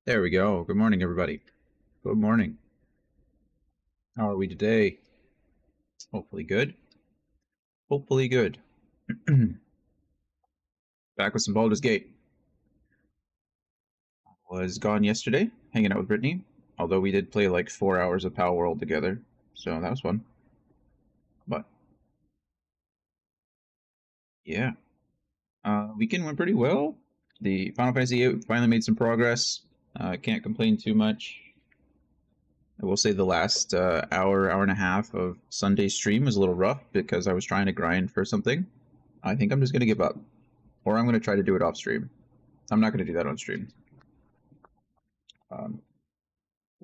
There we go. Good morning, everybody. Good morning. How are we today? Hopefully good. Hopefully good. Back with some Baldur's Gate. Was gone yesterday, hanging out with Brittany. Although we did play like 4 hours of Power World together, so that was fun. But yeah, weekend went pretty well. The Final Fantasy VIII finally made some progress. Can't complain too much. I will say the last hour and a half of Sunday stream was a little rough because I was trying to grind for something. I think I'm just going to give up. Or I'm going to try to do it off stream. I'm not going to do that on stream. I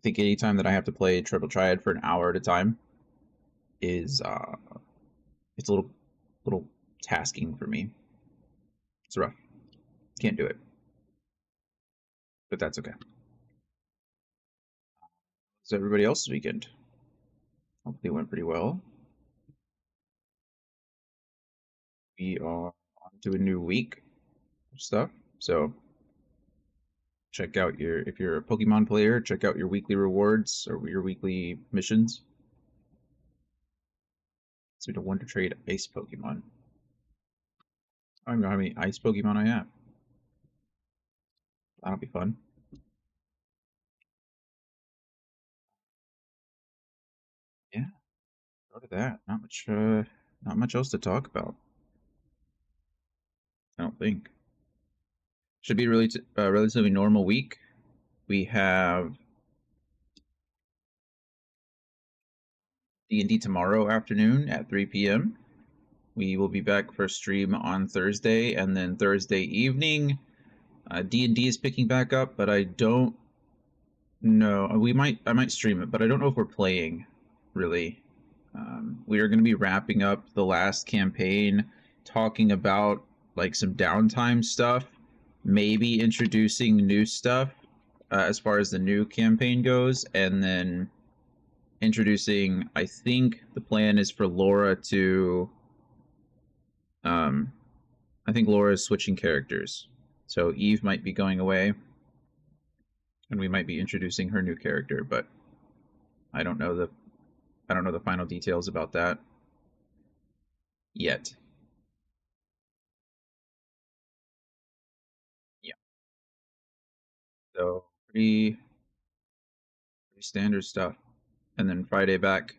think any time that I have to play Triple Triad for an hour at a time is it's a little tasking for me. It's rough. Can't do it. But that's okay. So everybody else's weekend? Hopefully it went pretty well. We are on to a new week of stuff. So check out if you're a Pokemon player, check out your weekly rewards or your weekly missions. So to Wonder Trade Ice Pokemon. I don't know how many Ice Pokemon I have. That'll be fun. Yeah, go to that. Not much else to talk about. I don't think. Should be really relatively normal week. We have D&D tomorrow afternoon at 3 p.m. We will be back for stream on Thursday, and then Thursday evening, D&D is picking back up, but I don't know. I might stream it, but I don't know if we're playing, really. We are going to be wrapping up the last campaign, talking about like some downtime stuff, maybe introducing new stuff as far as the new campaign goes, and then introducing, I think the plan is for Laura to I think Laura is switching characters, so Eve might be going away and we might be introducing her new character, but I don't know the final details about that yet. Yeah, so pretty standard stuff. And then Friday back.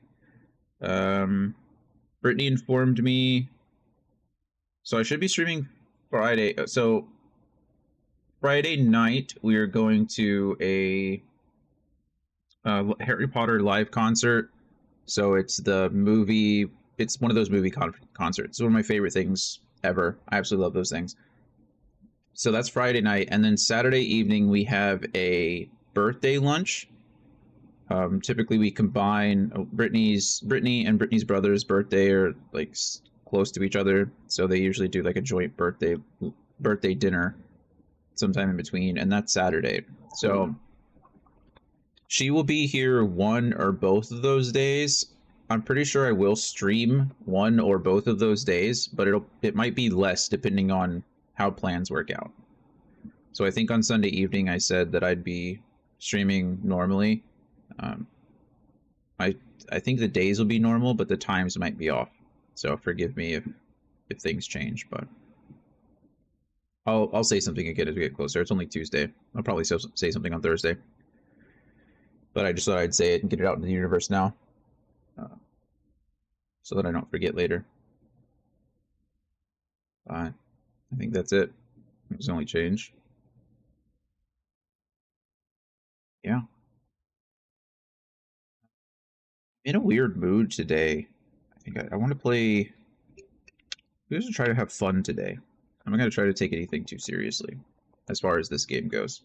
Brittany informed me, so I should be streaming Friday. So Friday night we are going to a Harry Potter live concert. So it's the movie. It's one of those movie concerts. It's one of my favorite things ever. I absolutely love those things. So that's Friday night, and then Saturday evening we have a birthday lunch. Typically, we combine Brittany and Brittany's brother's birthday are like close to each other, so they usually do like a joint birthday dinner sometime in between, and that's Saturday. So she will be here one or both of those days. I'm pretty sure I will stream one or both of those days, but it might be less depending on how plans work out. So I think on Sunday evening I said that I'd be streaming normally. Um, I think the days will be normal, but the times might be off. So forgive me if things change, but I'll say something again as we get closer. It's only Tuesday. I'll probably say something on Thursday, but I just thought I'd say it and get it out into the universe now, so that I don't forget later. I think that's it. It's the only change. Yeah. In a weird mood today. I think I want to play. We should try to have fun today. I'm not going to try to take anything too seriously as far as this game goes.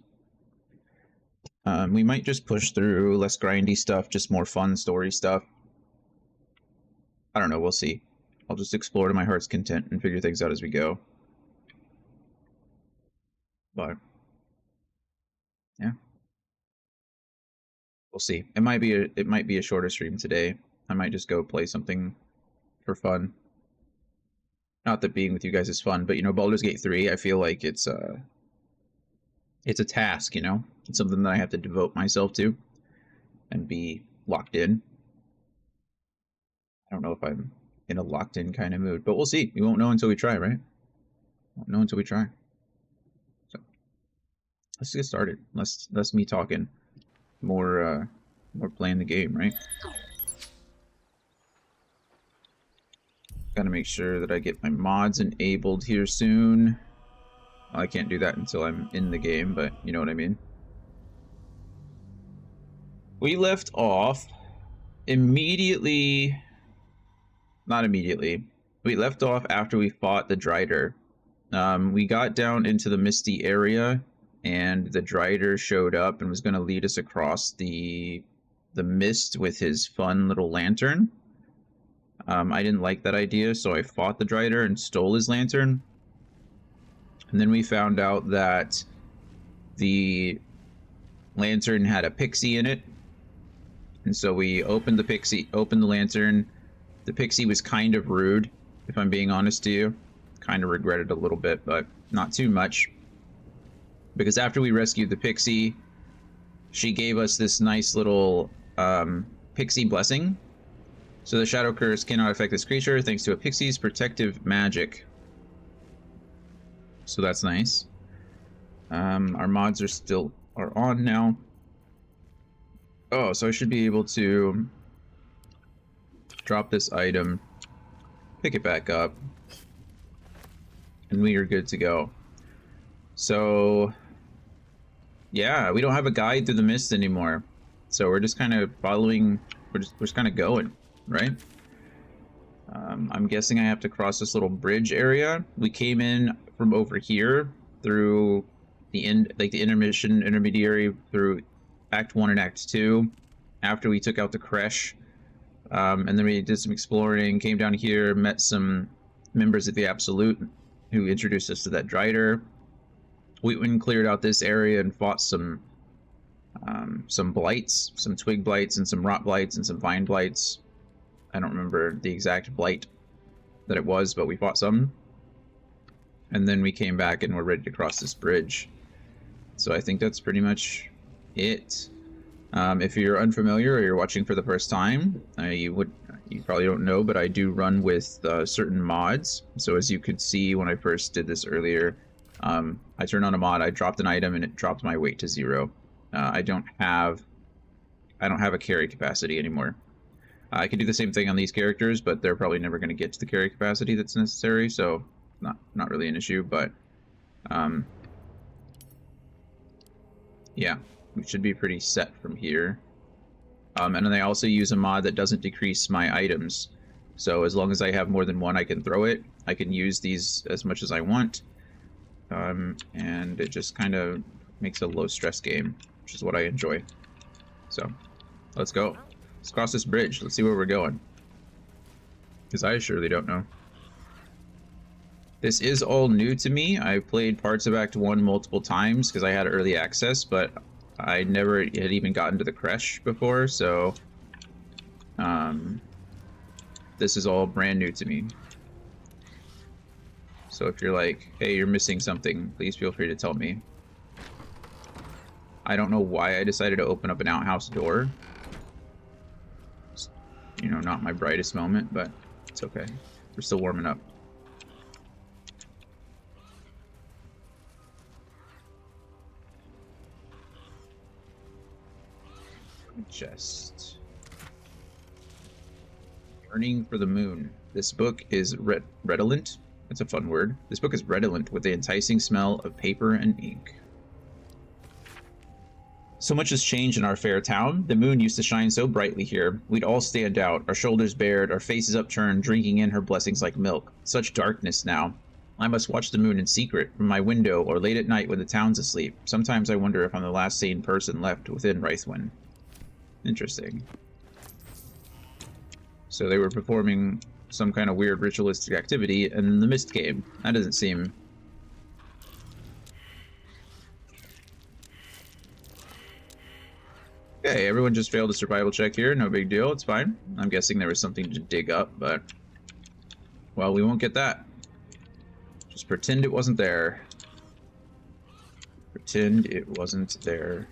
We might just push through less grindy stuff, just more fun story stuff. I don't know, we'll see. I'll just explore to my heart's content and figure things out as we go. But yeah, we'll see. It might be a shorter stream today. I might just go play something for fun. Not that being with you guys is fun, but you know, Baldur's Gate 3, I feel like it's it's a task, you know? It's something that I have to devote myself to and be locked in. I don't know if I'm in a locked in kind of mood, but we'll see. We won't know until we try, right? Won't know until we try. So let's get started. Less me talking, more playing the game, right? Gotta make sure that I get my mods enabled here soon. Well, I can't do that until I'm in the game, but you know what I mean. We left off immediately. Not immediately. We left off after we fought the Drider. We got down into the misty area, and the Drider showed up and was going to lead us across the mist with his fun little lantern. I didn't like that idea, so I fought the Drider and stole his lantern. And then we found out that the lantern had a pixie in it. And so we opened the lantern. The pixie was kind of rude, if I'm being honest to you. Kind of regret it a little bit, but not too much. Because after we rescued the pixie, she gave us this nice little pixie blessing. So the shadow curse cannot affect this creature thanks to a pixie's protective magic. So that's nice. Our mods are on now. Oh, so I should be able to drop this item, pick it back up, and we are good to go. So yeah, we don't have a guide through the mist anymore. So we're just kind of following, we're just kind of going, right? I'm guessing I have to cross this little bridge area. We came in from over here through the end, like the intermediary through Act 1 and Act 2 after we took out the Kresh. And then we did some exploring, came down here, met some members of the Absolute who introduced us to that Drider. We went and cleared out this area and fought some blights, some twig blights and some rot blights and some vine blights. I don't remember the exact blight that it was, but we fought some. And then we came back and we're ready to cross this bridge. So I think that's pretty much it. If you're unfamiliar or you're watching for the first time, you probably don't know, but I do run with certain mods. So as you could see when I first did this earlier, I turned on a mod, I dropped an item, and it dropped my weight to 0. I don't have a carry capacity anymore. I can do the same thing on these characters, but they're probably never going to get to the carry capacity that's necessary, so not really an issue, but yeah, we should be pretty set from here. And then I also use a mod that doesn't decrease my items, so as long as I have more than one, I can throw it. I can use these as much as I want, and it just kind of makes a low stress game, which is what I enjoy. So let's go. Let's cross this bridge. Let's see where we're going, because I surely don't know. This is all new to me. I played parts of Act 1 multiple times because I had early access, but I never had even gotten to the Kresh before, so this is all brand new to me. So if you're like, hey, you're missing something, please feel free to tell me. I don't know why I decided to open up an outhouse door. It's, you know, not my brightest moment, but it's okay. We're still warming up. Chest. Yearning for the Moon. This book is redolent. That's a fun word. This book is redolent with the enticing smell of paper and ink. So much has changed in our fair town. The moon used to shine so brightly here. We'd all stand out, our shoulders bared, our faces upturned, drinking in her blessings like milk. Such darkness now. I must watch the moon in secret, from my window, or late at night when the town's asleep. Sometimes I wonder if I'm the last sane person left within Rythwin. Interesting. So they were performing some kind of weird ritualistic activity, and the mist came. That doesn't seem... Okay, everyone just failed a survival check here. No big deal. It's fine. I'm guessing there was something to dig up, but... well, we won't get that. Just pretend it wasn't there. Pretend it wasn't there.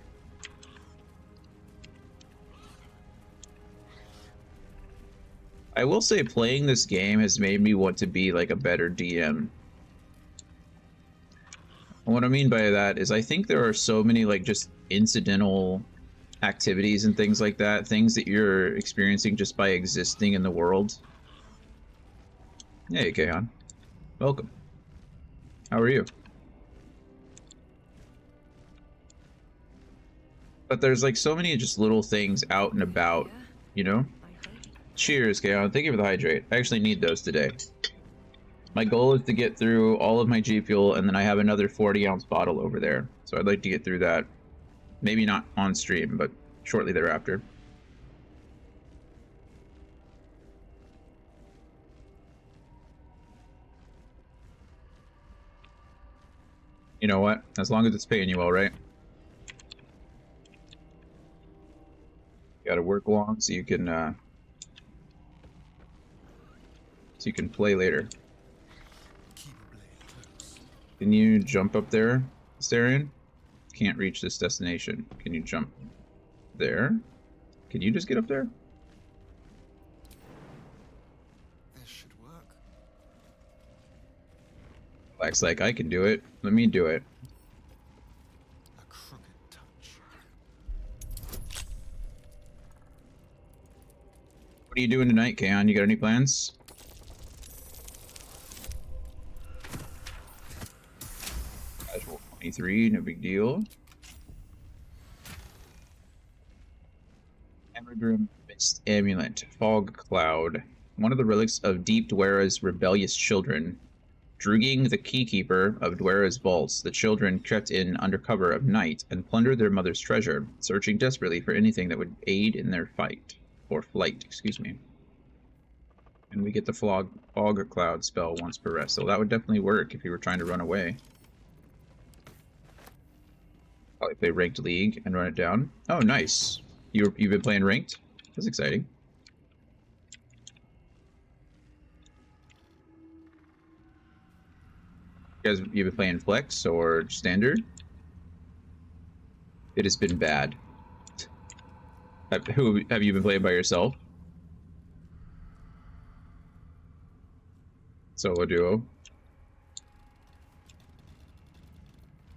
I will say playing this game has made me want to be like a better DM. And what I mean by that is I think there are so many like just incidental activities and things like that, things that you're experiencing just by existing in the world. Hey, Kahan. Welcome. How are you? But there's like so many just little things out and about, you know? Cheers, Kaon. Thank you for the hydrate. I actually need those today. My goal is to get through all of my G Fuel, and then I have another 40-ounce bottle over there. So I'd like to get through that. Maybe not on stream, but shortly thereafter. You know what? As long as it's paying you well, right? You gotta work long so you can play later. Can you jump up there, Astarion? Can't reach this destination. Can you jump there? Can you just get up there? This should work. Black's like, I can do it. Let me do it. A crooked touch. What are you doing tonight, Kaon? You got any plans? Casual 23, no big deal. Ambergrim Mist Amulet, Fog Cloud. One of the relics of Deep Dwera's rebellious children. Drooging the keykeeper of Dwera's vaults, the children crept in under cover of night and plundered their mother's treasure, searching desperately for anything that would aid in their fight. Or flight, excuse me. And we get the Fog Cloud spell once per rest, so that would definitely work if you were trying to run away. Probably play Ranked League and run it down. Oh, nice. You've been playing Ranked? That's exciting. You've been playing Flex or Standard? It has been bad. Have you been playing by yourself? Solo duo?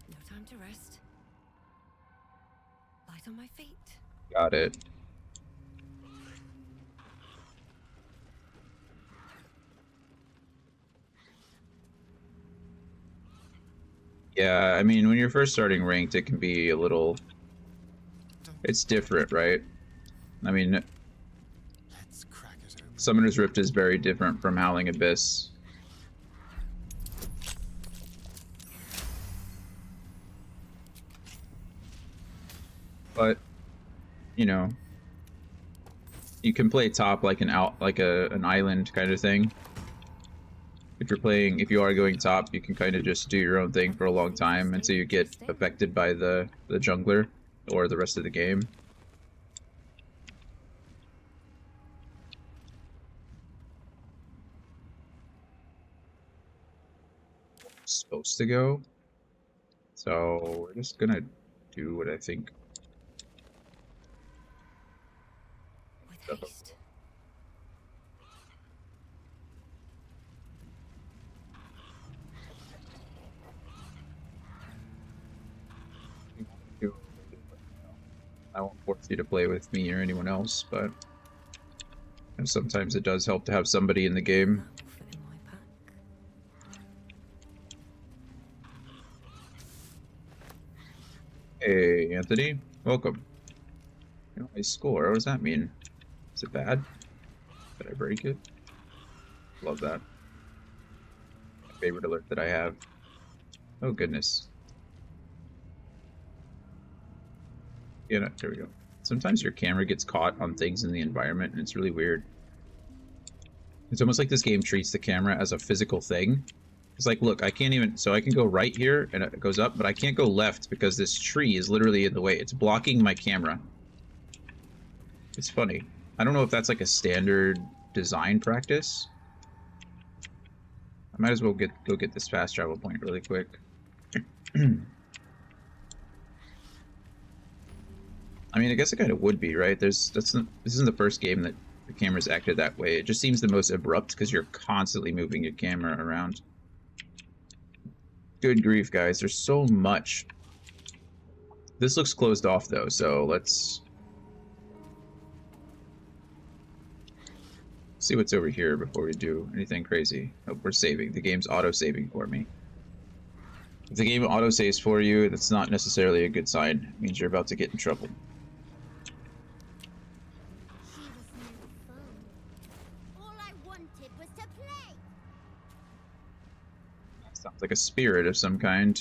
No time to rest. Light on my feet. Got it. Yeah, I mean, when you're first starting ranked, it can be a little... It's different, right? I mean, Let's crack it open. Summoner's Rift is very different from Howling Abyss. But, you know, you can play top like an island kind of thing. If you are going top, you can kind of just do your own thing for a long time until you get affected by the jungler or the rest of the game. Supposed to go. So we're just gonna do what I think. With haste. I won't force you to play with me or anyone else, but sometimes it does help to have somebody in the game. That will fit in my pack. Hey, Anthony. Welcome. My score, what does that mean? Is it bad? Did I break it? Love that. My favorite alert that I have. Oh, goodness. Yeah, no, there we go. Sometimes your camera gets caught on things in the environment, and it's really weird. It's almost like this game treats the camera as a physical thing. It's like, look, I can't even... So I can go right here, and it goes up, but I can't go left because this tree is literally in the way. It's blocking my camera. It's funny. I don't know if that's like a standard design practice. I might as well go get this fast travel point really quick. I mean, I guess it kind of would be, right? This isn't the first game that the camera's acted that way. It just seems the most abrupt because you're constantly moving your camera around. Good grief, guys. There's so much. This looks closed off, though, so let's see what's over here before we do anything crazy. Oh, we're saving. The game's auto-saving for me. If the game auto-saves for you, that's not necessarily a good sign. It means you're about to get in trouble. She was no fun. All I wanted was to play. Sounds like a spirit of some kind.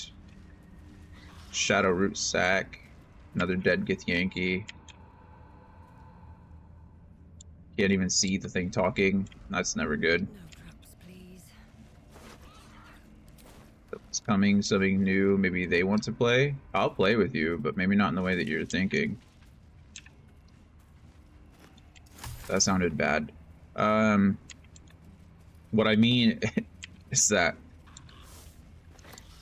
Shadow Root Sack. Another dead Githyanki. Can't even see the thing talking. That's never good. No traps, please. It's coming, something new. Maybe they want to play. I'll play with you, but maybe not in the way that you're thinking. That sounded bad. What I mean is that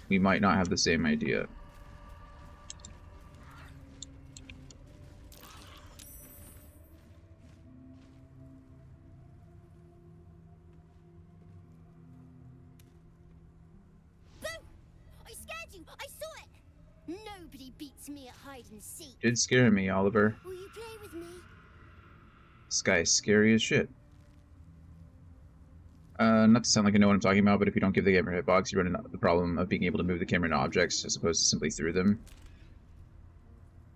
we might not have the same idea. Boo! I scared you. I saw it. Nobody beats me at hide and seek. Did scare me, Oliver. Will you play with me? This guy is scary as shit. Not to sound like I know what I'm talking about, but if you don't give the gamer a hitbox, you run into the problem of being able to move the camera into objects as opposed to simply through them.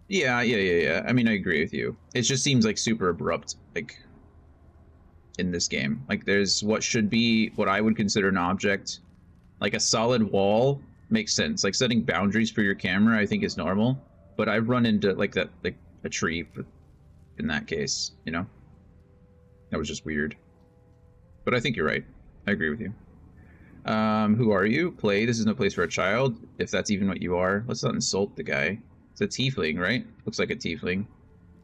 Yeah. I mean, I agree with you. It just seems like super abrupt, like, in this game. Like, there's what should be what I would consider an object. Like, a solid wall makes sense. Like, setting boundaries for your camera, I think, is normal. But I've run into, like, that, like, a tree in that case, you know? That was just weird. But I think you're right. I agree with you. Who are you? Play. This is no place for a child, if that's even what you are. Let's not insult the guy. It's a tiefling, right? Looks like a tiefling.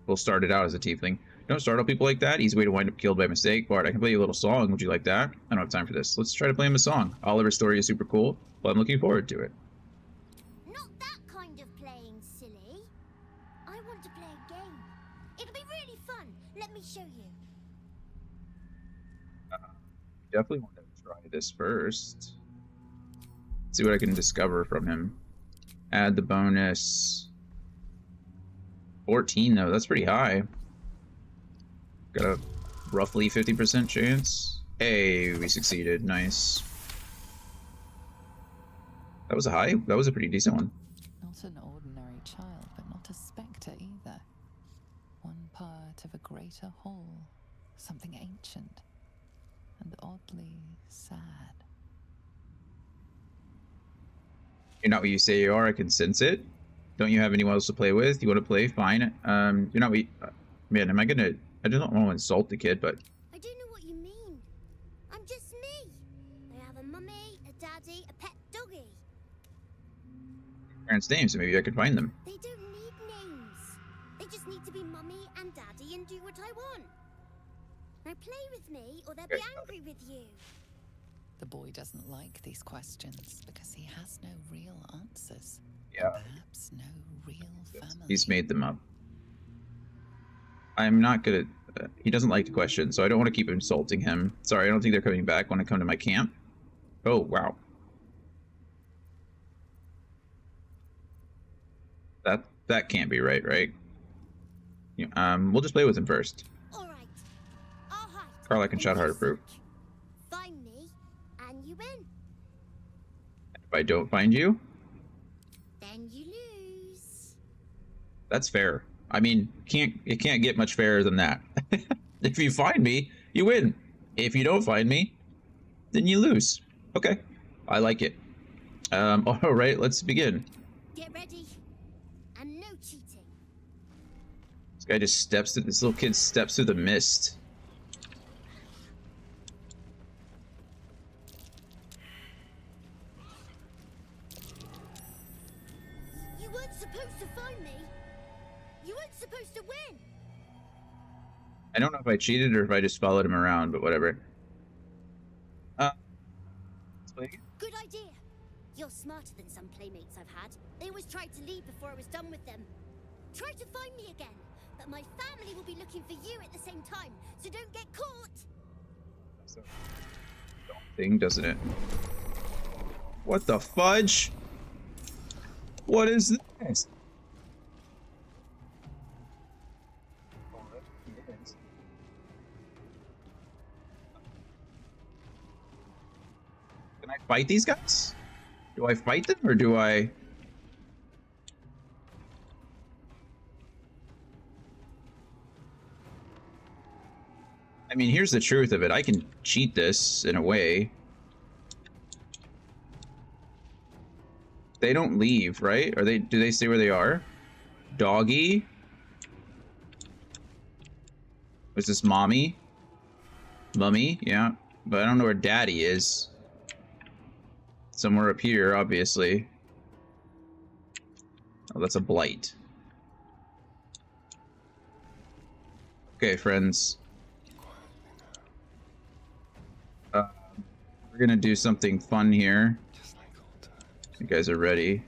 We'll start it out as a tiefling. Don't startle people like that. Easy way to wind up killed by mistake. Bart, I can play you a little song. Would you like that? I don't have time for this. Let's try to play him a song. Oliver's story is super cool, but I'm looking forward to it. Not that kind of playing, silly. I want to play a game. It'll be really fun. Let me show you. Definitely want to try this first. See what I can discover from him. Add the bonus. 14 though, that's pretty high. Got a roughly 50% chance. Hey, we succeeded. Nice. That was a pretty decent one. Not an ordinary child, but not a spectre either. One part of a greater whole, something ancient and oddly sad. You're not what you say you are. I can sense it. Don't you have anyone else to play with? You want to play? Fine. You're not what you, man, am I gonna... I just don't want to insult the kid, but... I don't know what you mean. I'm just me. I have a mummy, a daddy, a pet doggy. Parents' names, so maybe I could find them. They don't need names. They just need to be mummy and daddy and do what I want. Now play with me or they'll be angry with you. The boy doesn't like these questions because he has no real answers. Yeah. Perhaps no real family. He's made them up. I'm not gonna... he doesn't like to question, so I don't want to keep insulting him. Sorry, I don't think they're coming back when I come to my camp. Oh, wow. That can't be right, right? Yeah, we'll just play with him first. All right. I'll hide. Carla can shout hard approve. Find me, and you win. If I don't find you, Then you lose. that's fair. I mean, it can't get much fairer than that. If you find me, you win. If you don't find me, then you lose. Okay, I like it. All right, let's begin. Get ready. And no cheating. This guy just steps through. This little kid steps through the mist. You weren't supposed to find me. You weren't supposed to win. I don't know if I cheated or if I just followed him around, but whatever. Let's play again. Good idea. You're smarter than some playmates I've had. They always tried to leave before I was done with them. Try to find me again, but my family will be looking for you at the same time, so don't get caught. Thing, doesn't it? What the fudge? What is this? Can I fight these guys? Do I fight them or do I? I mean, here's the truth of it. I can cheat this in a way. They don't leave, right? Are they? Do they stay where they are? Doggy? Was this mommy? Mummy? Yeah. But I don't know where daddy is. Somewhere up here, obviously. Oh, that's a blight. Okay, friends. We're gonna do something fun here. Just like old times. You guys are ready.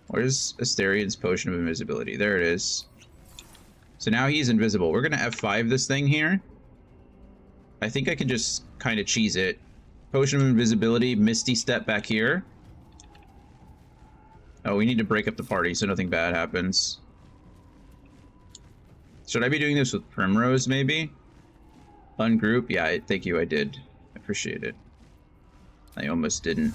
Where's Asterian's potion of invisibility? There it is. So now he's invisible. We're gonna F5 this thing here. I think I can just kind of cheese it. Potion of invisibility, Misty Step back here. Oh, we need to break up the party so nothing bad happens. Should I be doing this with Primrose, maybe? Ungroup? Yeah, thank you, I did. I appreciate it. I almost didn't.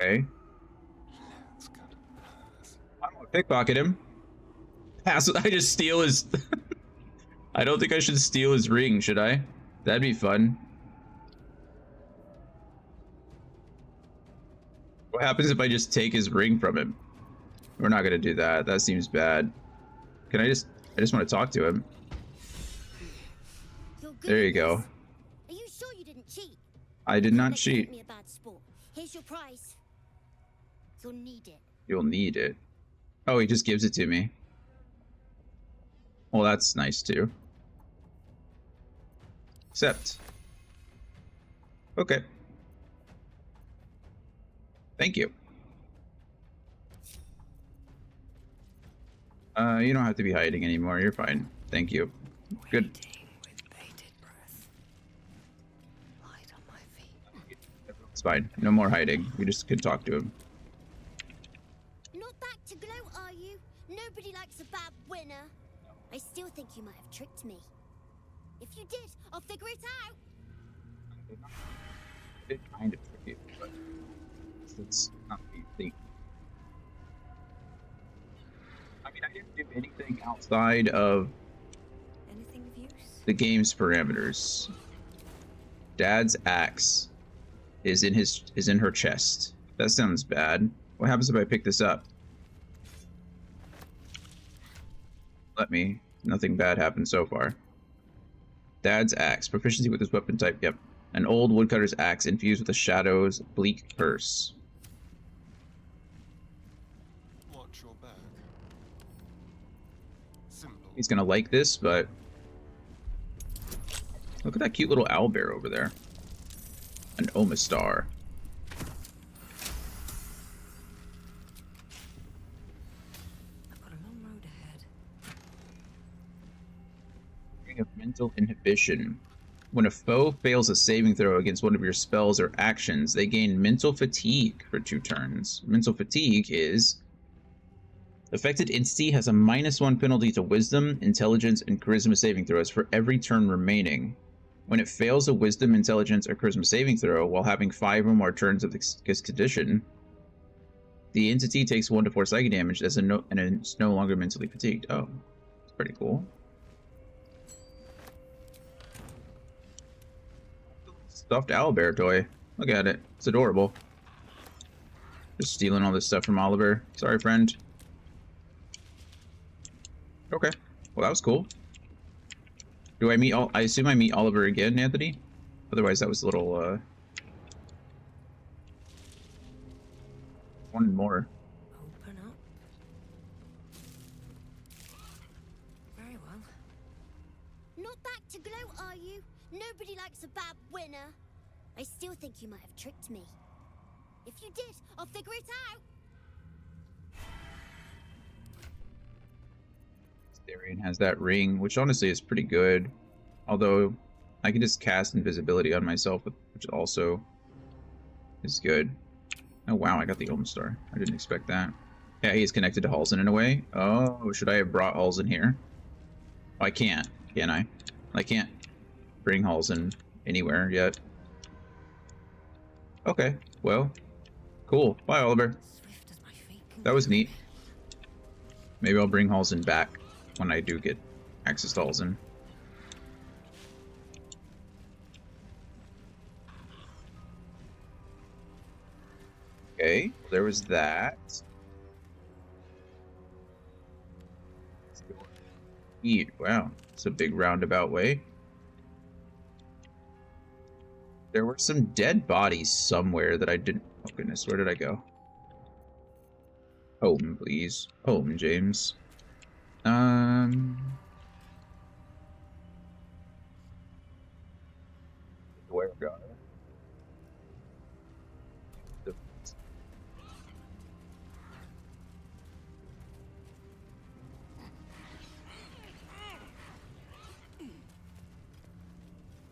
Okay. Let's go to Paris. I don't want to pickpocket him. Pass. I just steal his... I don't think I should steal his ring, should I? That'd be fun. What happens if I just take his ring from him? We're not gonna do that. That seems bad. Can I just... I just want to talk to him. You're good There at you go. this. Are you sure you didn't cheat? I did not Let you cheat. think me a bad sport. Here's your prize. You'll need it. You'll need it. Oh, he just gives it to me. Well, that's nice too. Accept. Okay. Thank you. You don't have to be hiding anymore. You're fine. Thank you. Good. Waiting with bated breath. Light on my feet. It's fine. No more hiding. We just could talk to him. Not back to glow, are you? Nobody likes a bad winner. I still think you might have tricked me. If you did, I'll figure it out. It kind of tricky, but it's not what you think. I mean, I didn't do anything outside of Anything of use? the game's parameters. Dad's axe is in her chest. That sounds bad. What happens if I pick this up? Let me. Nothing bad happened so far. Dad's axe. Proficiency with this weapon type. Yep. An old woodcutter's axe infused with the shadow's bleak curse. Watch your back. Simple. He's gonna like this, but look at that cute little owlbear over there. An Omastar. I've got a long road ahead. Ring of mental inhibition. When a foe fails a saving throw against one of your spells or actions, they gain mental fatigue for 2 turns. Mental fatigue is... affected entity has a -1 penalty to wisdom, intelligence, and charisma saving throws for every turn remaining. When it fails a wisdom, intelligence, or charisma saving throw while having 5 or more turns of this condition, the entity takes 1 to 4 psychic damage and is no longer mentally fatigued. Oh, that's pretty cool. Stuffed owlbear toy. Look at it. It's adorable. Just stealing all this stuff from Oliver. Sorry, friend. Okay. Well, that was cool. Do I meet I assume I meet Oliver again, Anthony? Otherwise, that was a little, one more. Open up. Very well. Not back to glow, Nobody likes a bad winner. I still think you might have tricked me. If you did, I'll figure it out. Darian has that ring, which honestly is pretty good. Although, I can just cast invisibility on myself, which also is good. Oh wow, I got the Ohm Star. I didn't expect that. Yeah, he's connected to Halsin in a way. Oh, should I have brought Halsin here? Oh, I can't, can I? I can't bring Halsin anywhere yet. Okay, well, cool. Bye, Oliver. Swift as my feet can That was carry neat. me. Maybe I'll bring Halsin back when I do get access to Halsin. Okay, there was that. Let's go eat. Wow, it's a big roundabout way. There were some dead bodies somewhere that I didn't... Oh goodness, where did I go? Home, please. Home, James. Where we go?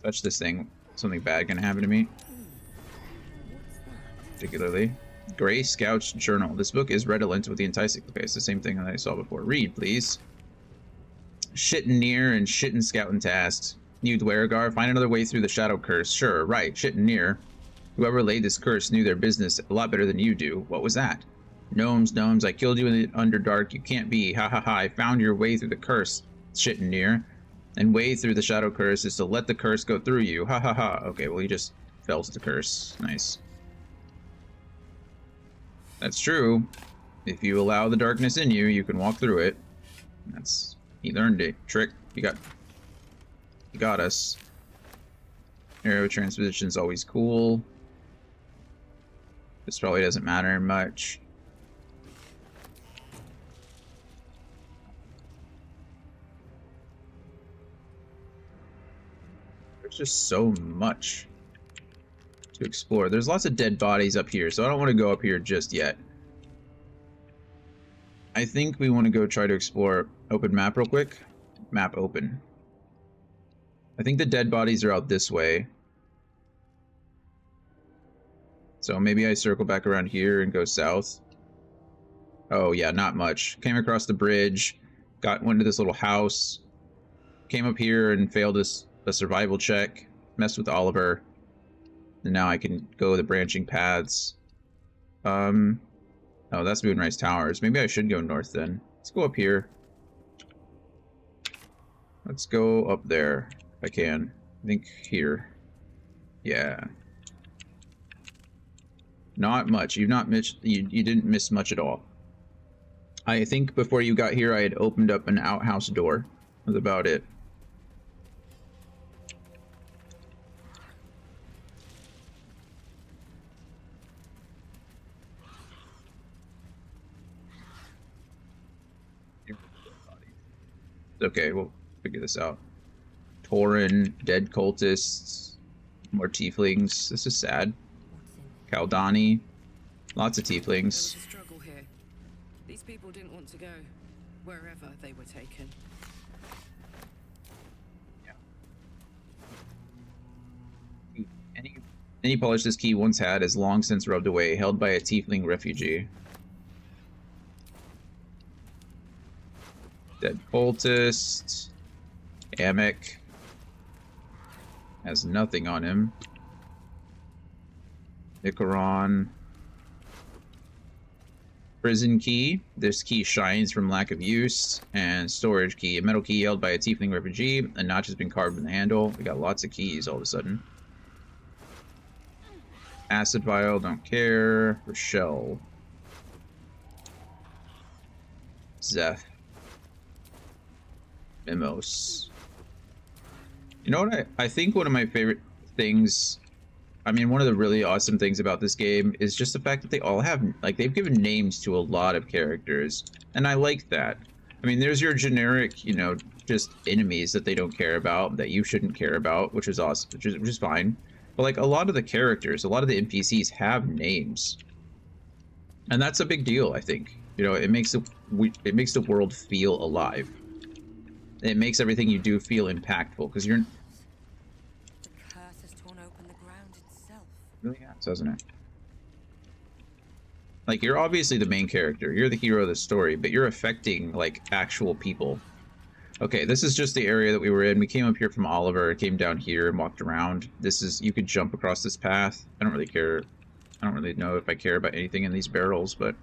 Touch this thing. Something bad gonna happen to me. Particularly. Gray Scout's Journal. This book is redolent with the enticing... Okay, it's the same thing that I saw before. Read, please. Shittin' near and shittin' scouting tasks. You Dweregar, find another way through the shadow curse. Sure, right, shittin' near. Whoever laid this curse knew their business a lot better than you do. What was that? Gnomes, I killed you in the Underdark. You can't be. Ha ha ha, I found your way through the curse. Shittin' near. And way through the shadow curse is to let the curse go through you. Ha ha ha. Okay, well he just fell to the curse. Nice. That's true. If you allow the darkness in you, you can walk through it. That's... He learned it. Trick. You got us. Arrow transposition is always cool. This probably doesn't matter much. There's just so much to explore. There's lots of dead bodies up here, so I don't want to go up here just yet. I think we want to go try to explore open map real quick. Map open. I think the dead bodies are out this way. So maybe I circle back around here and go south. Oh yeah, not much. Came across the bridge, went to this little house, came up here and failed a survival check, messed with Oliver, and now I can go the branching paths. Oh, that's Moonrise Towers. Maybe I should go north then. Let's go up here. Let's go up there, if I can. I think here. Yeah. Not much. You didn't miss much at all. I think before you got here, I had opened up an outhouse door. That's about it. Okay, we'll figure this out. Tauren, dead cultists, more tieflings. This is sad. Kaldani, lots of There was tieflings. a struggle here. These people didn't want to go wherever they were taken. Any polish this key once had is long since rubbed away, held by a tiefling refugee. Dead cultist. Amik. Has nothing on him. Icaron. Prison key. This key shines from lack of use. And storage key. A metal key held by a tiefling refugee. A notch has been carved in the handle. We got lots of keys all of a sudden. Acid vial, don't care. Rochelle. Zeph. Mimos. You know what I think one of my favorite things, I mean one of the really awesome things about this game is just the fact that they all have, like, they've given names to a lot of characters, and I like that. I mean, there's your generic, you know, just enemies that they don't care about, that you shouldn't care about, which is awesome, which is fine. But like a lot of the characters, a lot of the NPCs have names, and that's a big deal. I think, you know, it makes the world feel alive. It makes everything you do feel impactful because you're The curse has torn open the ground itself. really has, hasn't it? Like, you're obviously the main character. You're the hero of the story, but you're affecting, like, actual people. Okay, this is just the area that we were in. We came up here from Oliver, came down here and walked around. This is, you could jump across this path. I don't really care. I don't really know if I care about anything in these barrels, but...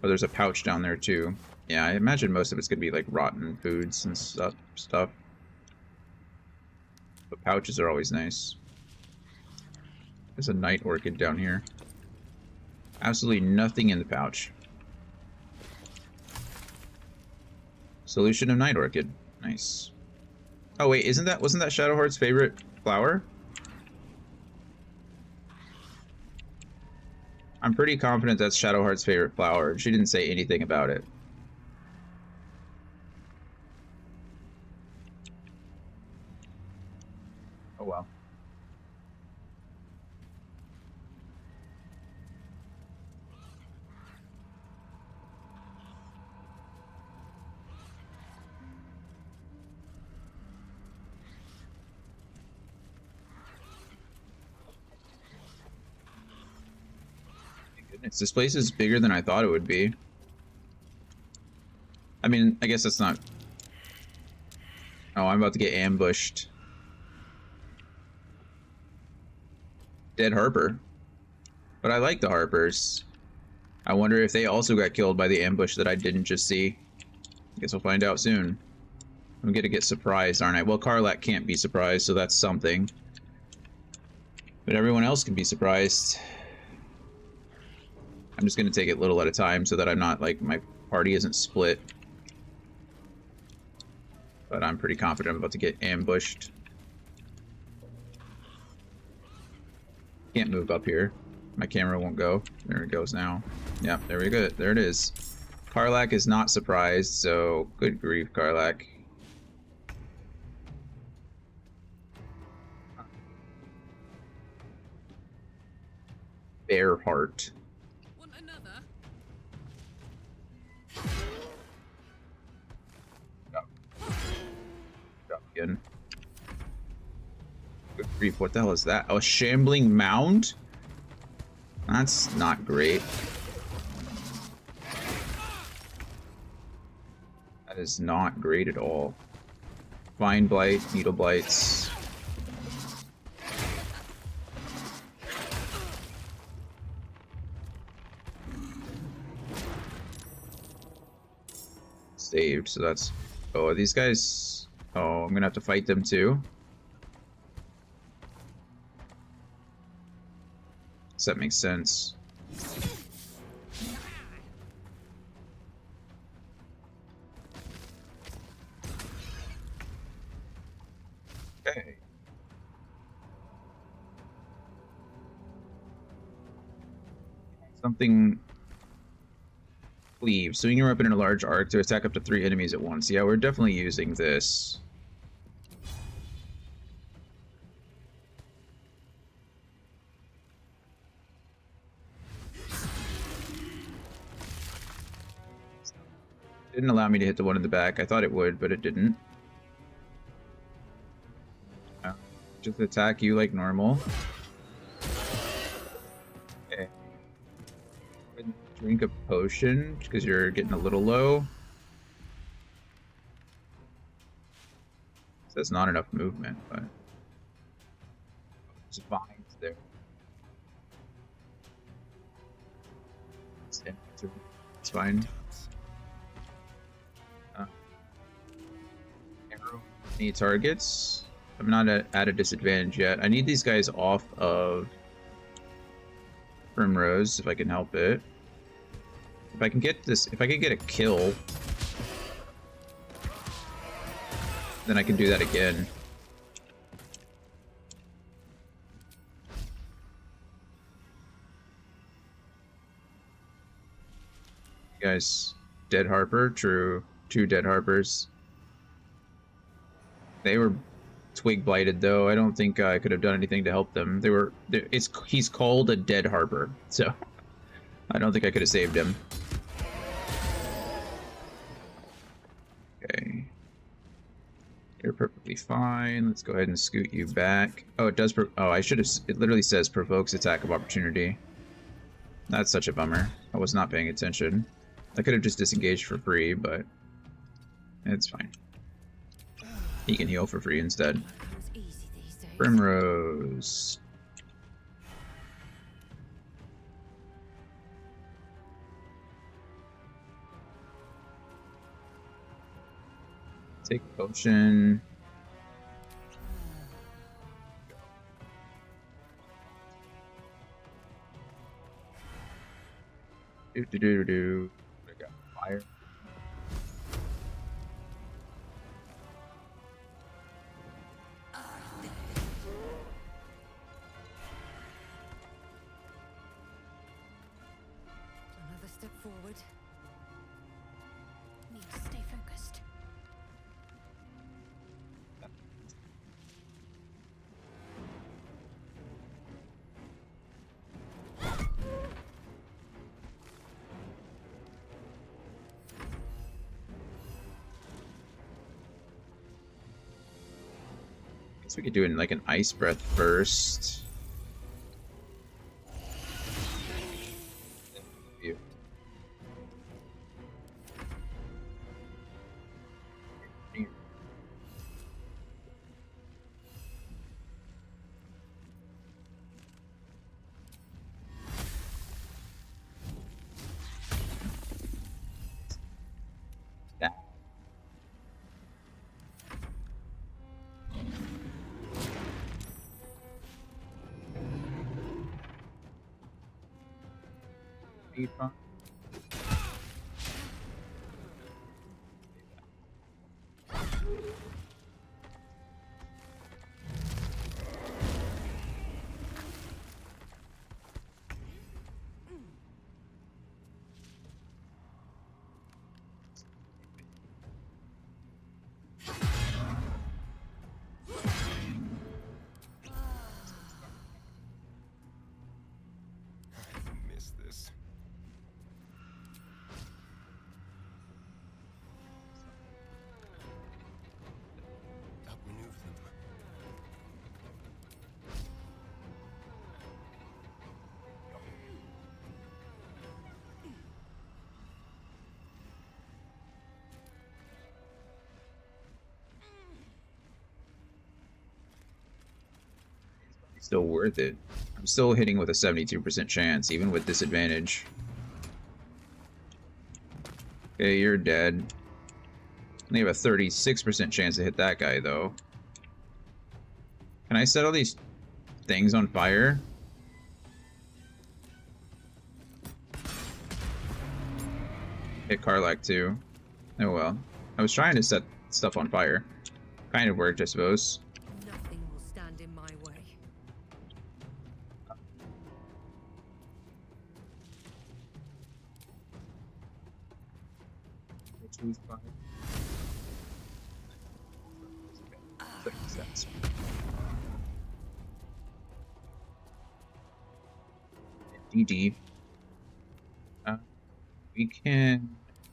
Oh, there's a pouch down there, too. Yeah, I imagine most of it's gonna be, like, rotten foods and stuff. But pouches are always nice. There's a night orchid down here. Absolutely nothing in the pouch. Solution of night orchid. Nice. Oh wait, wasn't that Shadowheart's favorite flower? I'm pretty confident that's Shadowheart's favorite flower. She didn't say anything about it. Oh well. Goodness, this place is bigger than I thought it would be. I mean, I guess that's not... Oh, I'm about to get ambushed. Dead Harper. But I like the Harpers. I wonder if they also got killed by the ambush that I didn't just see. I guess we'll find out soon. I'm gonna get surprised, aren't I? Well, Karlak can't be surprised, so that's something. But everyone else can be surprised. I'm just gonna take it little at a time so that I'm not, like, my party isn't split. But I'm pretty confident I'm about to get ambushed. Can't move up here. My camera won't go. There it goes now. Yep, there we go. There it is. Karlak is not surprised, so good grief, Karlak. Bear heart. Want another? Drop again. Good grief, what the hell is that? Oh, a shambling mound? That's not great. That is not great at all. Vine blight, needle blights. Saved, so that's... Oh, are these guys... Oh, I'm gonna have to fight them too. Does that make sense? Okay. Something... Cleave. Swing your weapon in a large arc to attack up to 3 enemies at once. Yeah, we're definitely using this. Didn't allow me to hit the one in the back. I thought it would, but it didn't. Just attack you like normal. Okay. Drink a potion because you're getting a little low. So that's not enough movement, but there's vines there. It's fine. Arrow. Any targets? I'm not at a disadvantage yet. I need these guys off of Primrose if I can help it. If I can get this, if I can get a kill, then I can do that again. You guys, Dead Harper, true. 2 dead harbors. They were twig blighted though. I don't think I could have done anything to help them. He's called a dead harbor, so I don't think I could have saved him. Okay. You're perfectly fine. Let's go ahead and scoot you back. Oh, it does. Oh, I should have. It literally says provokes attack of opportunity. That's such a bummer. I was not paying attention. I could have just disengaged for free, but it's fine. He can heal for free instead. Comes easy these days. Primrose. Take a potion. Do. I got fire. Another step forward. Need to stay focused. Guess we could do it in like an ice breath first. Fun. I miss this. Outmaneuver them. Still worth it. I'm still hitting with a 72% chance, even with disadvantage. Okay, you're dead. They have a 36% chance to hit that guy, though. Can I set all these things on fire? Hit Karlak, too. Oh well. I was trying to set stuff on fire. Kind of worked, I suppose. Nothing will stand in my way. DD. We can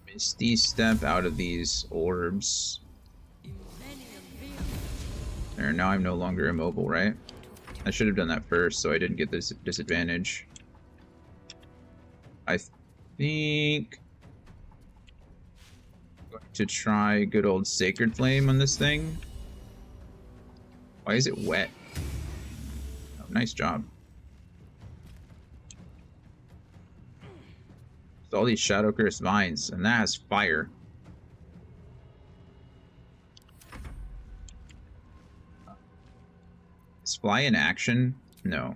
Misty Step out of these orbs. There, now I'm no longer immobile, right? I should have done that first so I didn't get this disadvantage. I think I'm going to try good old Sacred Flame on this thing. Why is it wet? Oh, nice job. All these Shadow Curse vines, and that has fire. Is fly in action? No.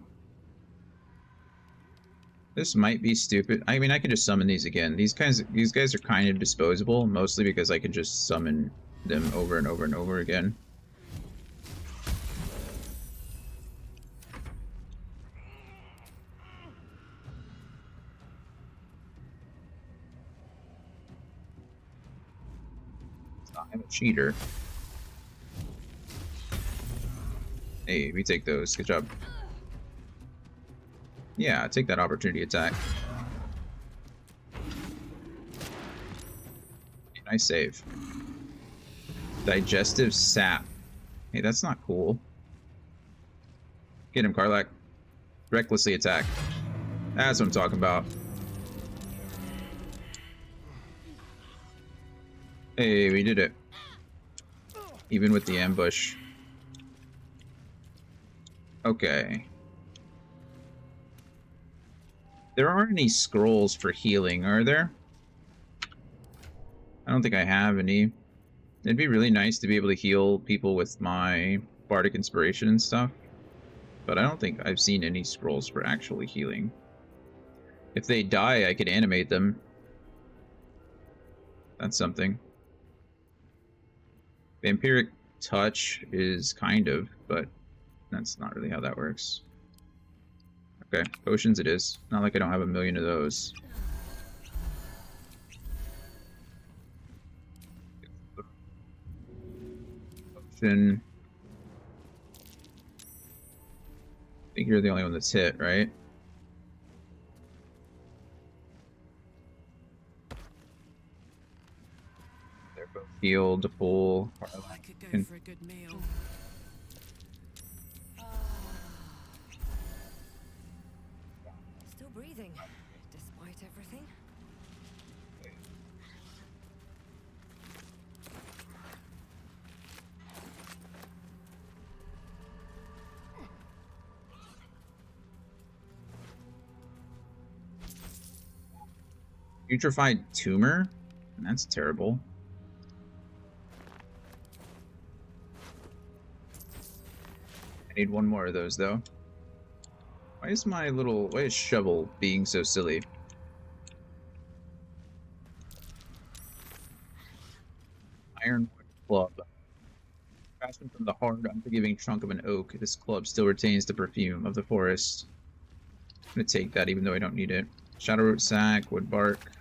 This might be stupid. I mean, I can just summon these again. These guys are kind of disposable, mostly because I can just summon them over and over and over again. I'm a cheater. Hey, we take those. Good job. Yeah, take that opportunity attack. Nice save. Digestive sap. Hey, that's not cool. Get him, Karlak. Recklessly attack. That's what I'm talking about. Hey, we did it. Even with the ambush. Okay. There aren't any scrolls for healing, are there? I don't think I have any. It'd be really nice to be able to heal people with my Bardic Inspiration and stuff. But I don't think I've seen any scrolls for actually healing. If they die, I could animate them. That's something. Vampiric Touch is kind of, but that's not really how that works. Okay, potions it is. Not like I don't have a million of those. Potion. I think you're the only one that's hit, right? They're both healed to full. I could go for a good meal. Still breathing, despite everything. Putrefied tumor? That's terrible. I need one more of those, though. Why is Shovel being so silly? Ironwood Club. Fashioned from the hard, unforgiving trunk of an oak, this club still retains the perfume of the forest. I'm gonna take that even though I don't need it. Shadowroot sack, wood bark.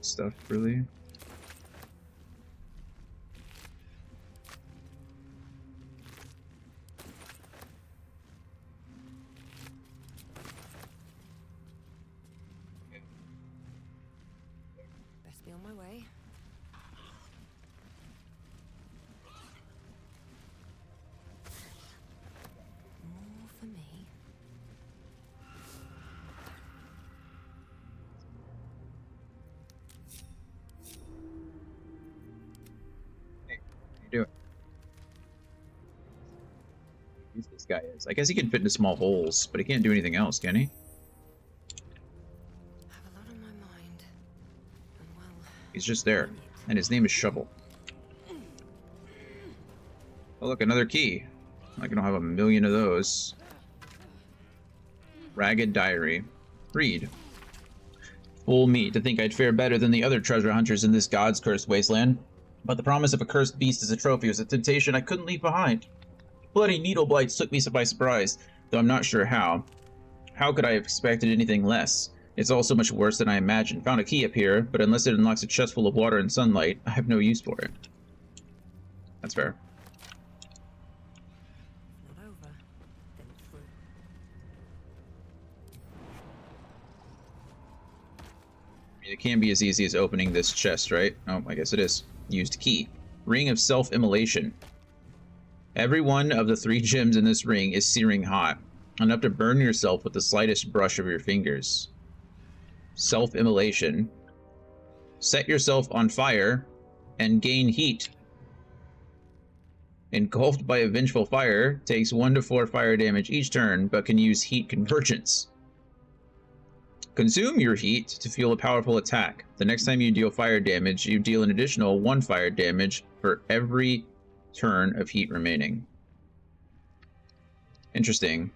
Stuff, really. Best be on my way. More for me. Hey, what are you doing? Who this guy is? I guess he can fit into small holes, but he can't do anything else, can he? Have a lot on my mind. And well, He's just there, and his name is Shovel. Oh look, another key. I don't have a million of those. Ragged Diary. Read. Fool me to think I'd fare better than the other treasure hunters in this God's cursed wasteland. But the promise of a cursed beast as a trophy was a temptation I couldn't leave behind. Bloody needle blights took me by surprise, though I'm not sure how. How could I have expected anything less? It's all so much worse than I imagined. Found a key up here, but unless it unlocks a chest full of water and sunlight, I have no use for it. That's fair. not over, then through. I mean, it can't be as easy as opening this chest, right? Oh, I guess it is. Used key. Ring of Self-Immolation. Every one of the 3 gems in this ring is searing hot, enough to burn yourself with the slightest brush of your fingers. Self-Immolation. Set yourself on fire and gain heat. Engulfed by a vengeful fire, takes 1 to 4 fire damage each turn, but can use heat convergence. Consume your heat to fuel a powerful attack. The next time you deal fire damage, you deal an additional 1 fire damage for every turn of heat remaining. Interesting.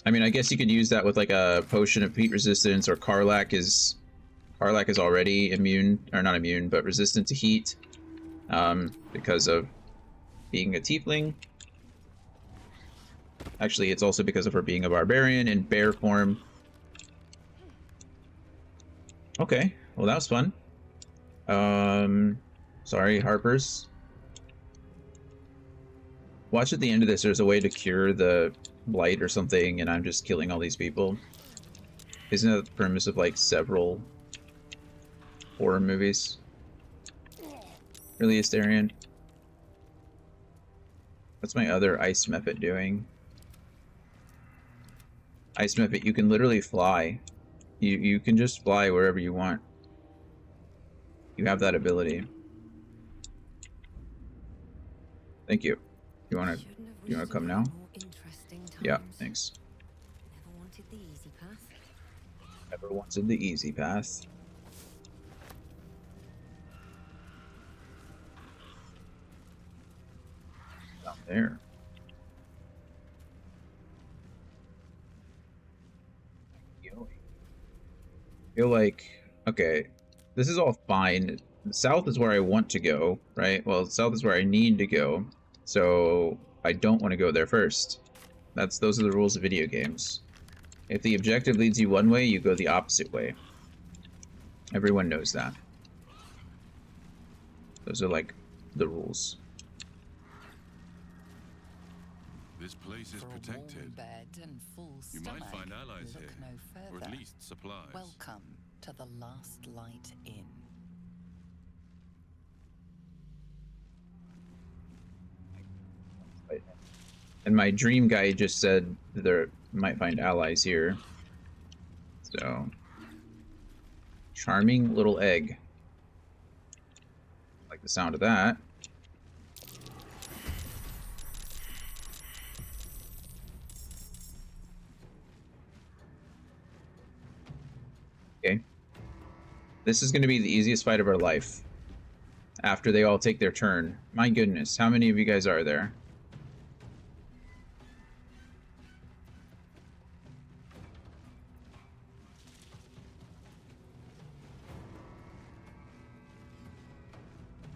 I mean, I guess you could use that with like a potion of heat resistance, or Karlak is already immune, or not immune, but resistant to heat, because of being a tiefling. Actually, it's also because of her being a barbarian in bear form. Okay, well that was fun. Sorry, Harpers. Watch at the end of this, there's a way to cure the blight or something, and I'm just killing all these people. Isn't that the premise of like several horror movies? Really, Astarion? What's my other ice method doing? Ice method, you can literally fly. You can just fly wherever you want. You have that ability. Thank you. Shouldn't have You wanna reasoned come for now? more interesting Yeah, times. thanks. Never wanted the easy path. Never wanted the easy path. Down there. Feel like, okay, this is all fine. South is where I want to go, right? Well, south is where I need to go, so I don't want to go there first. Those are the rules of video games. If the objective leads you one way, you go the opposite way. Everyone knows that. Those are like the rules. This place is For a warm protected. bed and full You stomach, might find allies look here, no or further. at least supplies. Welcome to the Last Light Inn. And my dream guy just said there might find allies here. So, charming little egg. Like the sound of that. Okay. This is going to be the easiest fight of our life. After they all take their turn. My goodness, how many of you guys are there?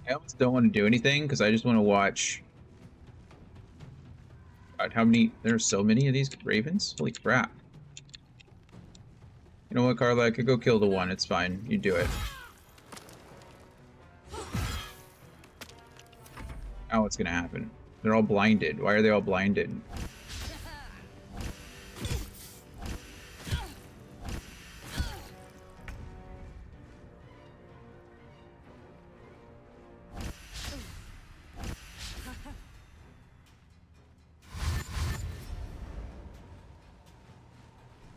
I almost don't want to do anything because I just want to watch. God, how many? There are so many of these ravens. Holy crap! You know what, Carla? I could go kill the one. It's fine. You do it. Now what's gonna happen? They're all blinded. Why are they all blinded?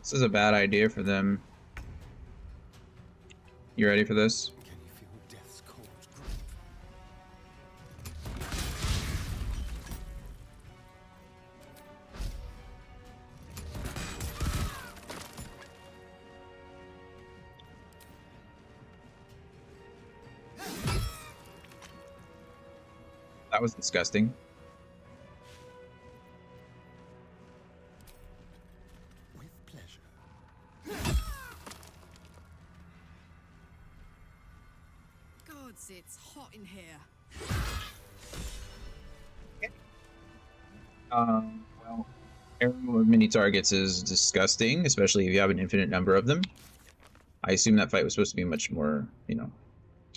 This is a bad idea for them. You ready for this? Can you feel death's cold grip? That was disgusting. With pleasure. Gods, it's hot in here. Well, arrow of mini targets is disgusting, especially if you have an infinite number of them. I assume that fight was supposed to be much more, you know.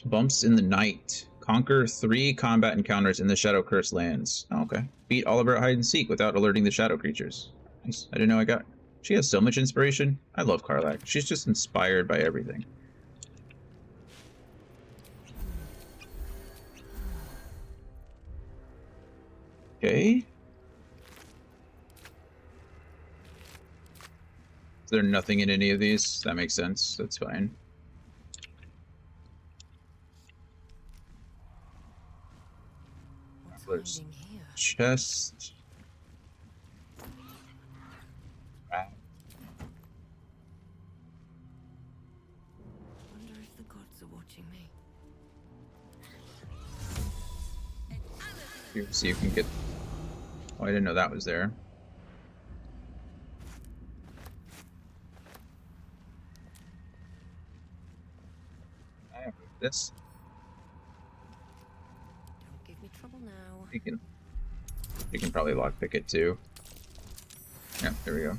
Bumps in the night. Conquer 3 combat encounters in the Shadow Curse lands. Oh, okay. Beat all of our hide and seek without alerting the shadow creatures. Nice. I didn't know I got... She has so much inspiration. I love Karlach. She's just inspired by everything. Okay. Is there nothing in any of these? That makes sense. That's fine. What's There's hiding here? chest. Wonder if the gods are watching me. Here, see if you can get... Oh, I didn't know that was there. I have this. Don't give me trouble now. You can probably lockpick it too. Yeah, there we go.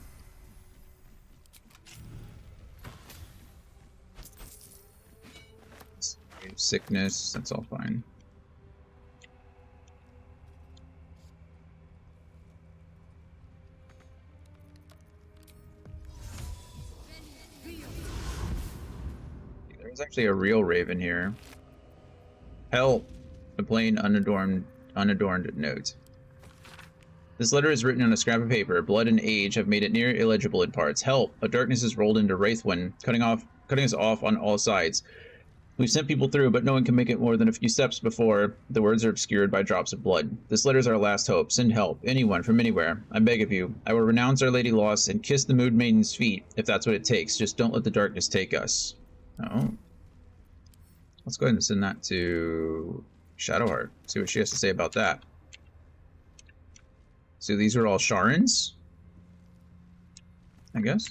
Sickness, that's all fine. There's actually a real raven here. Help! A plain, unadorned note. This letter is written on a scrap of paper. Blood and age have made it near illegible in parts. Help! A darkness has rolled into Wraithwind, cutting us off on all sides. We've sent people through, but no one can make it more than a few steps before the words are obscured by drops of blood. This letter is our last hope. Send help. Anyone, from anywhere. I beg of you. I will renounce Our Lady Lost and kiss the Moon Maiden's feet, if that's what it takes. Just don't let the darkness take us. Oh. Let's go ahead and send that to Shadowheart. See what she has to say about that. So these are all Sharans? I guess.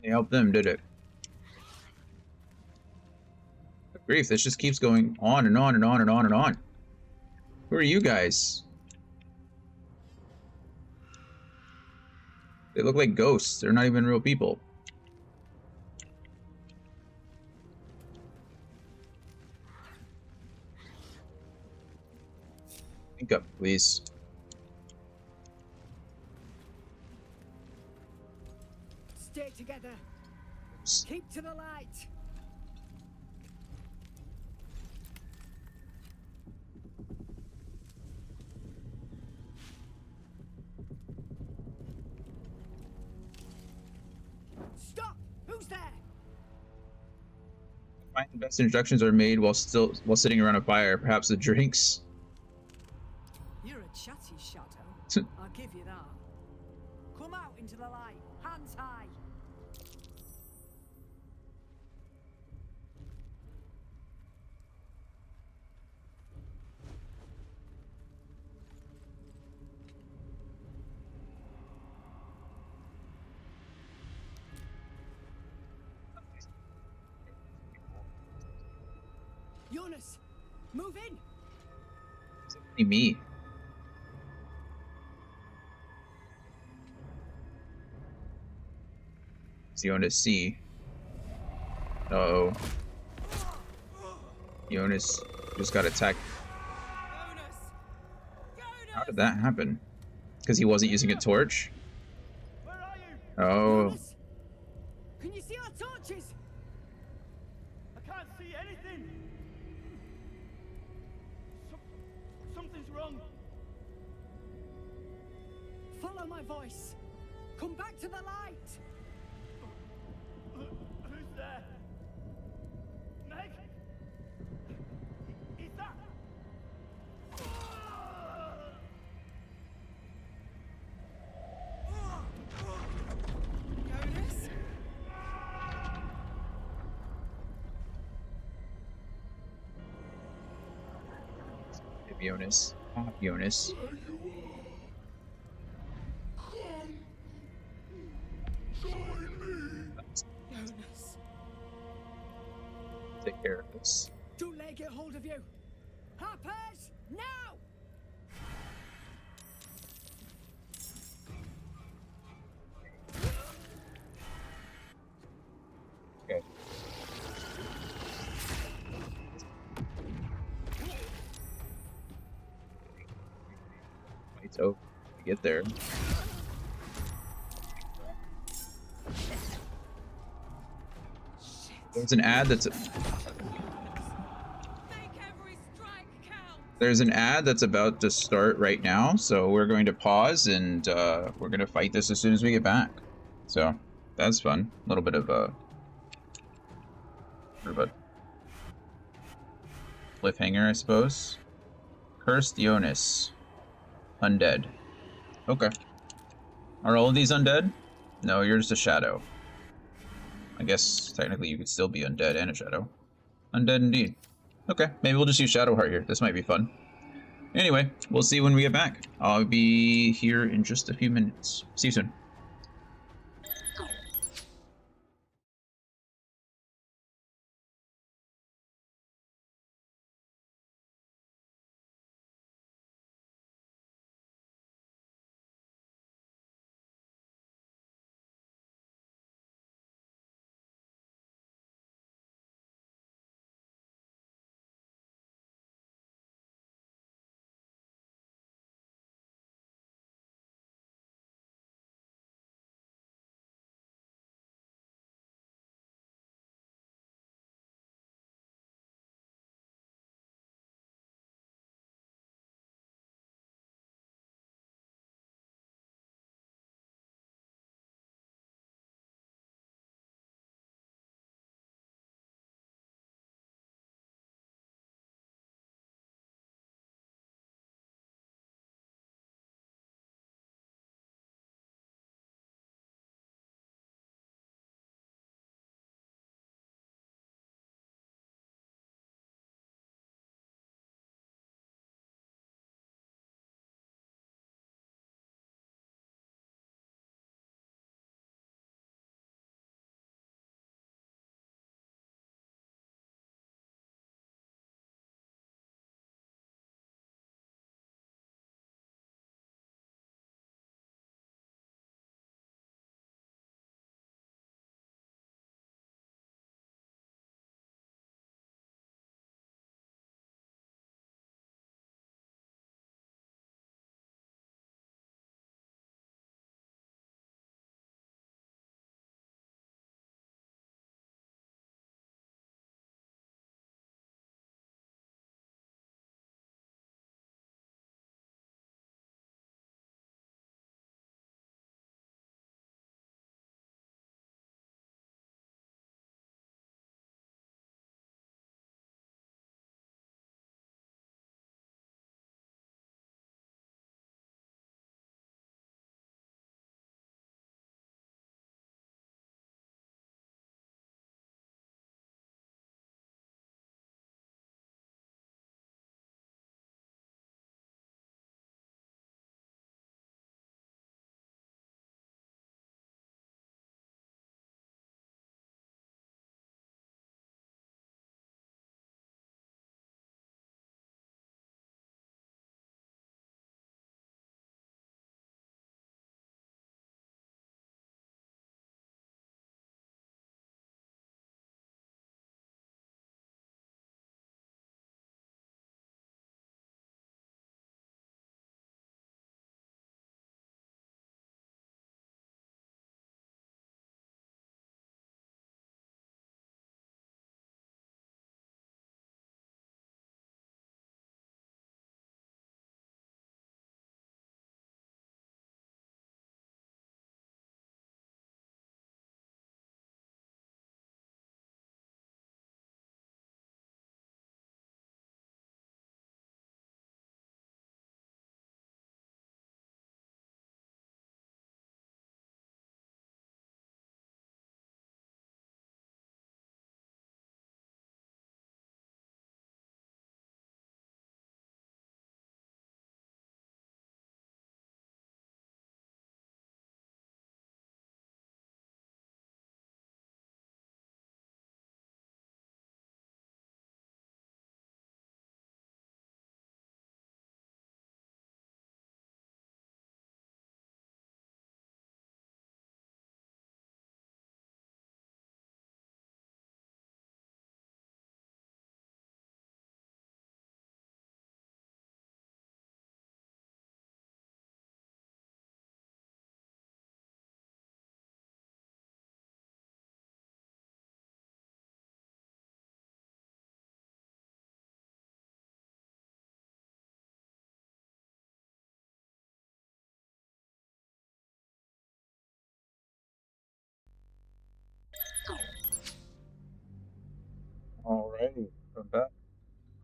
It helped them, did it? Good grief, this just keeps going on and on and on and on and on. Who are you guys? They look like ghosts. They're not even real people. Think up, please. Stay together. Keep to the light. Stop! Who's there? I find the best introductions are made while sitting around a fire. Perhaps the drinks. You're a chatty shadow. I'll give you that. Come out into the light, hands high. Jonas, move in. It's only me. Jonas C. Uh-oh. Jonas just got attacked. How did that happen? Because he wasn't using a torch? Where are you? Oh. Jonas? Can you see our torches? I can't see anything. Something's wrong. Follow my voice. Come back to the light. Who's there? Meg? Is that? Jonas? Jonas. Jonas. Jonas. Take care of this. Don't let it get hold of you. Harpers, now! Okay. Wait till we get there. There's an ad that's about to start right now, so we're going to pause and we're going to fight this as soon as we get back. So that's fun. A little bit of a cliffhanger, I suppose. Cursed Jonas. Undead. Okay. Are all of these undead? No, you're just a shadow. I guess technically you could still be undead and a shadow. Undead indeed. Okay, maybe we'll just use Shadowheart here. This might be fun. Anyway, we'll see when we get back. I'll be here in just a few minutes. See you soon.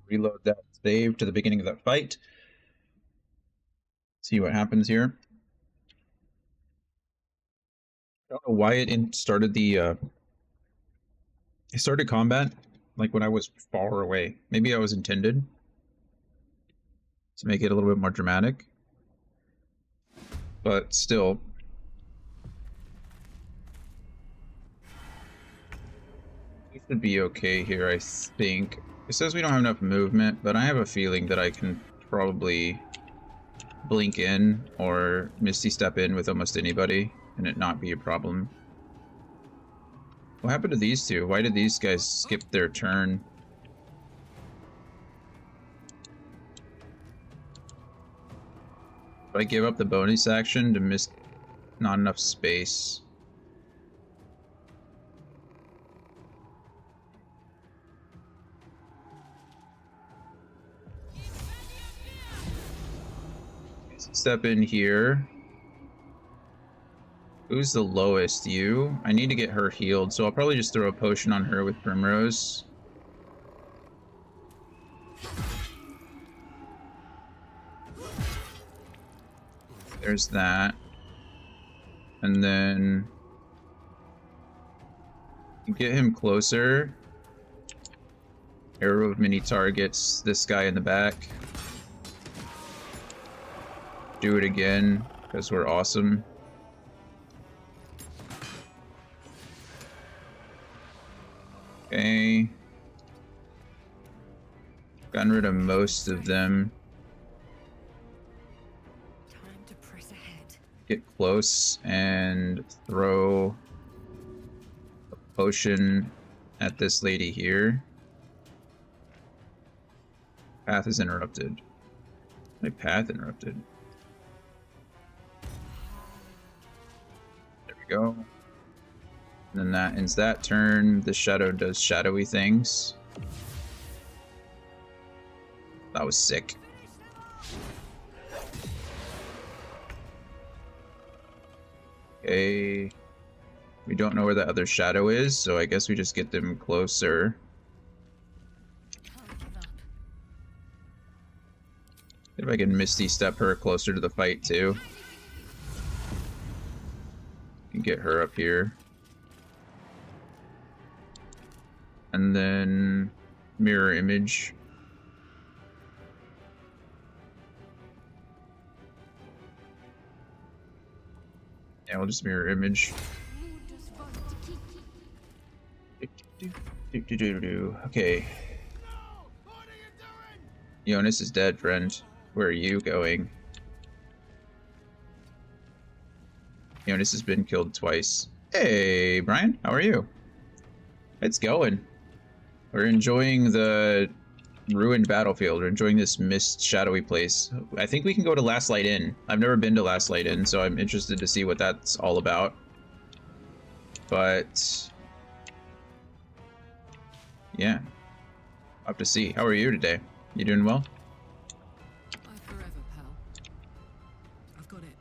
Reload that save to the beginning of that fight. See what happens here. I don't know why it started the it started combat like when I was far away. Maybe I was intended to make it a little bit more dramatic. But still. We should be okay here, I think. It says we don't have enough movement, but I have a feeling that I can probably blink in or Misty Step in with almost anybody and it not be a problem. What happened to these two? Why did these guys skip their turn? Did I give up the bonus action to miss not enough space? Step in here. Who's the lowest? You? I need to get her healed, so I'll probably just throw a potion on her with Primrose. There's that. And then get him closer. Arrow of many targets. This guy in the back. Do it again, because we're awesome. Okay. Gotten rid of most of them. Time to press ahead. Get close and throw a potion at this lady here. Path is interrupted. My path interrupted. There we go. And then that ends that turn. The shadow does shadowy things. That was sick. Okay. We don't know where the other shadow is, so I guess we just get them closer. Can't give up. See if I can Misty Step her closer to the fight too. And get her up here. And then mirror image. Yeah, we'll just mirror image. Okay. Jonas is dead, friend. Where are you going? Jonas has been killed twice. Hey, Brian, how are you? It's going. We're enjoying the ruined battlefield. We're enjoying this mist shadowy place. I think we can go to Last Light Inn. I've never been to Last Light Inn, so I'm interested to see what that's all about. But yeah, I'll have to see. How are you today? You doing well? Bye forever, pal. I've got it.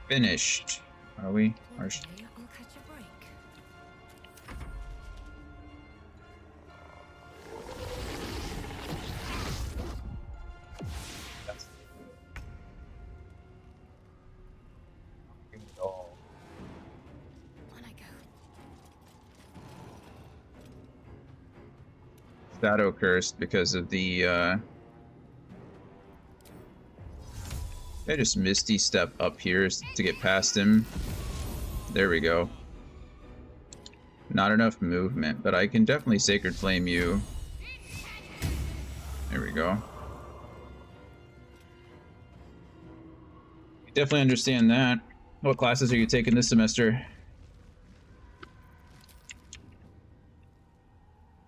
Finished. Are we? One day I'll catch a break. On I go. Shadow cursed because of the I just Misty Step up here to get past him. There we go. Not enough movement, but I can definitely Sacred Flame you. There we go. Definitely understand that. What classes are you taking this semester?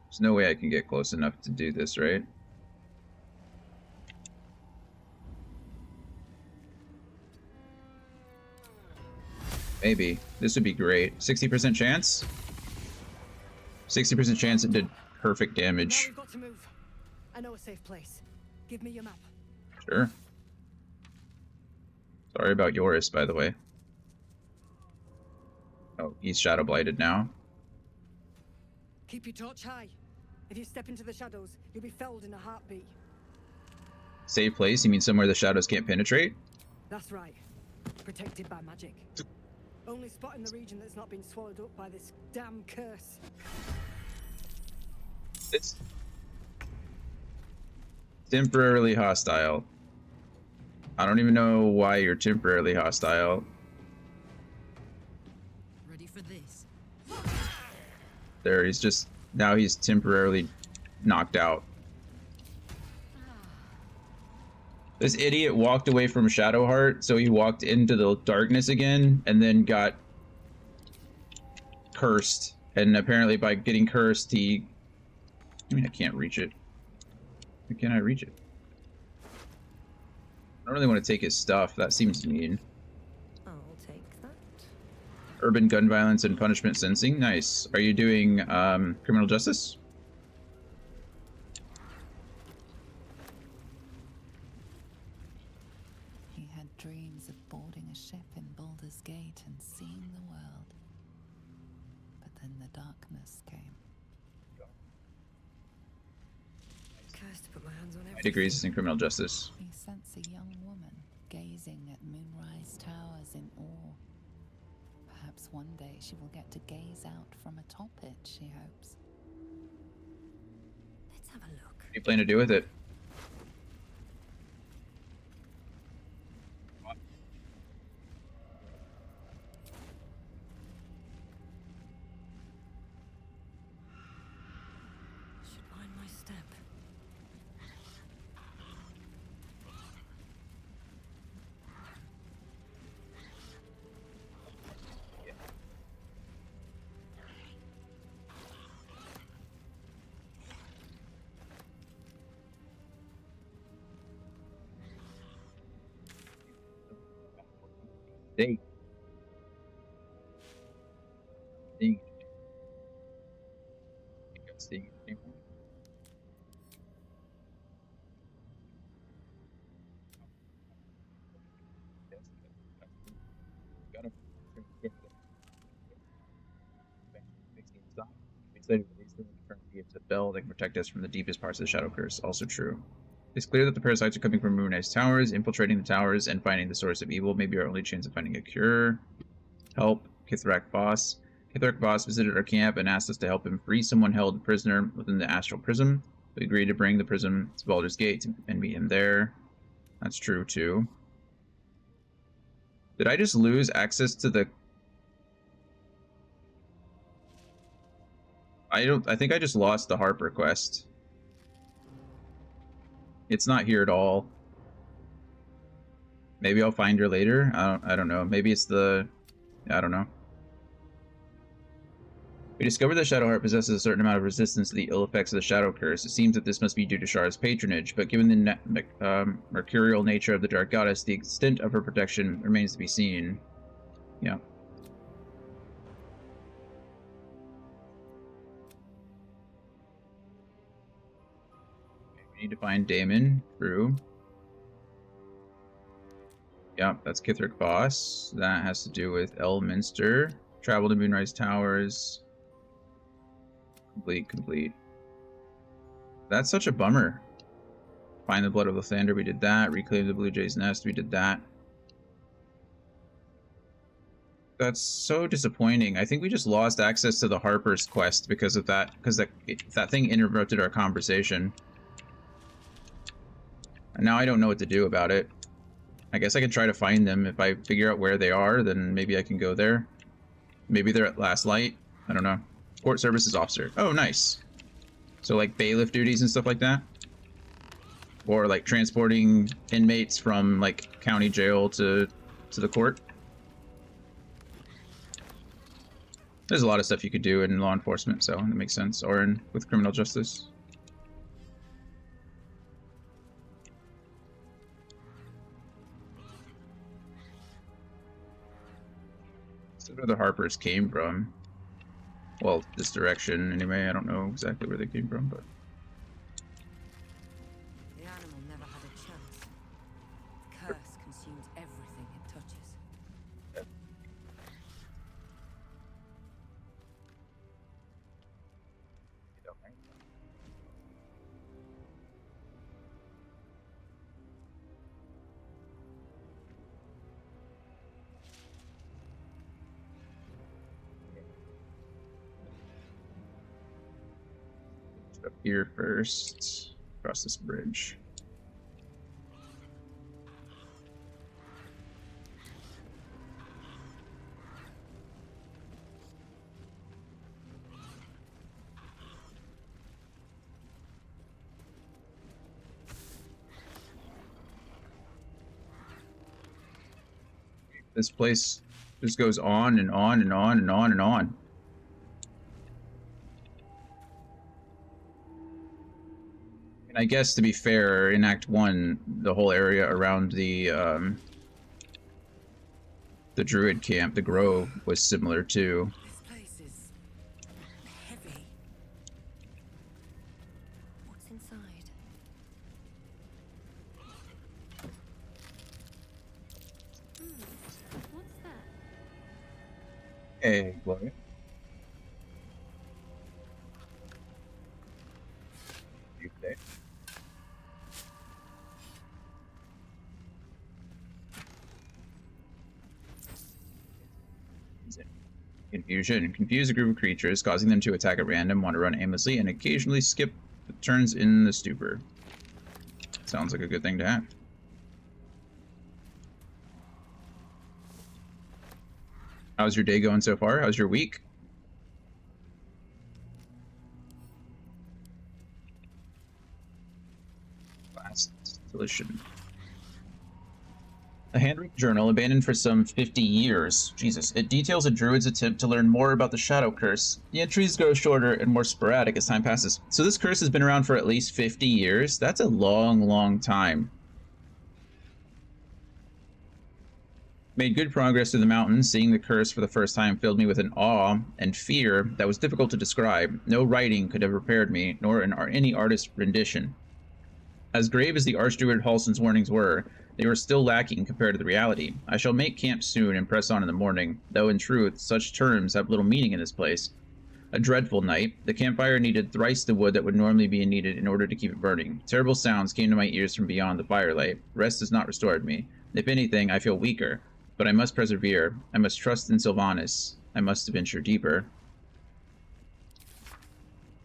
There's no way I can get close enough to do this, right? Maybe. This would be great. 60% chance? 60% chance it did perfect Now damage. we've got to move. I know a safe place. Give me your map. Sure. Sorry about Yoris, by the way. Oh, he's Shadow Blighted now. Keep your torch high. If you step into the shadows, you'll be felled in a heartbeat. Safe place? You mean somewhere the shadows can't penetrate? That's right. Protected by magic. Only spot in the region that's not been swallowed up by this damn curse. It's temporarily hostile. I don't even know why you're temporarily hostile. Ready for this? There, he's just... Now he's temporarily knocked out. This idiot walked away from Shadowheart, so he walked into the darkness again, and then got cursed. And apparently by getting cursed, he... I mean, I can't reach it. Why can't I reach it? I don't really want to take his stuff. That seems mean. I'll take that. Urban gun violence and punishment sensing. Nice. Are you doing criminal justice? He had dreams of boarding a ship in Baldur's Gate and seeing the world. But then the darkness came. Cursed to put my hands on My everything. degrees is in criminal justice. He scents a young woman gazing at Moonrise Towers in awe. Perhaps one day she will get to gaze out from atop it, she hopes. Let's have a look. What do you plan to do with it? Should mind my step. Dang. Dang. Seeing it. Got him. Later release them and return the gates of Bell. They can protect us from the deepest parts of the Shadow Curse. Also true. It's clear that the parasites are coming from Moonrise Towers. Infiltrating the towers and finding the source of evil may be our only chance of finding a cure. Help. Kithrak Boss. Kithrak Boss visited our camp and asked us to help him free someone held prisoner within the Astral Prism. We agreed to bring the prism to Baldur's Gate and meet him there. That's true, too. Did I just lose access to the... I think I just lost the Harper quest. It's not here at all. Maybe I'll find her later. I don't know. Maybe it's the... I don't know. We discovered that Shadowheart possesses a certain amount of resistance to the ill effects of the Shadow Curse. It seems that this must be due to Shar's patronage, but given the mercurial nature of the Dark Goddess, the extent of her protection remains to be seen. Yeah. We need to find Daemon. True. Yeah, that's Kithrak Boss. That has to do with Elminster. Travel to Moonrise Towers. Complete. That's such a bummer. Find the Blood of Lathander, we did that. Reclaim the Blue Jay's Nest, we did that. That's so disappointing. I think we just lost access to the Harper's quest because of that, because that thing interrupted our conversation. And now I don't know what to do about it. I guess I can try to find them. If I figure out where they are, then maybe I can go there. Maybe they're at Last Light. I don't know. Court Services Officer. Oh, nice. So, like, bailiff duties and stuff like that? Or, like, transporting inmates from, like, county jail to the court? There's a lot of stuff you could do in law enforcement, so that makes sense. Or with criminal justice. So where the Harpers came from. Well, this direction anyway. I don't know exactly where they came from, but... The animal never had a chance. The curse consumes everything it touches. Up here first. Across this bridge. This place just goes on and on and on and on and on. And I guess to be fair, in Act 1, the whole area around the Druid camp, the Grove, was similar too. This place is heavy. What's inside? What's that? Hey, Gloria. You today? Confusion. Confuse a group of creatures, causing them to attack at random, want to run aimlessly, and occasionally skip turns in the stupor. Sounds like a good thing to have. How's your day going so far? How's your week? Last deletion. A handwritten journal abandoned for some 50 years. Jesus. It details a druid's attempt to learn more about the shadow curse. The entries grow shorter and more sporadic as time passes. So this curse has been around for at least 50 years? That's a long, long time. Made good progress through the mountains. Seeing the curse for the first time filled me with an awe and fear that was difficult to describe. No writing could have prepared me, nor any artist's rendition. As grave as the Archdruid Halson's warnings were, they were still lacking compared to the reality. I shall make camp soon and press on in the morning, though in truth, such terms have little meaning in this place. A dreadful night. The campfire needed thrice the wood that would normally be needed in order to keep it burning. Terrible sounds came to my ears from beyond the firelight. Rest has not restored me. If anything, I feel weaker. But I must persevere. I must trust in Sylvanas. I must venture deeper.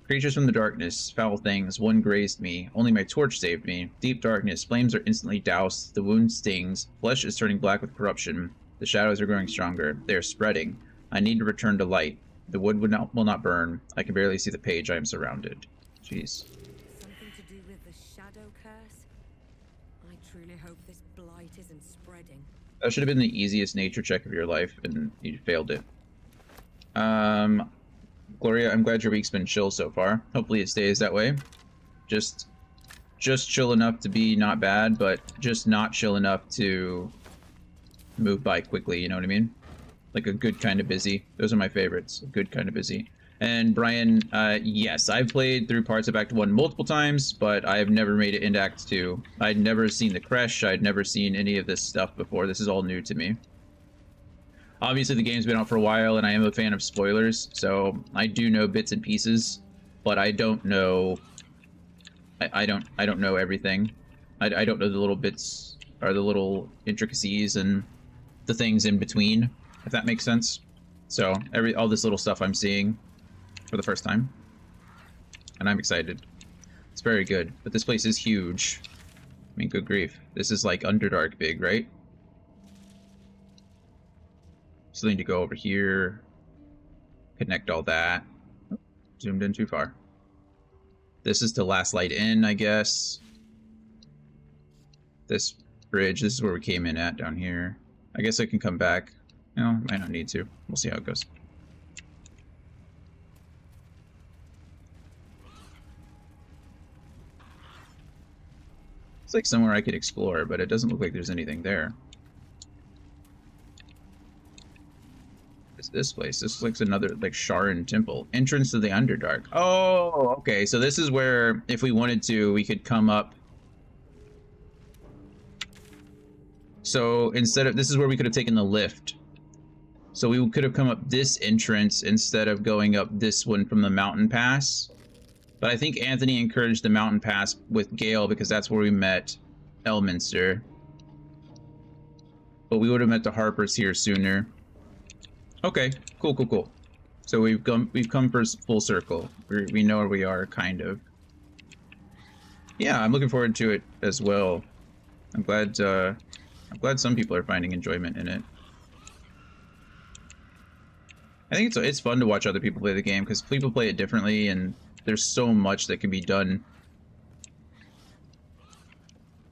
Creatures from the darkness, foul things, one grazed me. Only my torch saved me. Deep darkness, flames are instantly doused. The wound stings. Flesh is turning black with corruption. The shadows are growing stronger. They are spreading. I need to return to light. The wood will not burn. I can barely see the page I am surrounded. Jeez. Something to do with the shadow curse? I truly hope this blight isn't spreading. That should have been the easiest nature check of your life, and you failed it. Gloria, I'm glad your week's been chill so far. Hopefully it stays that way. Just chill enough to be not bad, but just not chill enough to move by quickly, you know what I mean? Like a good kind of busy. Those are my favorites. A good kind of busy. And Brian, yes, I've played through parts of Act 1 multiple times, but I've never made it into Act 2. I'd never seen the Creche, I'd never seen any of this stuff before. This is all new to me. Obviously, the game's been out for a while, and I am a fan of spoilers, so I do know bits and pieces, but I don't know. I don't know everything. I don't know the little bits or the little intricacies and the things in between, if that makes sense. So all this little stuff I'm seeing for the first time, and I'm excited. It's very good, but this place is huge. I mean, good grief, this is like Underdark big, right? Still need to go over here, connect all that. Oh, zoomed in too far. This is to Last Light Inn, I guess. This bridge, this is where we came in at down here. I guess I can come back. No, might not need to. We'll see how it goes. It's like somewhere I could explore, but it doesn't look like there's anything there. This place. This looks another like Sharon Temple. Entrance to the Underdark. Oh, okay. So this is where, if we wanted to, we could come up. So instead of, this is where we could have taken the lift. So we could have come up this entrance instead of going up this one from the mountain pass. But I think Anthony encouraged the mountain pass with Gale because that's where we met Elminster. But we would have met the Harpers here sooner. Okay, cool. So we've come for full circle. We know where we are, kind of. Yeah, I'm looking forward to it as well. I'm glad some people are finding enjoyment in it. I think it's fun to watch other people play the game because people play it differently, and there's so much that can be done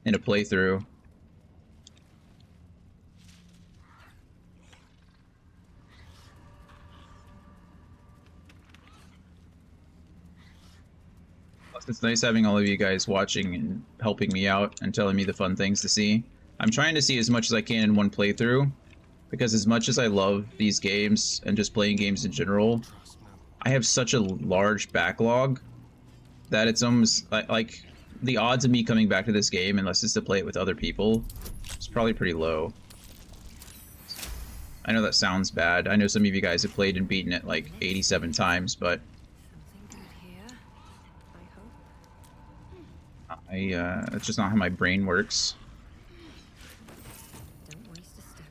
in a playthrough. Plus, it's nice having all of you guys watching and helping me out and telling me the fun things to see. I'm trying to see as much as I can in one playthrough, because as much as I love these games and just playing games in general, I have such a large backlog that it's almost like the odds of me coming back to this game, unless it's to play it with other people, is probably pretty low. I know that sounds bad. I know some of you guys have played and beaten it like 87 times, but Something good here, I hope. that's just not how my brain works. Don't waste a step.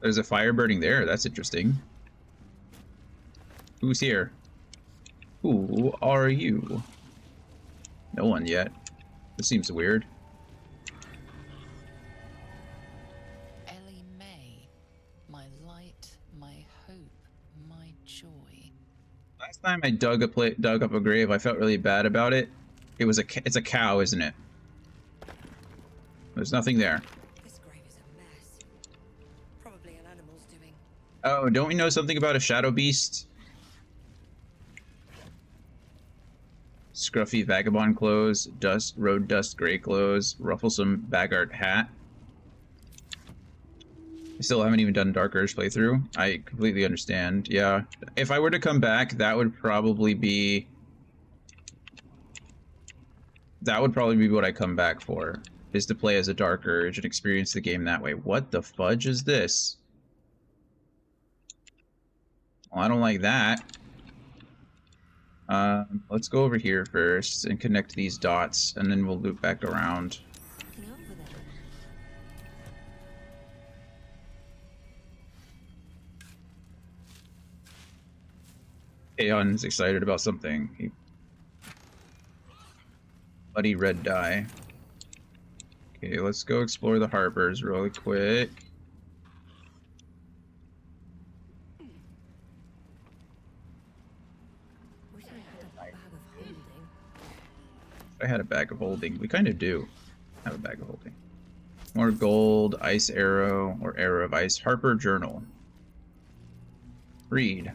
There's a fire burning there. That's interesting. Who's here? Who are you? No one yet. This seems weird. Ellie May, my light, my hope, my joy. Last time I dug up a grave, I felt really bad about it. It's a cow, isn't it? There's nothing there. This grave is a mess. Probably an animal's doing. Oh, don't we know something about a shadow beast? Scruffy vagabond clothes, road dust gray clothes, rufflesome Baggart hat. I still haven't even done Dark Urge playthrough. I completely understand. Yeah, if I were to come back, that would probably be what I come back for, is to play as a Dark Urge and experience the game that way. What the fudge is this? Well, I don't like that. Let's go over here first and connect these dots, and then we'll loop back around. Something over there. Aeon's excited about something. Bloody red dye. Okay, let's go explore the harbors really quick. Wish I had a bag of holding. I had a bag of holding. We kind of do have a bag of holding. More gold, ice arrow, or arrow of ice. Harper Journal. Read.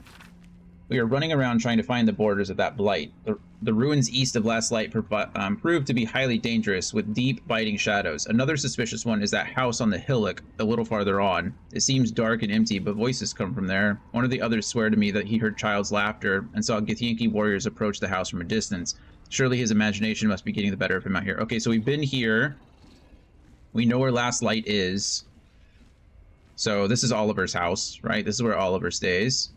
We are running around trying to find the borders of that blight. The ruins east of Last Light proved to be highly dangerous, with deep, biting shadows. Another suspicious one is that house on the hillock a little farther on. It seems dark and empty, but voices come from there. One of the others swear to me that he heard child's laughter and saw Githyanki warriors approach the house from a distance. Surely his imagination must be getting the better of him out here. Okay, so we've been here. We know where Last Light is. So this is Oliver's house, right? This is where Oliver stays.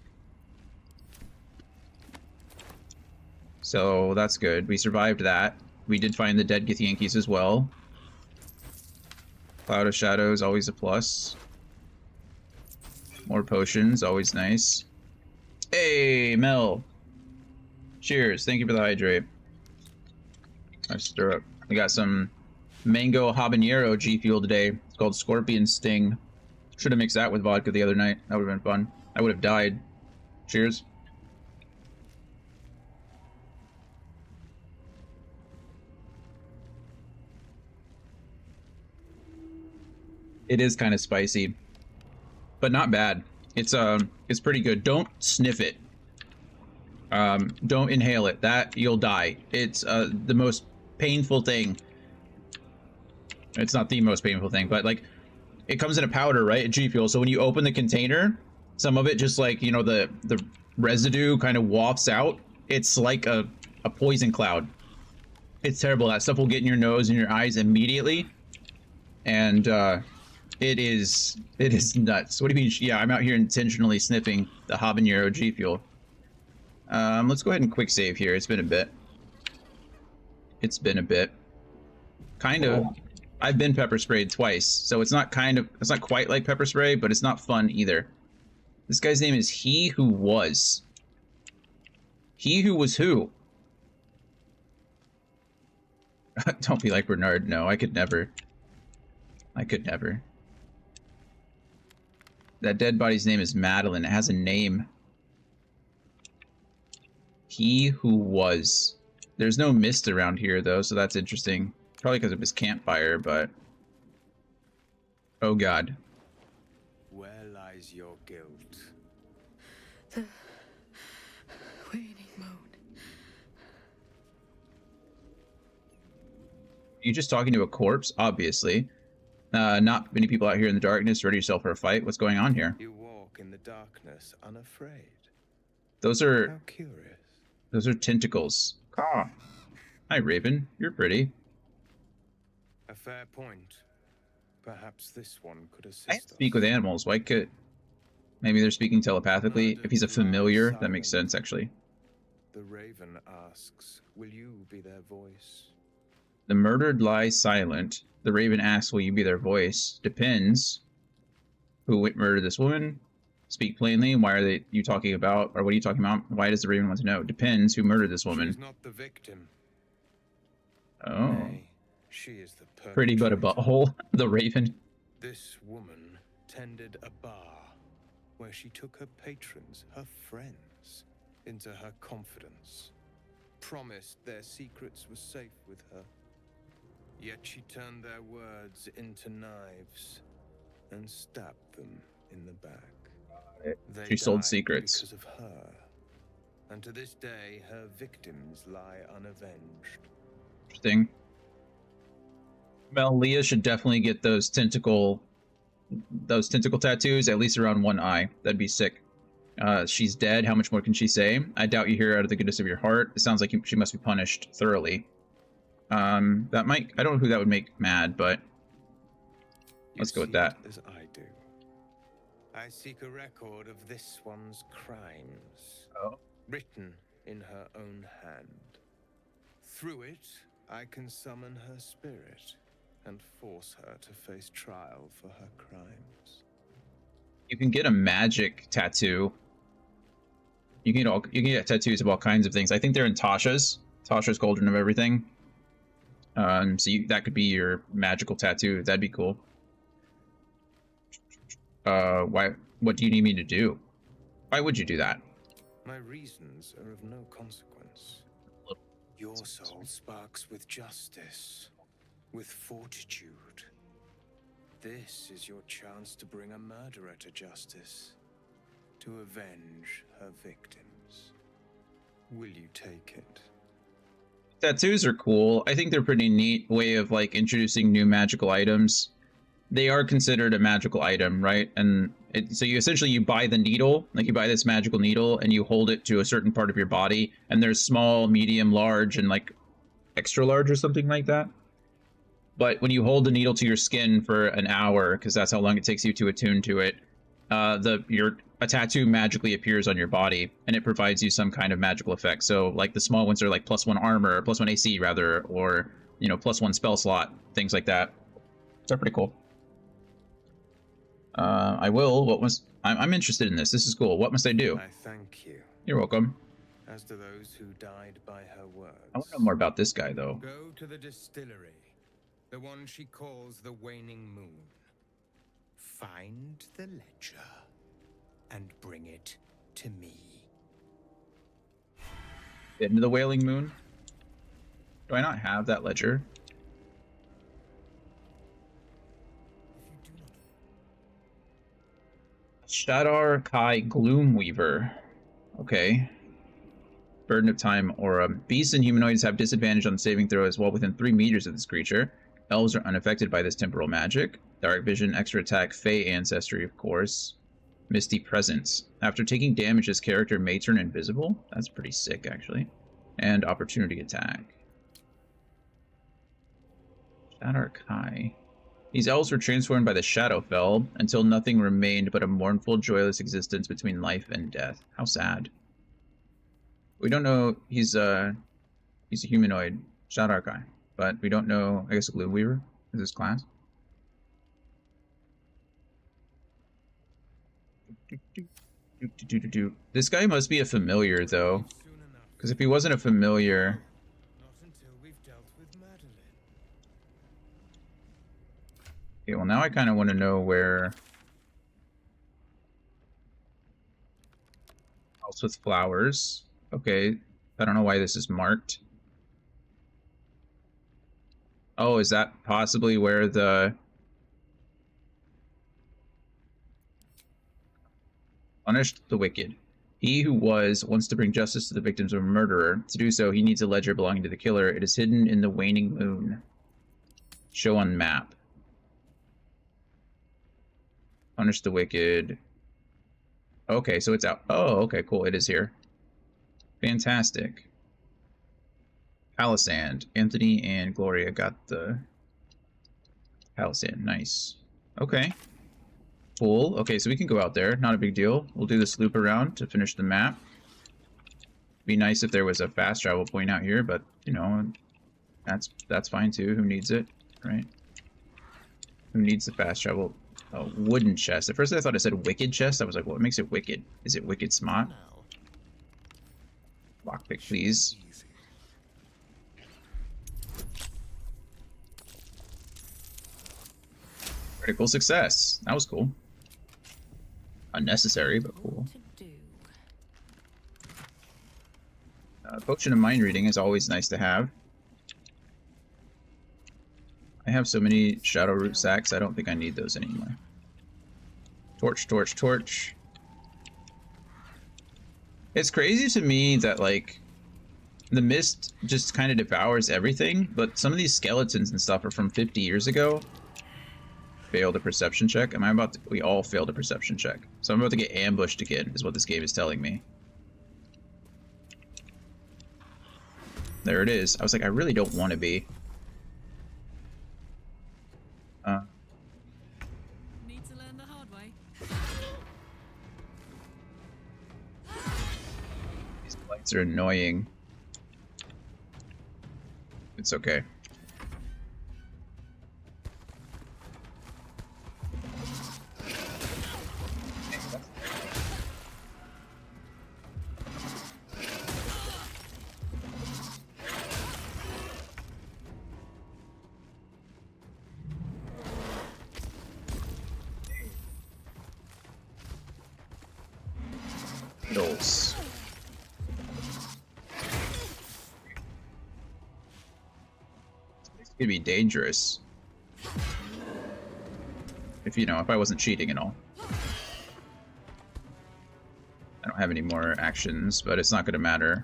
So that's good. We survived that. We did find the dead Githyankis as well. Cloud of Shadows, always a plus. More potions, always nice. Hey, Mel. Cheers. Thank you for the hydrate. Nice stir up. We got some mango habanero G Fuel today. It's called Scorpion Sting. Should have mixed that with vodka the other night. That would have been fun. I would have died. Cheers. It is kind of spicy, but not bad. It's pretty good. Don't sniff it. Don't inhale it. That you'll die. It's the most painful thing. It's not the most painful thing, but like, it comes in a powder, right? G Fuel. So when you open the container, some of it just like, you know, the residue kind of wafts out. It's like a poison cloud. It's terrible. That stuff will get in your nose and your eyes immediately, and it is nuts. What do you mean? Yeah, I'm out here intentionally sniffing the habanero G Fuel. Let's go ahead and quick save here. It's been a bit. It's been a bit. Kind of. I've been pepper sprayed twice, so it's not quite like pepper spray, but it's not fun either. This guy's name is He Who Was. He Who Was Who? Don't be like Bernard. No, I could never. I could never. That dead body's name is Madeline. It has a name. He who was. There's no mist around here, though, so that's interesting. Probably because of his campfire, but... Oh, God. Where lies your guilt? The waning moon. You just talking to a corpse? Obviously. Not many people out here in the darkness. Ready yourself for a fight. What's going on here? You walk in the darkness unafraid. Those How are... curious. Those are tentacles. Ah. Hi, Raven. You're pretty. A fair point. Perhaps this one could I assist speak with animals. Why could... Maybe they're speaking telepathically. If he's a familiar, that makes sense, actually. The raven asks, will you be their voice? The murdered lie silent. The raven asks, will you be their voice? Depends. Who murdered this woman? Speak plainly. Why are you talking about? Or what are you talking about? Why does the raven want to know? Depends. Who murdered this woman? She's not the victim. Oh. Nay, she is the Pretty but a perpetrator. butthole. The raven. This woman tended a bar where she took her patrons, her friends, into her confidence, promised their secrets were safe with her. Yet she turned their words into knives and stabbed them in the back. They She sold died secrets. because of her. And to this day, her victims lie unavenged. Interesting. Well, Leah should definitely get those tentacle tattoos, at least around one eye. That'd be sick. She's dead. How much more can she say? I doubt you hear out of the goodness of your heart. It sounds like she must be punished thoroughly. That might... I don't know who that would make mad, but... Let's go with that. As I do. I seek a record of this one's crimes. Oh. Written in her own hand. Through it, I can summon her spirit and force her to face trial for her crimes. You can get a magic tattoo. You can get tattoos of all kinds of things. I think they're in Tasha's Cauldron of Everything. That could be your magical tattoo. That'd be cool. What do you need me to do? Why would you do that? My reasons are of no consequence. Your soul sparks with justice, with fortitude. This is your chance to bring a murderer to justice, to avenge her victims. Will you take it? Tattoos are cool. I think they're a pretty neat way of like introducing new magical items. They are considered a magical item, right? And so you buy the needle, like you buy this magical needle and you hold it to a certain part of your body, and there's small, medium, large, and like extra large or something like that. But when you hold the needle to your skin for an hour, because that's how long it takes you to attune to it, a tattoo magically appears on your body, and it provides you some kind of magical effect. So like the small ones are like +1 armor, +1 AC rather, or +1 spell slot, things like that. They're pretty cool. I'm interested in this. This is cool. What must I do? I thank you. You're welcome. As to those who died by her words. I want to know more about this guy, though. Go to the distillery, the one she calls the Waning Moon. Find the ledger and bring it to me. Into the Wailing Moon? Do I not have that ledger? Shadar Kai Gloomweaver. Okay. Burden of Time Aura. Beasts and humanoids have disadvantage on the saving throw as well within 3 meters of this creature. Elves are unaffected by this temporal magic. Dark Vision, Extra Attack, Fey Ancestry, of course. Misty Presence. After taking damage, this character may turn invisible. That's pretty sick, actually. And Opportunity Attack. Shadar Kai. These elves were transformed by the Shadowfell until nothing remained but a mournful, joyless existence between life and death. How sad. We don't know he's a humanoid, Shadar Kai, but we don't know. I guess a Gloomweaver is his class. This guy must be a familiar though, because if he wasn't a familiar, Not until we've dealt with Madeline. Okay, well now I kind of want to know where... House with flowers. Okay, I don't know why this is marked. Oh, is that possibly where the... Punished the wicked. He who wants to bring justice to the victims of a murderer. To do so, he needs a ledger belonging to the killer. It is hidden in the waning moon. Show on map. Punish the wicked. Okay, so it's out. Oh, okay, cool. It is here. Fantastic. Palisand. Anthony and Gloria got the Palisand. Nice. Okay. Cool. Okay, so we can go out there. Not a big deal. We'll do this loop around to finish the map. Be nice if there was a fast travel point out here, but, you know, that's fine too. Who needs it, right? Who needs the fast travel? Oh, wooden chest. At first I thought it said wicked chest. I was like, what makes it wicked? Is it wicked smart? Lockpick, please. Critical success. That was cool. Unnecessary, but cool. Potion of mind reading is always nice to have. I have so many shadow root sacks, I don't think I need those anymore. Torch, torch, torch. It's crazy to me that, like, the mist just kind of devours everything, but some of these skeletons and stuff are from 50 years ago. Failed a perception check. Am I about to... We all failed a perception check. So I'm about to get ambushed again, is what this game is telling me. There it is. I was like, I really don't want to be. Need to learn the hard way. These lights are annoying. It's okay. Needles. This could be dangerous. If, you know, if I wasn't cheating and all. I don't have any more actions, but it's not going to matter.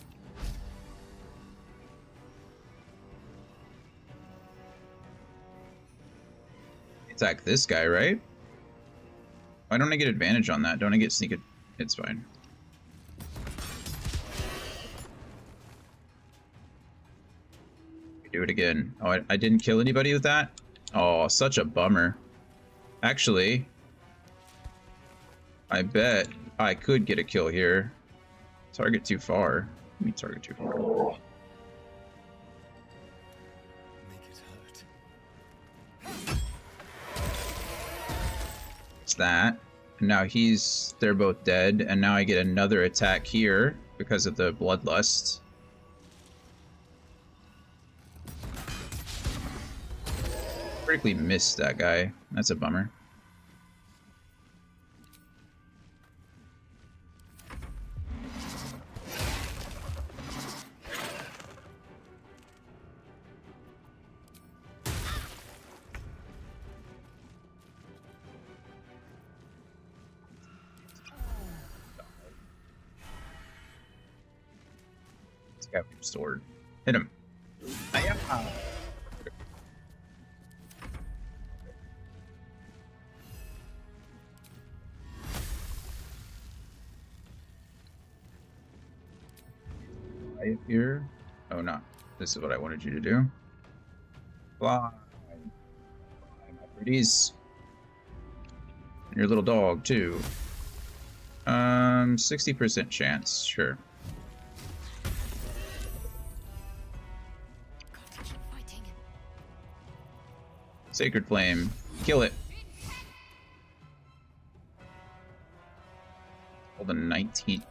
Attack this guy, right? Why don't I get advantage on that? Don't I get sneak? It's fine. Do it again. Oh, I didn't kill anybody with that? Oh, such a bummer. Actually, I bet I could get a kill here. Target too far. Let me target too far. Make it hurt. It's that. And now they're both dead, and now I get another attack here because of the bloodlust. Critically missed that guy. That's a bummer. This guy with your sword. Hit him. Hiya. Here. Oh no, this is what I wanted you to do. Fly. Fly, my pretties. And your little dog too. 60% chance, sure. Got to keep fighting. Sacred Flame. Kill it. Roll the 19.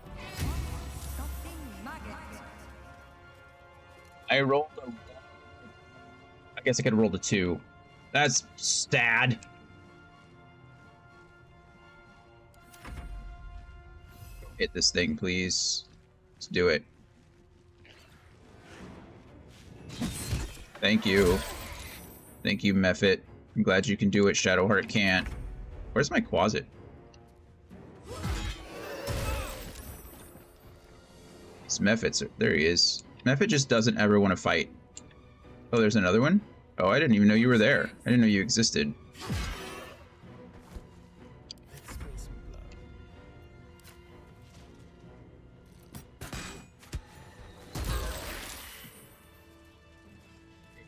I rolled a... I guess I could roll the 2. That's sad. Hit this thing, please. Let's do it. Thank you. Thank you, Mephit. I'm glad you can do it. Shadowheart can't. Where's my closet? It's Mephit's. There he is. Mephit just doesn't ever want to fight. Oh, there's another one? Oh, I didn't even know you were there. I didn't know you existed.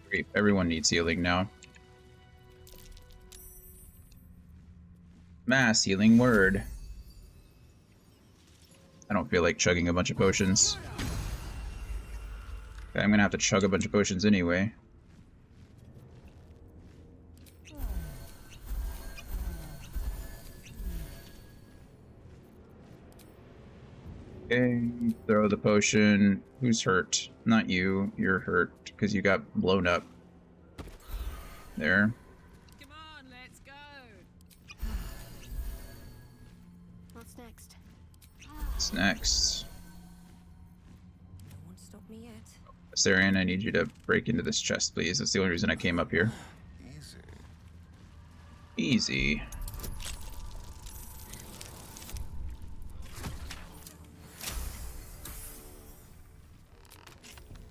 Great. Everyone needs healing now. Mass healing word. I don't feel like chugging a bunch of potions. Okay, I'm gonna have to chug a bunch of potions anyway. Okay, throw the potion. Who's hurt? Not you. You're hurt because you got blown up. There. Come on, let's go. What's next? What's next? No one stop me yet. Astarion, I need you to break into this chest, please. That's the only reason I came up here. Easy.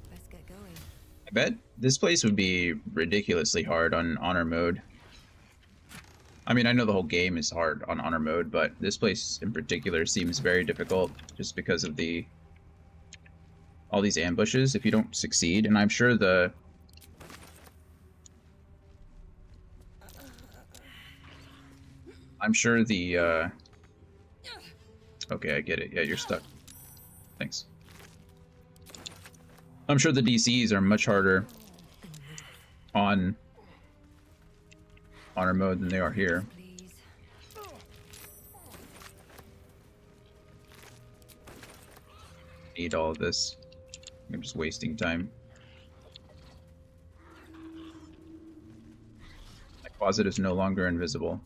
Let's get going. I bet this place would be ridiculously hard on honor mode. I mean, I know the whole game is hard on honor mode, but this place in particular seems very difficult just because of all these ambushes if you don't succeed, and I'm sure the okay, I get it. Yeah, you're stuck. Thanks. I'm sure the DCs are much harder on honor mode than they are here. Please. Need all of this. I'm just wasting time. My closet is no longer invisible.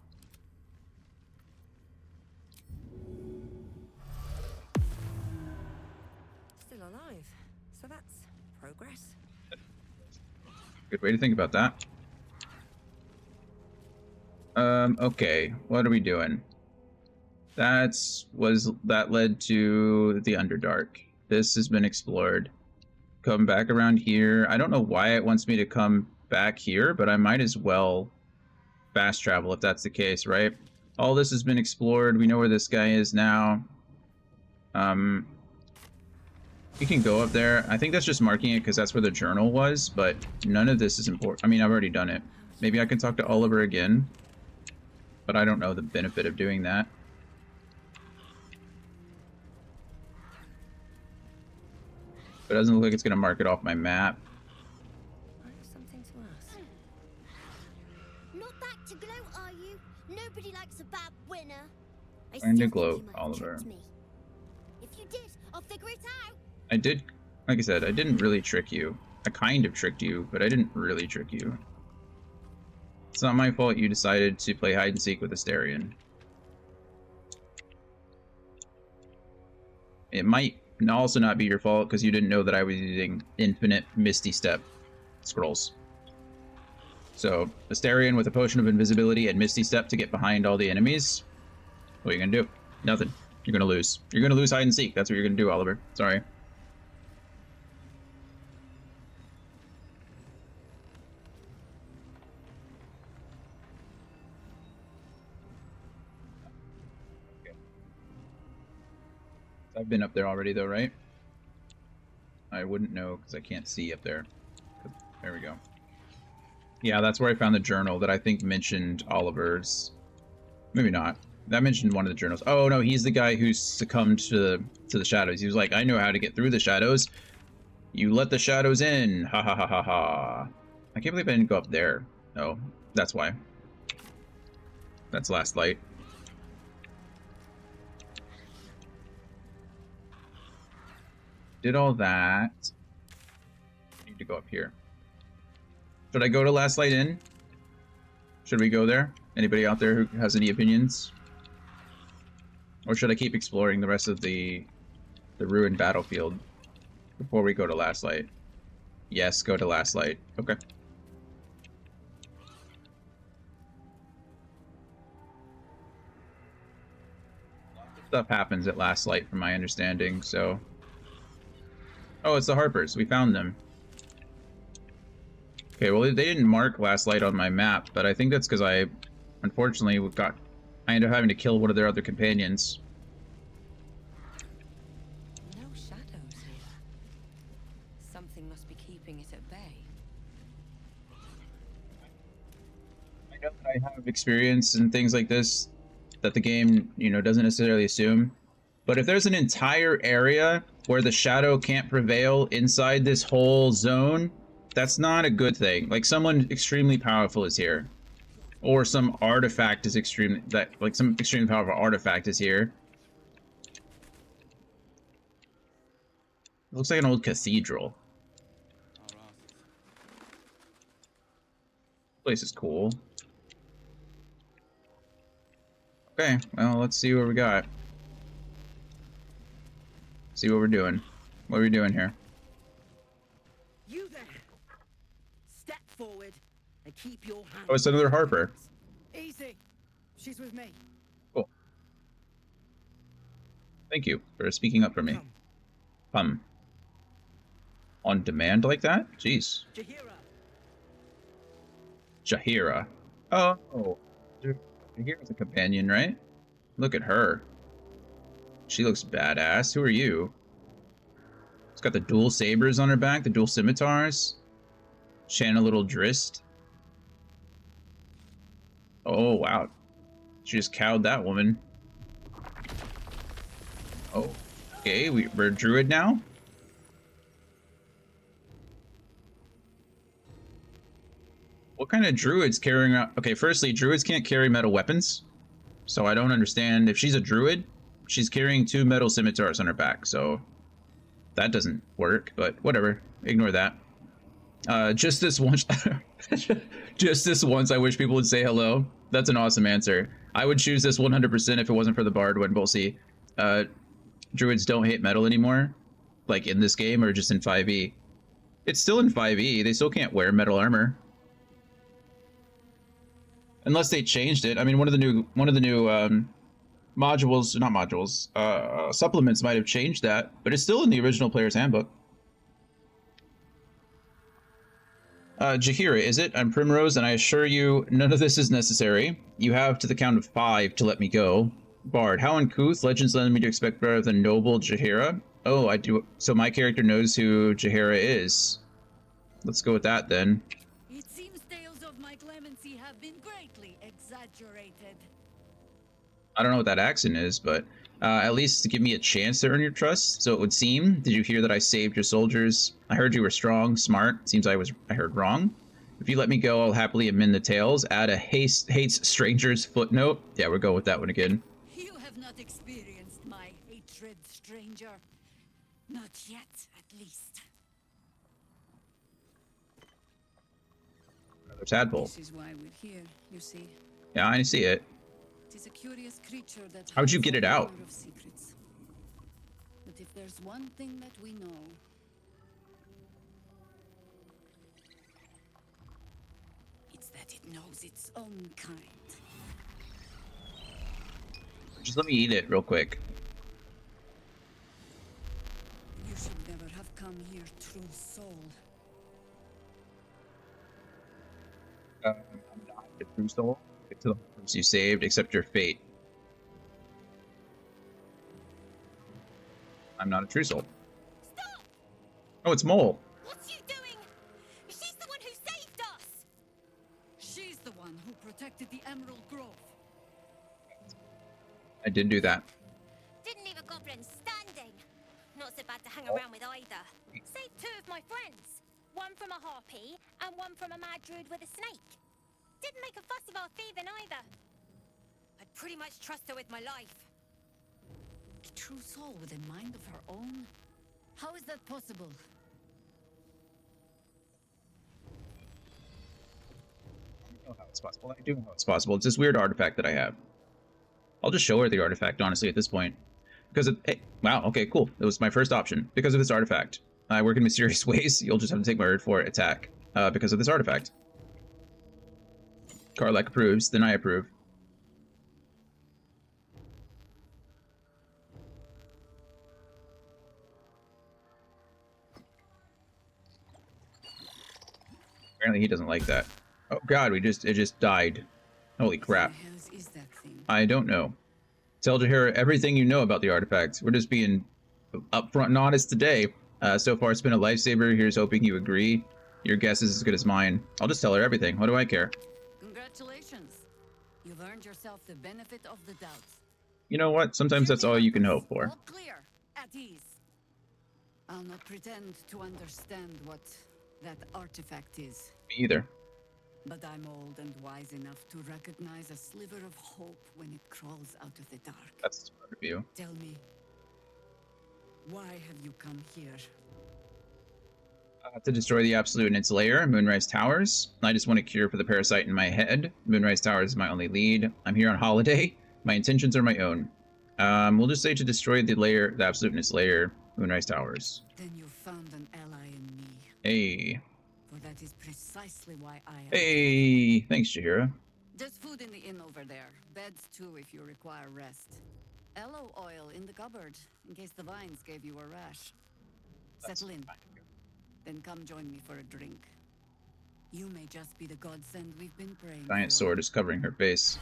Still alive. So that's progress. Good way to think about that. Okay, what are we doing? That led to the Underdark. This has been explored. Come back around here. I don't know why it wants me to come back here, but I might as well fast travel if that's the case, right? All this has been explored. We know where this guy is now. We can go up there. I think that's just marking it because that's where the journal was, but none of this is important. I mean, I've already done it. Maybe I can talk to Oliver again, but I don't know the benefit of doing that. But it doesn't look like it's going to mark it off my map. I have something to ask. Not back to gloat, are you? Nobody likes a bad winner. I Trying to still think gloat, you might have Oliver. tricked me. If you did, I'll figure it out. I did, like I said, I didn't really trick you. I kind of tricked you, but I didn't really trick you. It's not my fault you decided to play hide and seek with Astarion. It might also not be your fault because you didn't know that I was using infinite Misty Step scrolls. So, Astarion with a potion of invisibility and Misty Step to get behind all the enemies. What are you gonna do? Nothing. You're gonna lose. You're gonna lose hide and seek. That's what you're gonna do, Oliver. Sorry. I've been up there already though, right? I wouldn't know because I can't see up there. There we go. Yeah, that's where I found the journal that I think mentioned Oliver's. Maybe not. That mentioned one of the journals. Oh no, he's the guy who succumbed to the shadows. He was like, I know how to get through the shadows. You let the shadows in. Ha ha ha ha ha. I can't believe I didn't go up there. Oh, that's why. That's last light. Did all that. I need to go up here. Should I go to Last Light Inn? Should we go there? Anybody out there who has any opinions? Or should I keep exploring the rest of the ruined battlefield before we go to Last Light? Yes, go to Last Light. Okay. Stuff happens at Last Light from my understanding, so... Oh, it's the Harpers. We found them. Okay, well, they didn't mark Last Light on my map, but I think that's because I, unfortunately, I ended up having to kill one of their other companions. No shadows here. Something must be keeping it at bay. I know that I have experience in things like this that the game, you know, doesn't necessarily assume. But if there's an entire area where the shadow can't prevail inside this whole zone, that's not a good thing. Like, someone extremely powerful is here. Or some artifact is some extremely powerful artifact is here. It looks like an old cathedral. This place is cool. Okay, well, let's see what we got. See what we're doing. What are we doing here? You there! Step forward and keep your hands. Oh, it's another Harper. Easy. She's with me. Cool. Thank you for speaking up for me. On demand like that? Jeez. Jahira. Oh. Jahira's a companion, right? Look at her. She looks badass. Who are you? It's got the dual sabers on her back, the dual scimitars. Channel little Drist. Oh, wow. She just cowed that woman. Oh. Okay, we're a druid now? What kind of druids carrying around... Okay, firstly, druids can't carry metal weapons. So I don't understand. If she's a druid, she's carrying 2 metal scimitars on her back, so... That doesn't work, but whatever. Ignore that. Just this once... Just this once, I wish people would say hello. That's an awesome answer. I would choose this 100% if it wasn't for the Bard when we'll see. Druids don't hate metal anymore. Like in this game, or just in 5e. It's still in 5e. They still can't wear metal armor. Unless they changed it. I mean, one of the new modules, not modules, supplements might have changed that, but it's still in the original player's handbook. Jahira, is it? I'm Primrose, and I assure you, none of this is necessary. You have to the count of 5 to let me go. Bard, how uncouth. Legends led me to expect better than noble Jahira. Oh, I do. So my character knows who Jahira is. Let's go with that, then. It seems tales of my clemency have been greatly exaggerated. I don't know what that accent is, but at least to give me a chance to earn your trust, so it would seem. Did you hear that I saved your soldiers? I heard you were strong, smart. Seems I heard wrong. If you let me go, I'll happily amend the tales. Add a hates strangers footnote. Yeah, we'll go with that one again. You have not experienced my hatred, stranger. Not yet, at least. Another tadpole. This is why we're here, you see. Yeah, I see it. It is a curious creature that How'd you hides get it all out? manner of secrets. But if there's one thing that we know, it's that it knows its own kind. Just let me eat it real quick. You should never have come here, true soul. I'm not a true soul. To the ones you saved, accept your fate. I'm not a true soul. Stop! Oh, it's Mole. What's you doing? She's the one who saved us! She's the one who protected the Emerald Grove. I did do that. Didn't leave a goblin standing. Not so bad to hang around with either. Saved 2 of my friends. One from a harpy and one from a mad druid with a snake. Didn't make a fuss about thieving either. I'd pretty much trust her with my life. A true soul with a mind of her own? How is that possible? I know how it's possible. I do know how it's possible. It's this weird artifact that I have. I'll just show her the artifact, honestly, at this point. Because of, hey, wow, okay, cool. It was my first option. Because of this artifact. I work in mysterious ways. You'll just have to take my word for it. Attack. Because of this artifact. Karlak approves, then I approve. Apparently he doesn't like that. Oh god, it just died. Holy crap. What the hell is that thing? I don't know. Tell Jaheira everything you know about the artifact. We're just being upfront and honest today. So far it's been a lifesaver. Here's hoping you agree. Your guess is as good as mine. I'll just tell her everything. What do I care? Congratulations. You've earned yourself the benefit of the doubt. You know what? Sometimes that's all you can hope for. All clear. At ease. I'll not pretend to understand what that artifact is. Me either. But I'm old and wise enough to recognize a sliver of hope when it crawls out of the dark. That's smart of you. Tell me, why have you come here? To destroy the Absolute in its lair, Moonrise Towers. I just want a cure for the parasite in my head. Moonrise Towers is my only lead. I'm here on holiday. My intentions are my own. We'll just say to destroy the lair, the Absolute in its lair, Moonrise Towers. Then you found an ally in me. Hey. For that is precisely why I am. Hey. Thanks, Jaheira. There's food in the inn over there. Beds too if you require rest. Aloe oil in the cupboard, in case the vines gave you a rash. Settle in. Then come join me for a drink. You may just be the godsend we've been praying Giant for. sword is covering her face.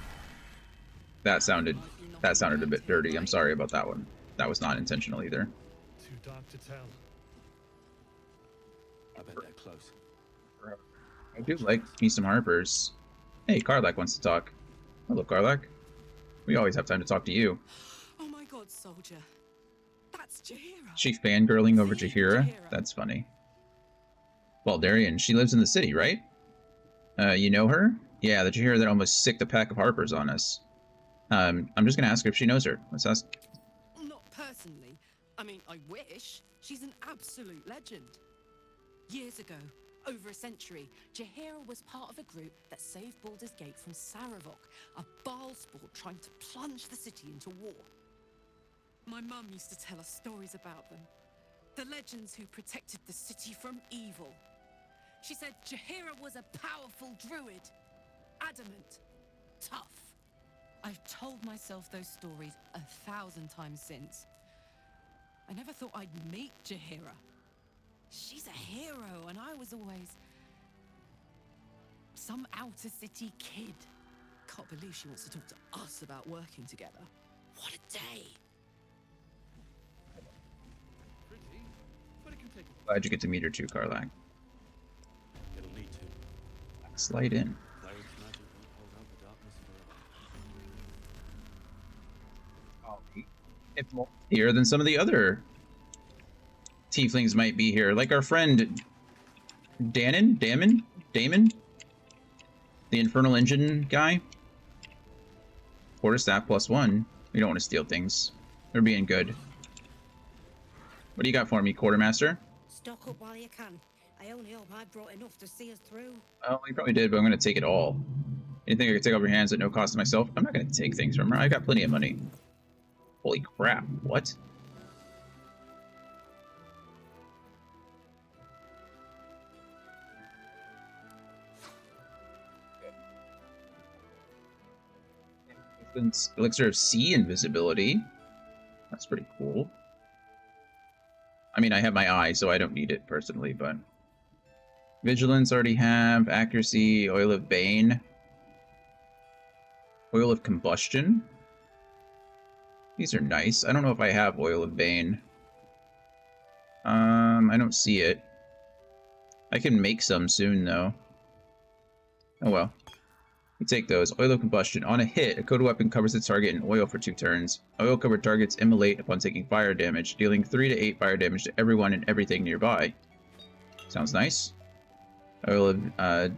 That sounded a bit dirty. I'm sorry about that one. That was not intentional either. Too dark to tell. I bet they're close. I do like me some Harpers. Hey, Karlak wants to talk. Hello, Karlak. We always have time to talk to you. Oh my god, soldier. That's Jaheira. She fangirling over Jaheira? That's funny. Well, Darian, she lives in the city, right? You know her? Yeah, the Jaheira that almost sicked a pack of Harpers on us. I'm just gonna ask her if she knows her. Let's ask. Not personally. I mean, I wish. She's an absolute legend. Years ago, over a century, Jaheira was part of a group that saved Baldur's Gate from Saravok, a Baal sport trying to plunge the city into war. My mum used to tell us stories about them. The legends who protected the city from evil. She said Jaheira was a powerful druid. Adamant. Tough. I've told myself those stories 1,000 times since. I never thought I'd meet Jaheira. She's a hero, and I was always some outer city kid. Can't believe she wants to talk to us about working together. What a day! Pretty, but it can take Glad you get to meet her too, Karlak. It'll need to. Slide in. Clerics magic won't hold out the darkness forever. If more here than some of the other tieflings might be here, like our friend Damon, the Infernal Engine guy. Quarterstaff +1. We don't want to steal things. We're being good. What do you got for me, Quartermaster? Stock up while you can. I only hope I brought enough to see us through. Oh, you probably did, but I'm going to take it all. Anything I could take off your hands at no cost to myself? I'm not going to take things from her. I got plenty of money. Holy crap, what? Elixir of Sea invisibility. That's pretty cool. I mean, I have my eye, so I don't need it personally, but... Vigilance already have. Accuracy, Oil of Bane. Oil of Combustion. These are nice. I don't know if I have Oil of Bane. I don't see it. I can make some soon, though. Oh well. We take those. Oil of Combustion. On a hit, a code weapon covers its target in oil for 2 turns. Oil-covered targets immolate upon taking fire damage, dealing 3 to 8 fire damage to everyone and everything nearby. Sounds nice. Oil of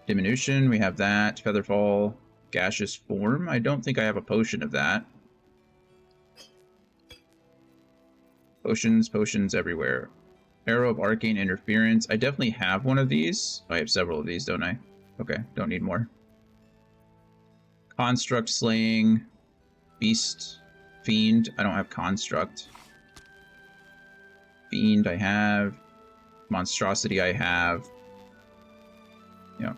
Diminution. We have that. Featherfall. Gaseous Form. I don't think I have a potion of that. Potions everywhere. Arrow of Arcane Interference. I definitely have one of these. I have several of these, don't I? Okay, don't need more. Construct Slaying. Beast, Fiend. I don't have Construct. Fiend I have. Monstrosity I have. You know,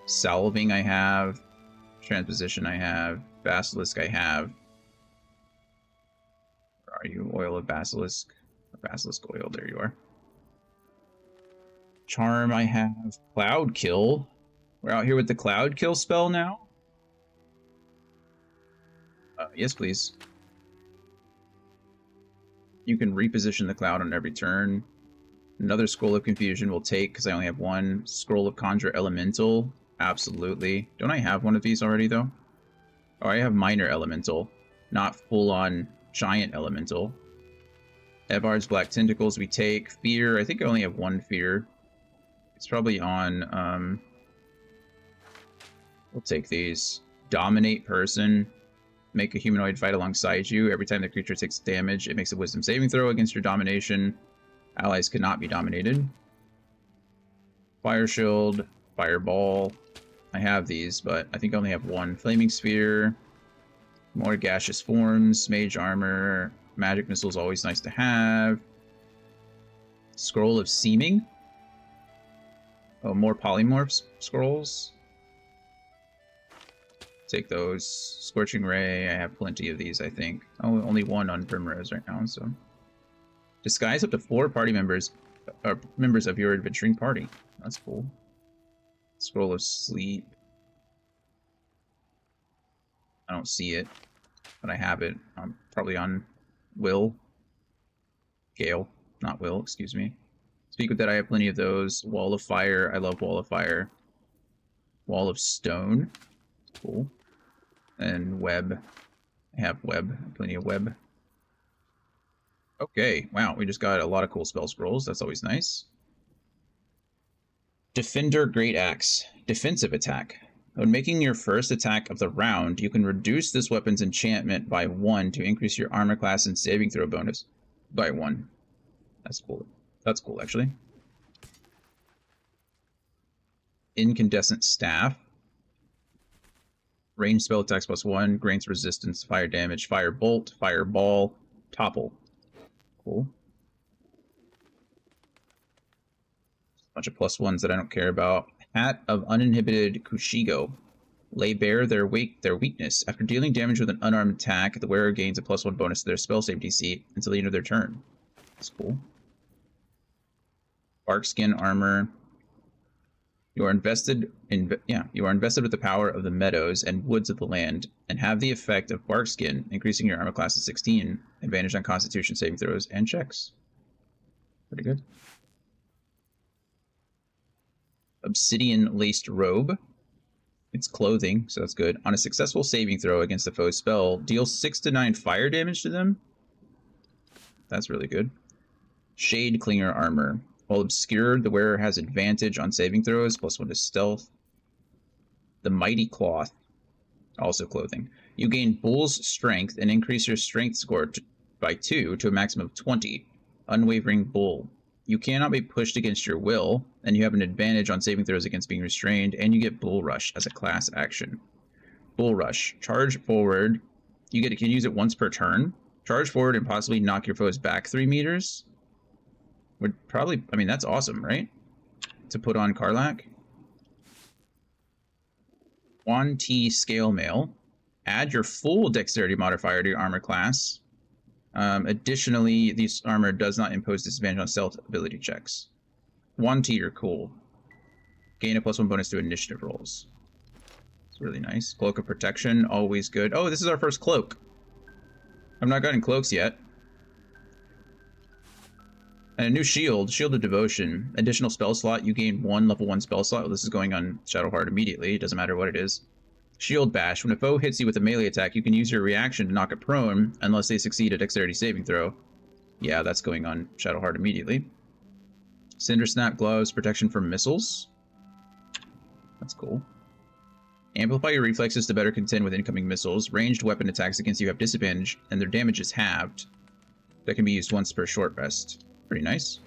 Salving I have. Transposition I have. Basilisk I have. Where are you? Oil of Basilisk. Basilisk oil, there you are. Charm I have. Cloud Kill. We're out here with the Cloud Kill spell now? Yes, please. You can reposition the cloud on every turn. Another Scroll of Confusion will take, because I only have one. Scroll of Conjure Elemental. Absolutely. Don't I have one of these already, though? Oh, I have Minor Elemental. Not full-on Giant Elemental. Evard's Black Tentacles we take. Fear. I think I only have one Fear. It's probably on... We'll take these. Dominate Person. Make a humanoid fight alongside you. Every time the creature takes damage, it makes a wisdom saving throw against your domination. Allies cannot be dominated. Fire Shield, Fireball. I have these, but I think I only have one. Flaming Sphere, more Gaseous Forms, Mage Armor, Magic Missile is always nice to have. Scroll of Seeming. Oh, more Polymorphs Scrolls. Take those. Scorching Ray, I have plenty of these, I think. Oh, only one on Primrose right now, so... Disguise up to 4 party members, members of your adventuring party. That's cool. Scroll of Sleep. I don't see it, but I have it. Probably on Will. Gale, not Will, excuse me. Speak with that, I have plenty of those. Wall of Fire, I love Wall of Fire. Wall of Stone, cool. And Web, I have Web, plenty of Web. Okay, wow, we just got a lot of cool spell scrolls. That's always nice. Defender Great Axe. Defensive attack. When making your first attack of the round, you can reduce this weapon's enchantment by 1 to increase your armor class and saving throw bonus by 1. That's cool. That's cool, actually. Incandescent Staff. Range spell attacks +1, grants resistance, fire damage, fire bolt, fireball, topple. Cool. Bunch of +1s that I don't care about. Hat of Uninhibited Kushigo. Lay bare their weakness. After dealing damage with an unarmed attack, the wearer gains a +1 bonus to their spell save DC until the end of their turn. That's cool. Barkskin armor. You are invested with the power of the meadows and woods of the land, and have the effect of Barkskin, increasing your armor class to 16, advantage on Constitution saving throws and checks. Pretty good. Obsidian Laced Robe. It's clothing, so that's good. On a successful saving throw against a foe's spell, deal 6 to 9 fire damage to them. That's really good. Shade Clinger Armor. While obscured, the wearer has advantage on saving throws, +1 to stealth. The Mighty Cloth. Also clothing. You gain Bull's Strength and increase your Strength score by 2 to a maximum of 20. Unwavering Bull. You cannot be pushed against your will, and you have an advantage on saving throws against being restrained, and you get Bull Rush as a class action. Bull Rush. Charge forward. You can use it once per turn. Charge forward and possibly knock your foes back 3 meters. Would probably, I mean, that's awesome, right? To put on Karlach. Juan T. Scale Mail. Add your full dexterity modifier to your armor class. Additionally, this armor does not impose disadvantage on stealth ability checks. 1 T are cool. Gain a +1 bonus to initiative rolls. It's really nice. Cloak of Protection, always good. Oh, this is our first cloak. I've not gotten cloaks yet. And a new shield, Shield of Devotion. Additional spell slot, you gain 1 level 1 spell slot. Well, this is going on Shadowheart immediately. It doesn't matter what it is. Shield Bash. When a foe hits you with a melee attack, you can use your reaction to knock it prone, unless they succeed a dexterity saving throw. Yeah, that's going on Shadowheart immediately. Cinder Snap Gloves, protection from missiles. That's cool. Amplify your reflexes to better contend with incoming missiles. Ranged weapon attacks against you have disadvantage, and their damage is halved. That can be used once per short rest. Pretty nice.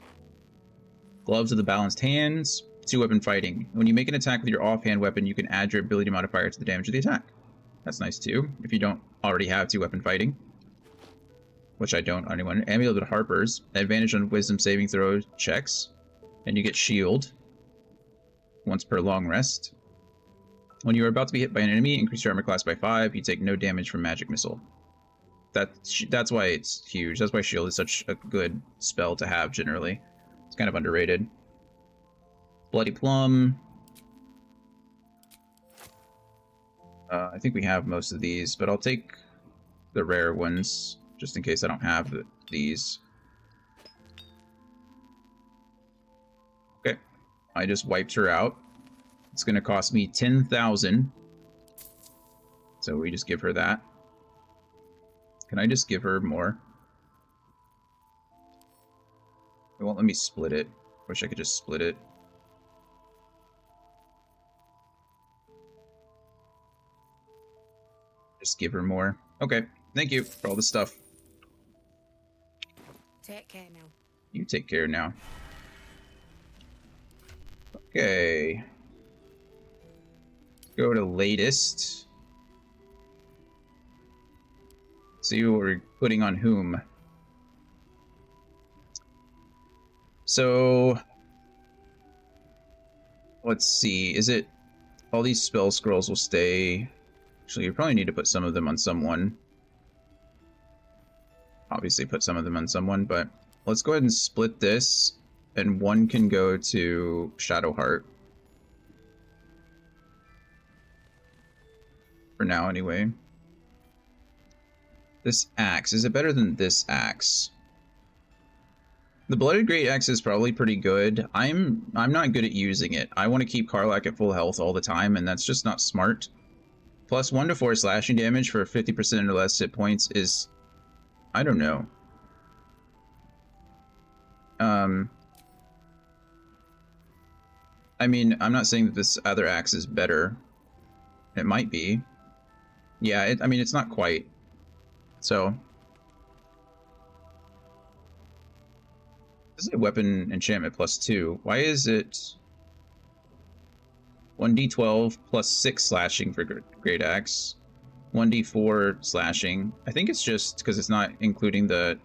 Gloves of the Balanced Hands. 2-weapon fighting. When you make an attack with your offhand weapon, you can add your ability modifier to the damage of the attack. That's nice too, if you don't already have 2-weapon fighting. Which I don't on anyone. Amulet Harpers. Advantage on wisdom saving throw checks. And you get shield. Once per long rest. When you are about to be hit by an enemy, increase your armor class by 5. You take no damage from magic missile. That's why it's huge. That's why shield is such a good spell to have generally. It's kind of underrated. Bloody Plum. I think we have most of these, but I'll take the rare ones just in case I don't have these. Okay, I just wiped her out. It's going to cost me 10,000. So we just give her that. Can I just give her more? It won't let me split it. Wish I could just split it. Just give her more. Okay, thank you for all the stuff. Take care now. You take care now. Okay. Go to latest. See what we're putting on whom. So, let's see. Is it all these spell scrolls will stay? Actually, you probably need to put some of them on someone. Obviously, put some of them on someone, but let's go ahead and split this, and one can go to Shadowheart. For now, anyway. This axe, is it better than this axe? The Blooded Great Axe is probably pretty good. I'm not good at using it. I want to keep Karlach at full health all the time, and that's just not smart. Plus 1 to 4 slashing damage for 50% or less hit points is... I don't know. I mean, I'm not saying that this other axe is better. It might be. Yeah, I mean, it's not quite. So... This is a weapon enchantment plus 2. Why is it 1d12 plus 6 slashing for Great Axe? 1d4 slashing. I think it's just because it's not including the...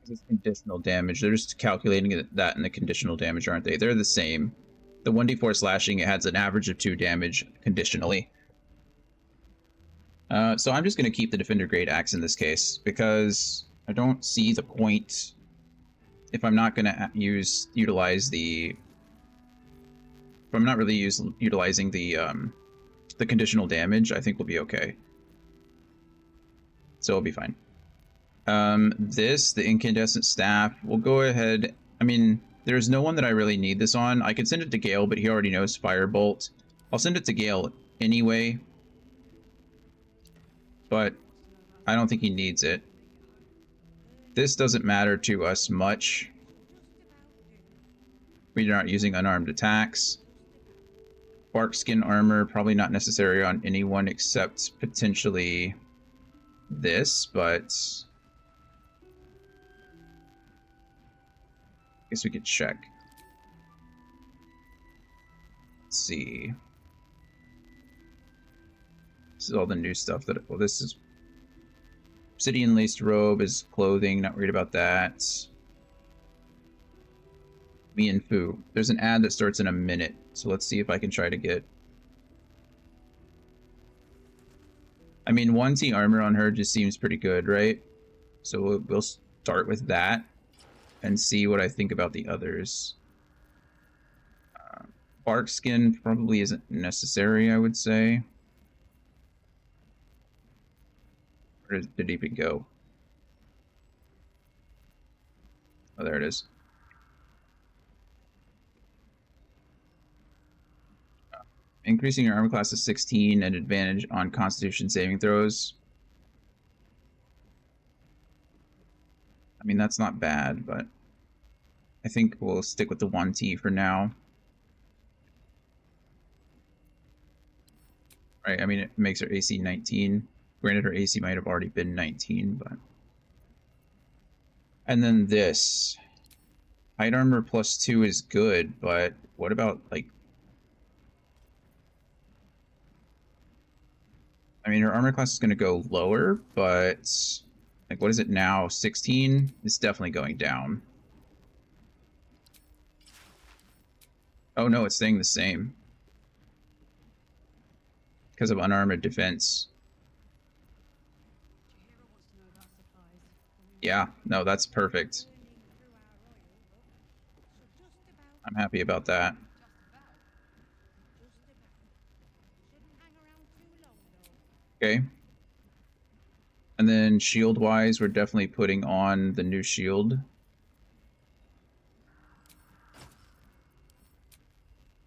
It's conditional damage. They're just calculating that in the conditional damage, aren't they? They're the same. The 1d4 slashing, it has an average of 2 damage conditionally. So I'm just going to keep the Defender Great Axe in this case, because I don't see the point if I'm not going to utilize the... If I'm not really utilizing the conditional damage, I think we'll be okay. So it'll be fine. The Incandescent Staff, we'll go ahead... I mean, there's no one that I really need this on. I could send it to Gale, but he already knows Firebolt. I'll send it to Gale anyway. But I don't think he needs it. This doesn't matter to us much. We're not using unarmed attacks. Bark skin armor, probably not necessary on anyone except potentially this, but... I guess we could check. Let's see. This is all the new stuff that... Well, this is... Obsidian laced robe is clothing, not worried about that. Me and Fu. There's an ad that starts in a minute, so let's see if I can try to get... I mean, 1T armor on her just seems pretty good, right? So we'll start with that and see what I think about the others. Bark skin probably isn't necessary, I would say. Where did it even go? Oh, there it is. Increasing your armor class to 16 and advantage on Constitution saving throws. I mean, that's not bad, but I think we'll stick with the 1T for now. right? I mean, it makes her AC 19. Granted, her AC might have already been 19, but... And then this. Height armor +2 is good, but what about, like... I mean, her armor class is going to go lower, but... Like, what is it now? 16? It's definitely going down. Oh no, it's staying the same. Because of unarmored defense. Yeah, no, that's perfect. I'm happy about that. Okay. And then shield-wise, we're definitely putting on the new shield.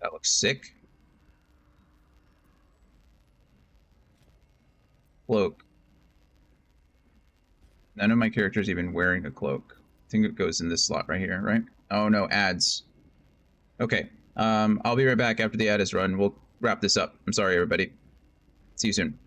That looks sick. Cloak. None of my characters even wearing a cloak. I think it goes in this slot right here, right? Oh no, ads. Okay. I'll be right back after the ad is run. We'll wrap this up. I'm sorry, everybody. See you soon.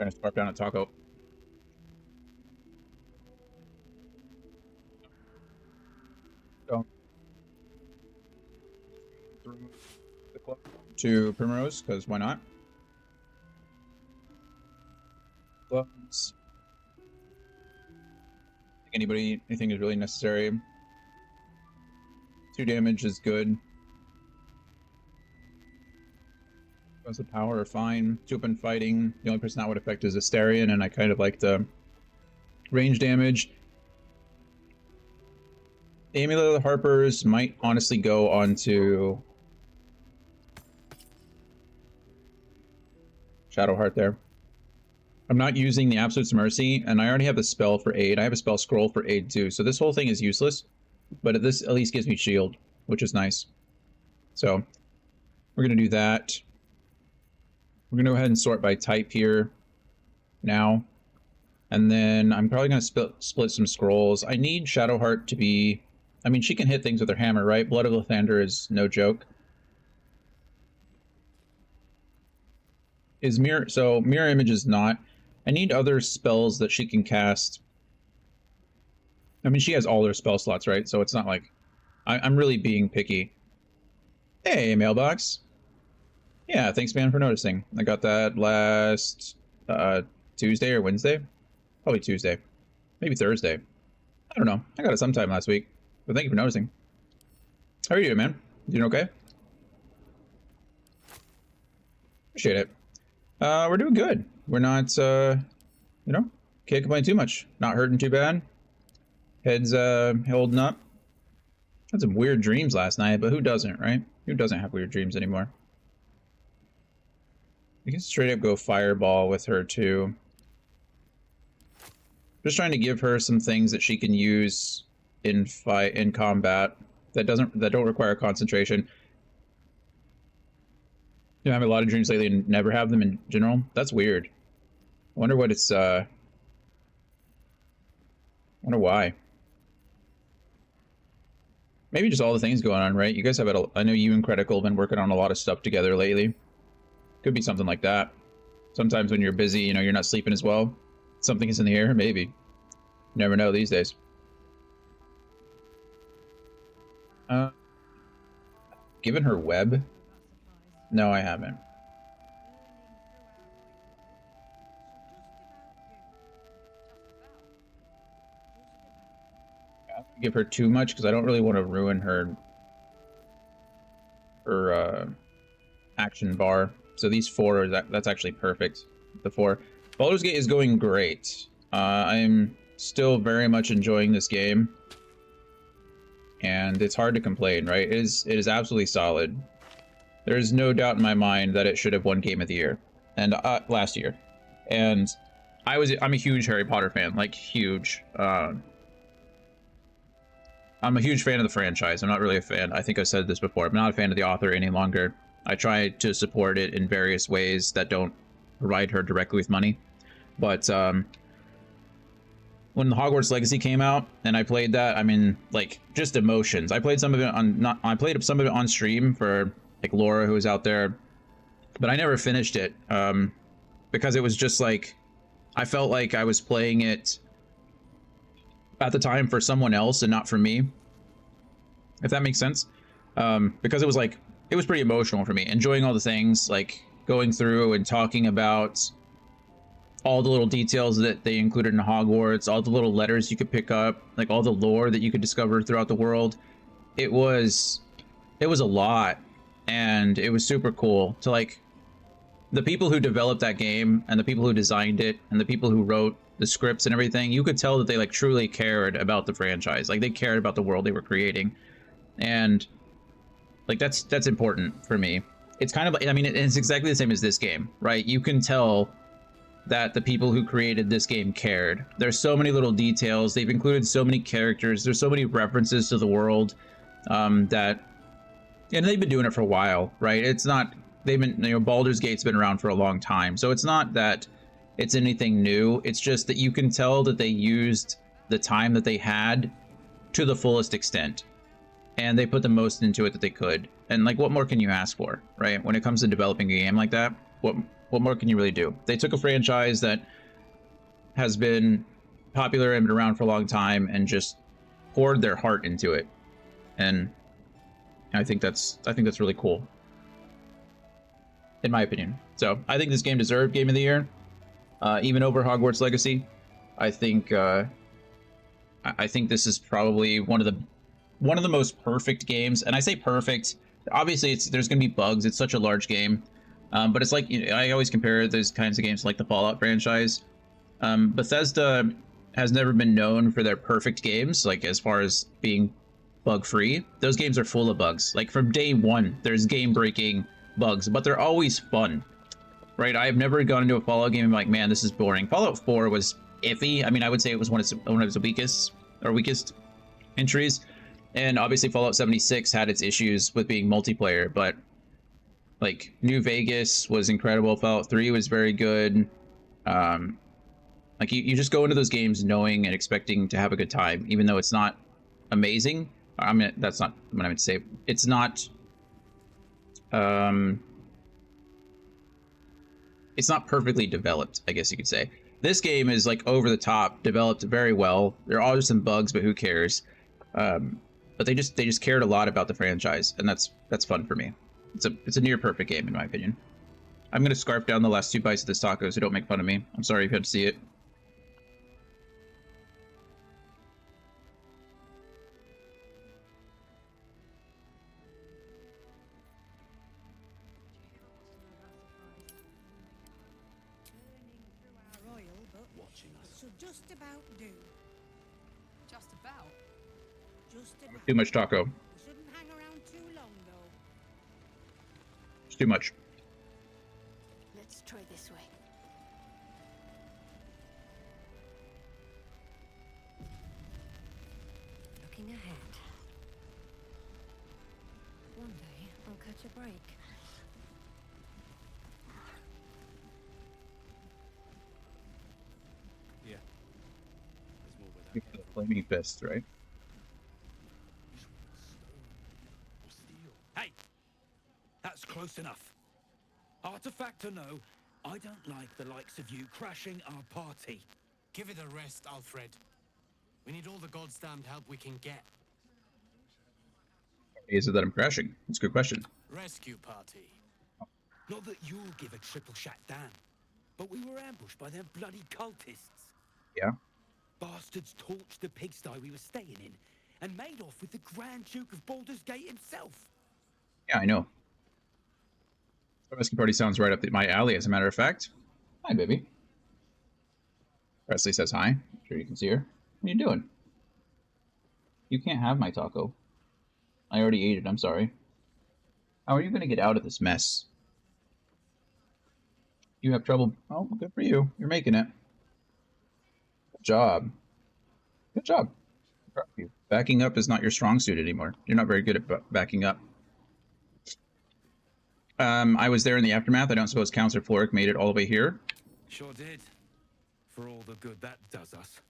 Trying to scarf down a taco. So, through the club to Primrose, because why not? Gloves. Anything is really necessary. 2 damage is good. Goes of power are fine. 2 up in fighting. The only person that would affect is Asterion, and I kind of like the range damage. Amulet of the Harpers might honestly go onto Shadowheart there. I'm not using the Absolute's Mercy, and I already have the spell for aid. I have a spell scroll for aid too, so this whole thing is useless. But this at least gives me shield, which is nice. So we're going to do that. We're going to go ahead and sort by type here now. And then I'm probably going to split some scrolls. I need Shadowheart to be... I mean, she can hit things with her hammer, right? Blood of Lathander is no joke. So Mirror Image is not. I need other spells that she can cast. I mean, she has all her spell slots, right? So it's not like... I'm really being picky. Hey, Mailbox. Yeah, thanks, man, for noticing. I got that last Tuesday or Wednesday? Probably Tuesday. Maybe Thursday. I don't know. I got it sometime last week. But thank you for noticing. How are you doing, man? Doing okay? Appreciate it. We're doing good. We're not, you know, can't complain too much. Not hurting too bad. Head's, holding up. Had some weird dreams last night, but who doesn't, right? Who doesn't have weird dreams anymore? We can straight up go Fireball with her, too. Just trying to give her some things that she can use in combat that don't require concentration. You know, I have a lot of dreams lately and never have them in general. That's weird. I wonder what it's, I wonder why. Maybe just all the things going on, right? You guys have it. I know you and Critical have been working on a lot of stuff together lately. Could be something like that. Sometimes when you're busy, you know, you're not sleeping as well. Something is in the air, maybe. You never know these days. Given her web? No, I haven't. I don't give her too much because I don't really want to ruin her action bar. So these 4 are that's actually perfect. The 4. Baldur's Gate is going great. I'm still very much enjoying this game, and it's hard to complain, right? It is absolutely solid. There is no doubt in my mind that it should have won Game of the Year, and last year. And I'm a huge Harry Potter fan, like huge. I'm a huge fan of the franchise. I'm not really a fan. I think I've said this before. I'm not a fan of the author any longer. I try to support it in various ways that don't provide her directly with money. But when the Hogwarts Legacy came out and I played that, I mean, like, just emotions. I played some of it on stream for like Laura, who was out there, but I never finished it because it was just like I felt like I was playing it at the time for someone else and not for me, if that makes sense. Because it was like, it was pretty emotional for me, enjoying all the things, like going through and talking about all the little details that they included in Hogwarts, all the little letters you could pick up, like all the lore that you could discover throughout the world. It was a lot, and it was super cool to, like, the people who developed that game and the people who designed it and the people who wrote the scripts and everything, you could tell that they like truly cared about the franchise. Like, they cared about the world they were creating. And like, that's important for me. It's kind of like, I mean, it's exactly the same as this game, right? You can tell that the people who created this game cared. There's so many little details. They've included so many characters. There's so many references to the world that, and they've been doing it for a while, right? It's not, they've been, you know, Baldur's Gate's been around for a long time. So it's not that it's anything new. It's just that you can tell that they used the time that they had to the fullest extent. And they put the most into it that they could. And like, what more can you ask for, right? When it comes to developing a game like that, what more can you really do? They took a franchise that has been popular and been around for a long time and just poured their heart into it. And I think that's really cool, in my opinion. So I think this game deserved Game of the Year, even over Hogwarts Legacy. I think this is probably one of the most perfect games. And I say perfect. Obviously, there's going to be bugs. It's such a large game, but it's like, you know, I always compare those kinds of games to like the Fallout franchise. Bethesda has never been known for their perfect games, like as far as being bug-free. Those games are full of bugs. Like from day one, there's game-breaking bugs, but they're always fun, right? I have never gone into a Fallout game and been like, man, this is boring. Fallout 4 was iffy. I mean, I would say it was one of its weakest entries, and obviously Fallout 76 had its issues with being multiplayer, but like New Vegas was incredible. Fallout 3 was very good. Like you just go into those games knowing and expecting to have a good time, even though it's not amazing. I mean, that's not what I meant to say. It's not perfectly developed, I guess you could say. This game is like over the top, developed very well. There are some bugs, but who cares? But they just cared a lot about the franchise, and that's fun for me. It's a near perfect game in my opinion. I'm gonna scarf down the last 2 bites of this taco, so don't make fun of me. I'm sorry if you had to see it. Our oil, but Watching us. should just about do. Just about. Just about. Too much taco. We shouldn't hang around too long, though. It's too much. Let's try this way. Looking ahead. One day I'll catch a break. Yeah. There's more where that The flaming fist, right? or steel. Hey! That's close enough. Artifact or no, I don't like the likes of you crashing our party. Give it a rest, Alfred. We need all the god's damned help we can get. Is it that I'm crashing? That's a good question. Rescue party. Not that you'll give a triple shot damn, but we were ambushed by them bloody cultists. Yeah. Bastards torched the pigsty we were staying in and made off with the Grand Duke of Baldur's Gate himself. Yeah, I know. The rescue party sounds right up my alley, as a matter of fact. Hi, baby. Presley says hi. I'm sure you can see her. What are you doing? You can't have my taco. I already ate it, I'm sorry. How are you going to get out of this mess? You have trouble. Oh, good for you. You're making it. Good job. Good job. I'm proud of you. Backing up is not your strong suit anymore. You're not very good at backing up. I was there in the aftermath. I don't suppose Counselor Floric made it all the way here. Sure did. For all the good that does us.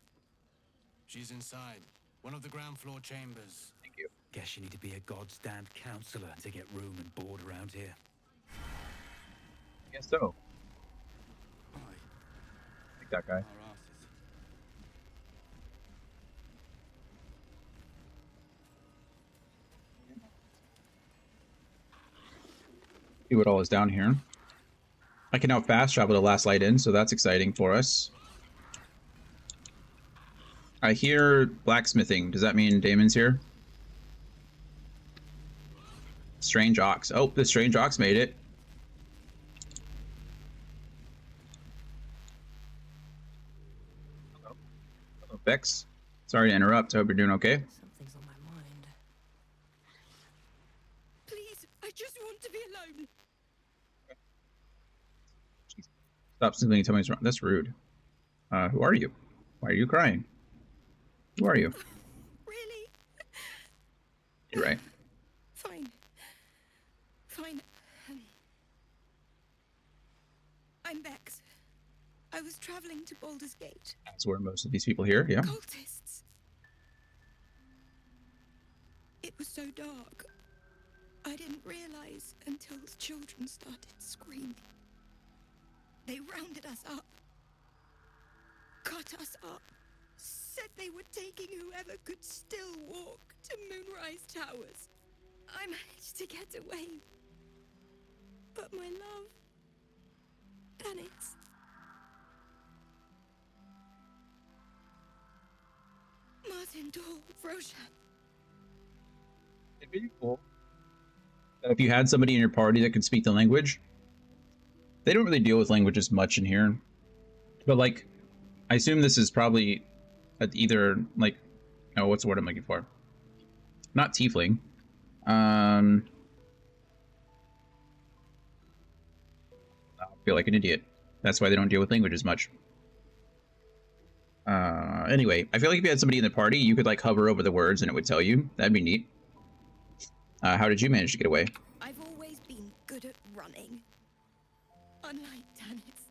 She's inside. One of the ground floor chambers. Thank you. Guess you need to be a god's damned counselor to get room and board around here. I guess so. Like that guy. Our asses. See what all is down here. I can now fast travel to Last Light Inn, so that's exciting for us. I hear blacksmithing. Does that mean Damon's here? Strange Ox. Oh, the Strange Ox made it. Hello, Bex. Sorry to interrupt. I hope you're doing okay. Something's on my mind. Please, I just want to be alone. Stop simply and tell me what's wrong. That's rude. Who are you? Why are you crying? Who are you? Really? You're right. Fine. Fine. I'm Bex. I was traveling to Baldur's Gate. That's where most of these people here, yeah. Cultists. It was so dark. I didn't realize until the children started screaming. They rounded us up, cut us up, said they were taking whoever could still walk to Moonrise Towers. I managed to get away. But my love, Dennis, Martin Dole, Roshan. It'd be cool if you had somebody in your party that could speak the language. They don't really deal with languages much in here, but like, I assume this is probably either like, oh, what's the word I'm looking for? Not tiefling. I feel like an idiot. That's why they don't deal with languages much. Anyway, I feel like if you had somebody in the party, you could like hover over the words and it would tell you. That'd be neat. How did you manage to get away? I've always been good at running. Unlike Dennis,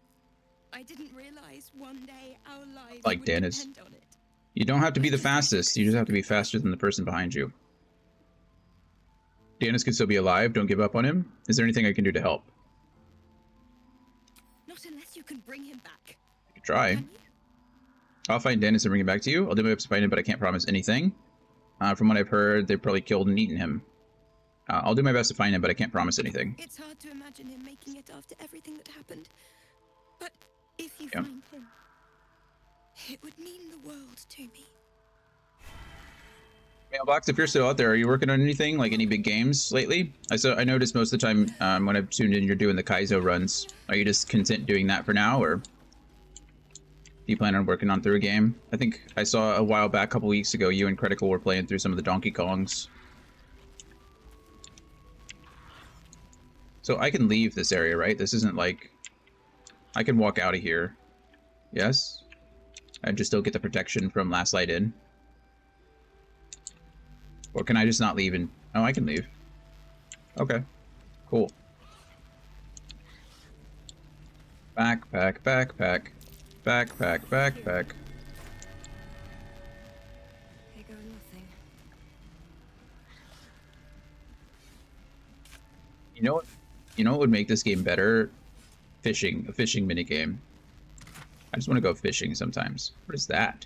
I didn't realize one day our lives Like would Dennis. depend on it. You don't have to be the fastest. You just have to be faster than the person behind you. Dennis could still be alive. Don't give up on him. Is there anything I can do to help? Not unless you can bring him back. I could try. Can you? I'll find Dennis and bring him back to you. I'll do my best to find him, but I can't promise anything. From what I've heard, they probably killed and eaten him. I'll do my best to find him, but I can't promise anything. It's hard to imagine him making it after everything that happened. But if you Yeah. find him, it would mean the world to me. Mailbox, if you're still out there, are you working on anything, like any big games lately? I noticed most of the time when I've tuned in, you're doing the Kaizo runs. Are you just content doing that for now, or do you plan on working on through a game? I think I saw a while back, a couple weeks ago, you and Critical were playing through some of the Donkey Kongs. So I can leave this area, right? This isn't like... I can walk out of here. Yes? I just still get the protection from Last Light In. Or can I just not leave and... Oh, I can leave. Okay. Cool. Backpack, backpack. Backpack, backpack. Here go nothing. You know what would make this game better? Fishing. A fishing minigame. I just want to go fishing sometimes. What is that?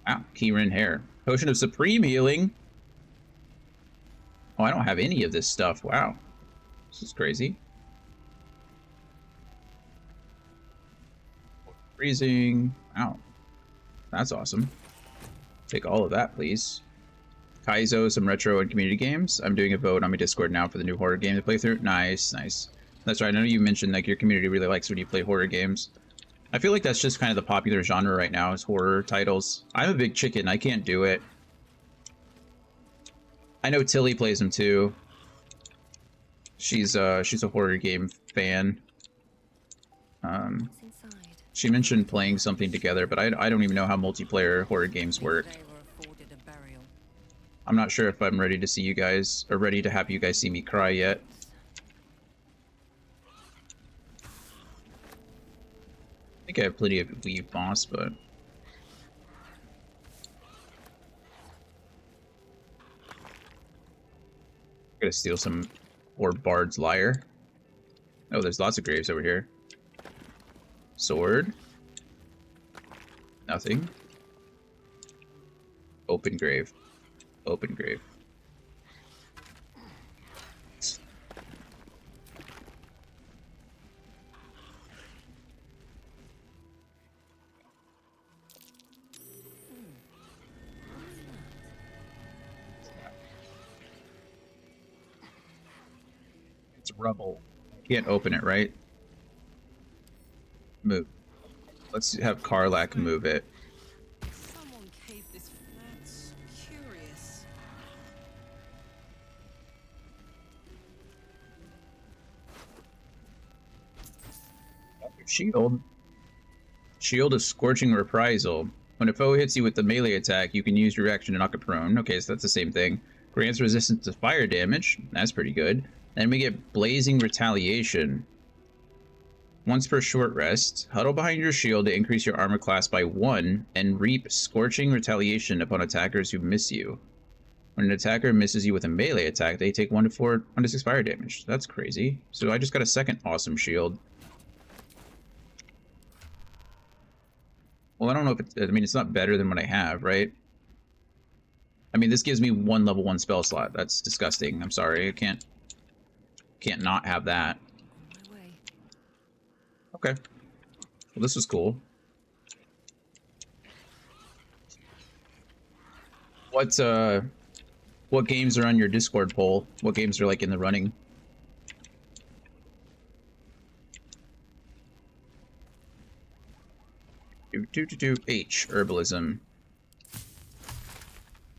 Wow, Keyrin hair. Potion of Supreme Healing. Oh, I don't have any of this stuff. Wow. This is crazy. Freezing. Wow. That's awesome. Take all of that, please. Kaizo, some retro and community games. I'm doing a vote on my Discord now for the new horror game to play through. Nice, nice. That's right. I know you mentioned like your community really likes when you play horror games. I feel like that's just kind of the popular genre right now is horror titles. I'm a big chicken. I can't do it. I know Tilly plays them too. She's a horror game fan. She mentioned playing something together, but I don't even know how multiplayer horror games work. I'm not sure if I'm ready to see you guys, or ready to have you guys see me cry yet. I think I have plenty of Weave Moss, but... Gotta steal some or Bard's Lyre. Oh, there's lots of graves over here. Sword. Nothing. Open grave. Open grave. It's rubble. Can't open it, right? Move. Let's have Karlak move it. Someone caved this flat. Curious. Shield. Shield of Scorching Reprisal. When a foe hits you with the melee attack, you can use your reaction to knock it prone. Okay, so that's the same thing. Grants resistance to fire damage. That's pretty good. Then we get Blazing Retaliation. Once per short rest, huddle behind your shield to increase your armor class by 1, and reap Scorching Retaliation upon attackers who miss you. When an attacker misses you with a melee attack, they take 1 to 6 fire damage. That's crazy. So I just got a second awesome shield. Well, I don't know if it's... I mean, it's not better than what I have, right? I mean, this gives me one level 1 spell slot. That's disgusting. I'm sorry. I can't not have that. On my way. Okay. Well, this was cool. What games are on your Discord poll? What games are, like, in the running? H, herbalism.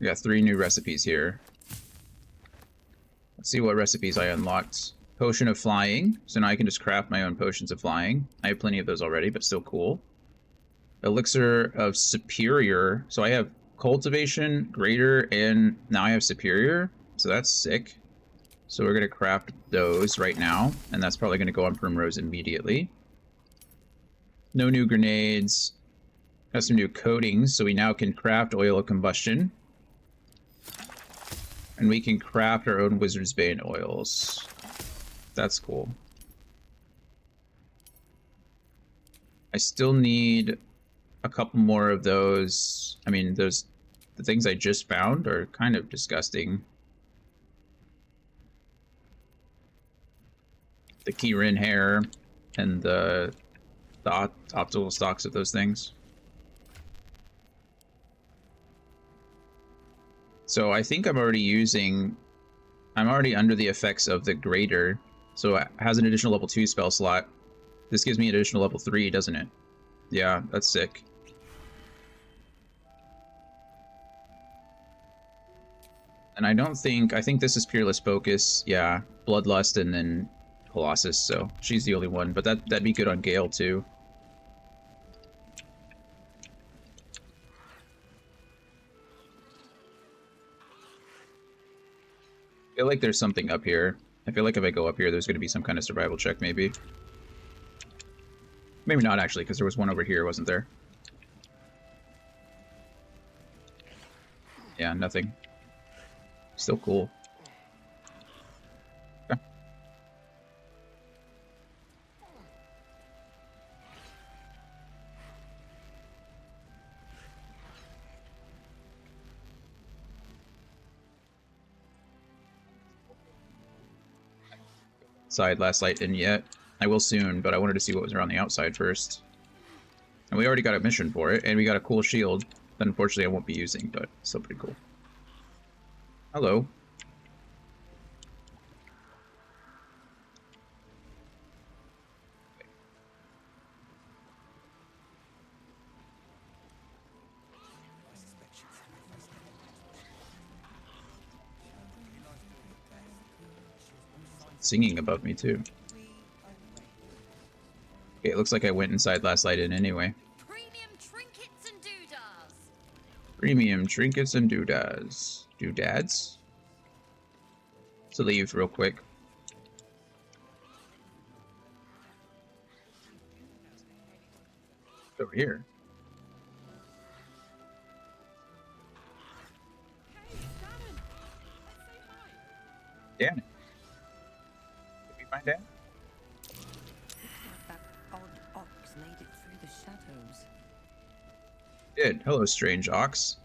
We got 3 new recipes here. Let's see what recipes I unlocked. Potion of flying. So now I can just craft my own potions of flying. I have plenty of those already, but still cool. Elixir of superior. So I have cultivation, greater, and now I have superior. So that's sick. So we're going to craft those right now. And that's probably going to go on Primrose immediately. No new grenades. Got some new coatings. So we now can craft oil of combustion. And we can craft our own Wizard's Bane oils. That's cool. I still need a couple more of those. I mean, the things I just found are kind of disgusting. The Keyrin hair and the optical stalks of those things. So I think I'm already under the effects of the Greater. So it has an additional level 2 spell slot. This gives me an additional level 3, doesn't it? Yeah, that's sick. And I think this is Peerless Focus. Yeah, Bloodlust and then Colossus, so she's the only one. But that'd be good on Gale too. I feel like there's something up here. I feel like if I go up here, there's going to be some kind of survival check, maybe. Maybe not, actually, because there was one over here, wasn't there? Yeah, nothing. Still cool. Okay. Side last light in yet. I will soon, but I wanted to see what was around the outside first. And we already got a mission for it, and we got a cool shield that unfortunately I won't be using, but still pretty cool. Hello. Singing above me too. Okay, it looks like I went inside last light in anyway. Premium trinkets and doodads. Premium trinkets and doodads. Doodads? So leave real quick. It's over here. Dan. Did we find Dan? That odd ox made it through the shadows. Did. Hello, strange ox.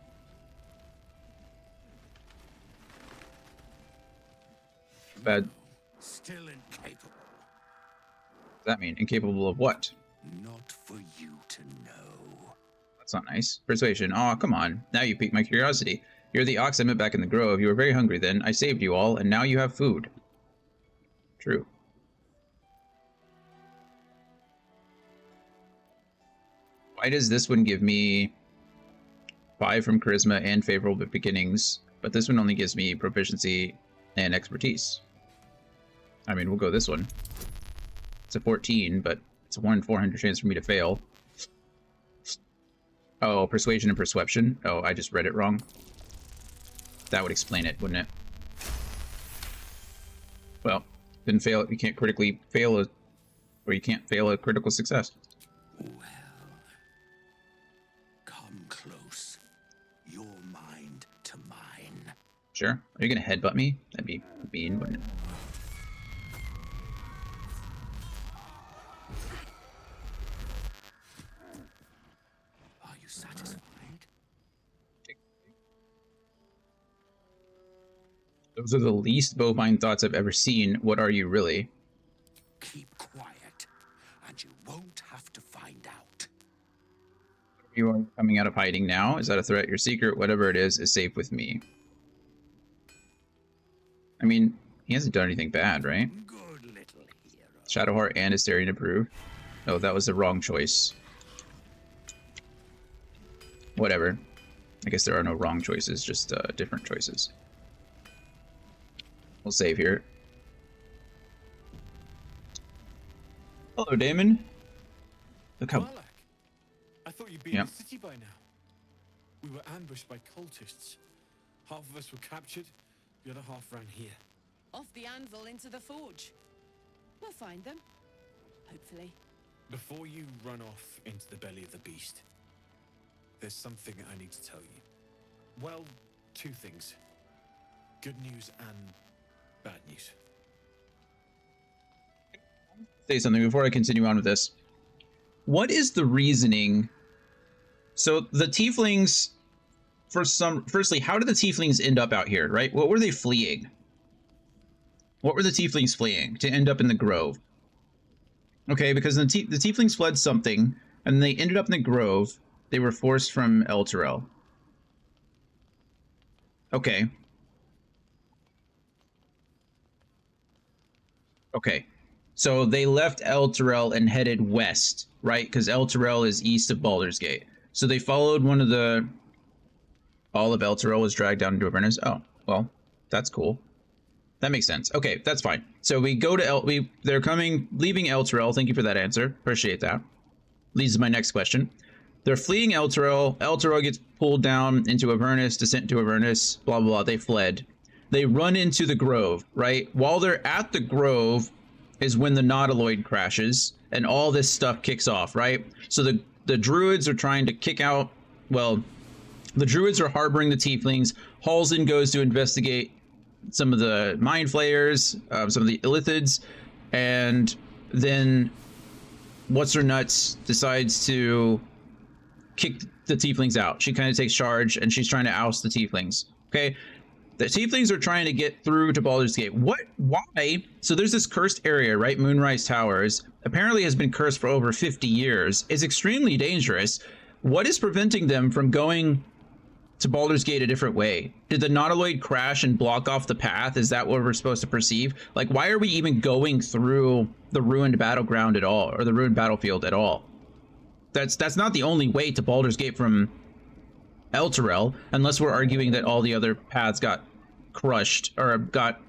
Bad. Still incapable. What does that mean? Incapable of what? Not for you to know. That's not nice. Persuasion. Aw, come on. Now you piqued my curiosity. You're the ox I met back in the grove. You were very hungry then. I saved you all, and now you have food. True. Why does this one give me 5 from charisma and favorable beginnings, but this one only gives me proficiency and expertise? I mean, we'll go this one. It's a 14, but it's a 1 in 400 chance for me to fail. Oh, persuasion and perception. Oh, I just read it wrong. That would explain it, wouldn't it? Well, didn't fail it. You can't critically fail or you can't fail a critical success. Well, come close. Your mind to mine. Sure. Are you gonna headbutt me? That'd be mean, wouldn't it? I Those are the least bovine thoughts I've ever seen. What are you really? Keep quiet, and you won't have to find out. You are coming out of hiding now? Is that a threat? Your secret, whatever it is safe with me. I mean, he hasn't done anything bad, right? Good little hero. Shadowheart and Asterion approve. Oh, that was the wrong choice. Whatever. I guess there are no wrong choices, just different choices. We'll save here. Hello, Damon. Look how... Marlak, I thought you'd be in the city by now. We were ambushed by cultists. Half of us were captured, the other half ran here. Off the anvil into the forge. We'll find them. Hopefully. Before you run off into the belly of the beast, there's something I need to tell you. Well, two things. Good news and bad news. Say something before I continue on with this. What is the reasoning? So the tieflings, firstly, how did the tieflings end up out here, right? What were they fleeing? What were the tieflings fleeing to end up in the grove? Okay, because the tieflings fled something, and they ended up in the grove. They were forced from Elturel. Okay. Okay. So they left Elturel and headed west, right? Because Elturel is east of Baldur's Gate. So they followed one of the... All of Elturel was dragged down into Avernus. Oh, well, that's cool. That makes sense. Okay, that's fine. So we go to they're leaving Elturel. Thank you for that answer. Appreciate that. Leads to my next question. They're fleeing Elturel. Elturel gets pulled down into Avernus, descent to Avernus, blah, blah, blah. They fled. They run into the Grove, right? While they're at the Grove is when the Nautiloid crashes and all this stuff kicks off, right? So the Druids are trying to kick out, well, the Druids are harboring the Tieflings. Halsin goes to investigate some of the Mind Flayers, some of the Illithids, and then What's-Her-Nuts decides to kick the Tieflings out. She kind of takes charge, and she's trying to oust the Tieflings, okay? The Tieflings are trying to get through to Baldur's Gate. What? Why? So there's this cursed area, right? Moonrise Towers. Apparently has been cursed for over 50 years. It's extremely dangerous. What is preventing them from going to Baldur's Gate a different way? Did the Nautiloid crash and block off the path? Is that what we're supposed to perceive? Like, why are we even going through the ruined battleground at all, or the ruined battlefield at all? That's not the only way to Baldur's Gate from Elturel, unless we're arguing that all the other paths got crushed, or got,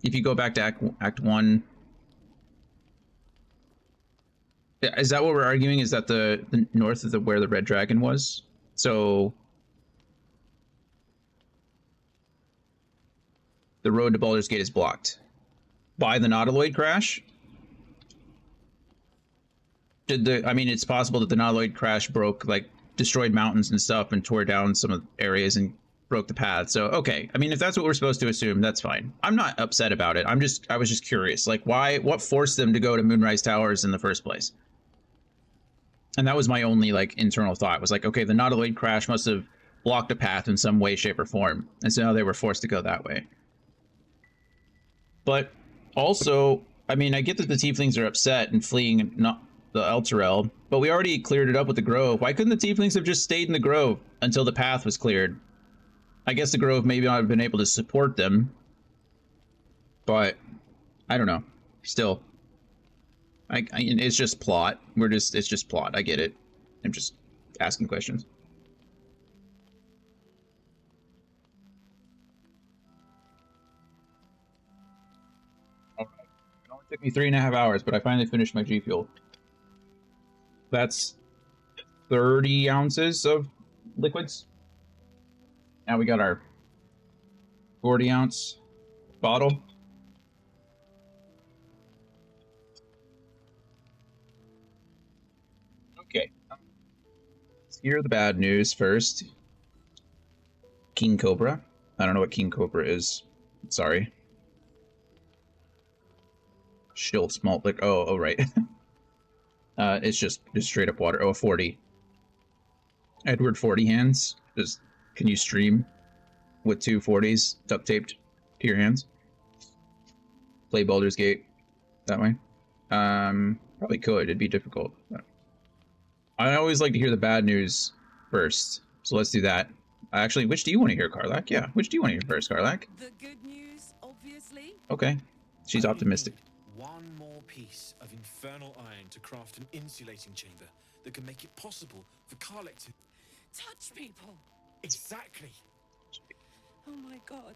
if you go back to Act 1. Is that what we're arguing? Is that the north of where the Red Dragon was? So the road to Baldur's Gate is blocked by the Nautiloid crash? I mean, it's possible that the Nautiloid crash destroyed mountains and stuff and tore down some of the areas and broke the path. So, okay. I mean, if that's what we're supposed to assume, that's fine. I'm not upset about it. I was just curious. Like, what forced them to go to Moonrise Towers in the first place? And that was my only, internal thought. Was like, okay, the Nautiloid crash must have blocked a path in some way, shape, or form. And so now they were forced to go that way. But also, I mean, I get that the Tieflings are upset and fleeing not the Elturel, but we already cleared it up with the Grove. Why couldn't the Tieflings have just stayed in the Grove until the path was cleared? I guess the Grove maybe not have been able to support them, but I don't know. Still, it's just plot. It's just plot. I get it. I'm just asking questions. All right. It only took me 3.5 hours, but I finally finished my G Fuel. That's 30 ounces of liquids. Now we got our 40-ounce bottle. Okay. Let's hear the bad news first. King Cobra. I don't know what King Cobra is. Sorry. Schiltz malt liquor. Oh, right. It's just straight up water. Oh, 40. Edward 40 hands. Can you stream with 2 40s duct taped to to your hands. Play Baldur's Gate that way. Probably could. It'd be difficult. I always like to hear the bad news first, so let's do that. Actually, which do you want to hear, Karlak? Yeah, which do you want to hear first, Karlak? The good news, obviously. Okay, she's optimistic. One more piece of infernal iron to craft an insulating chamber that can make it possible for Karlak to touch people. Exactly. Oh my god.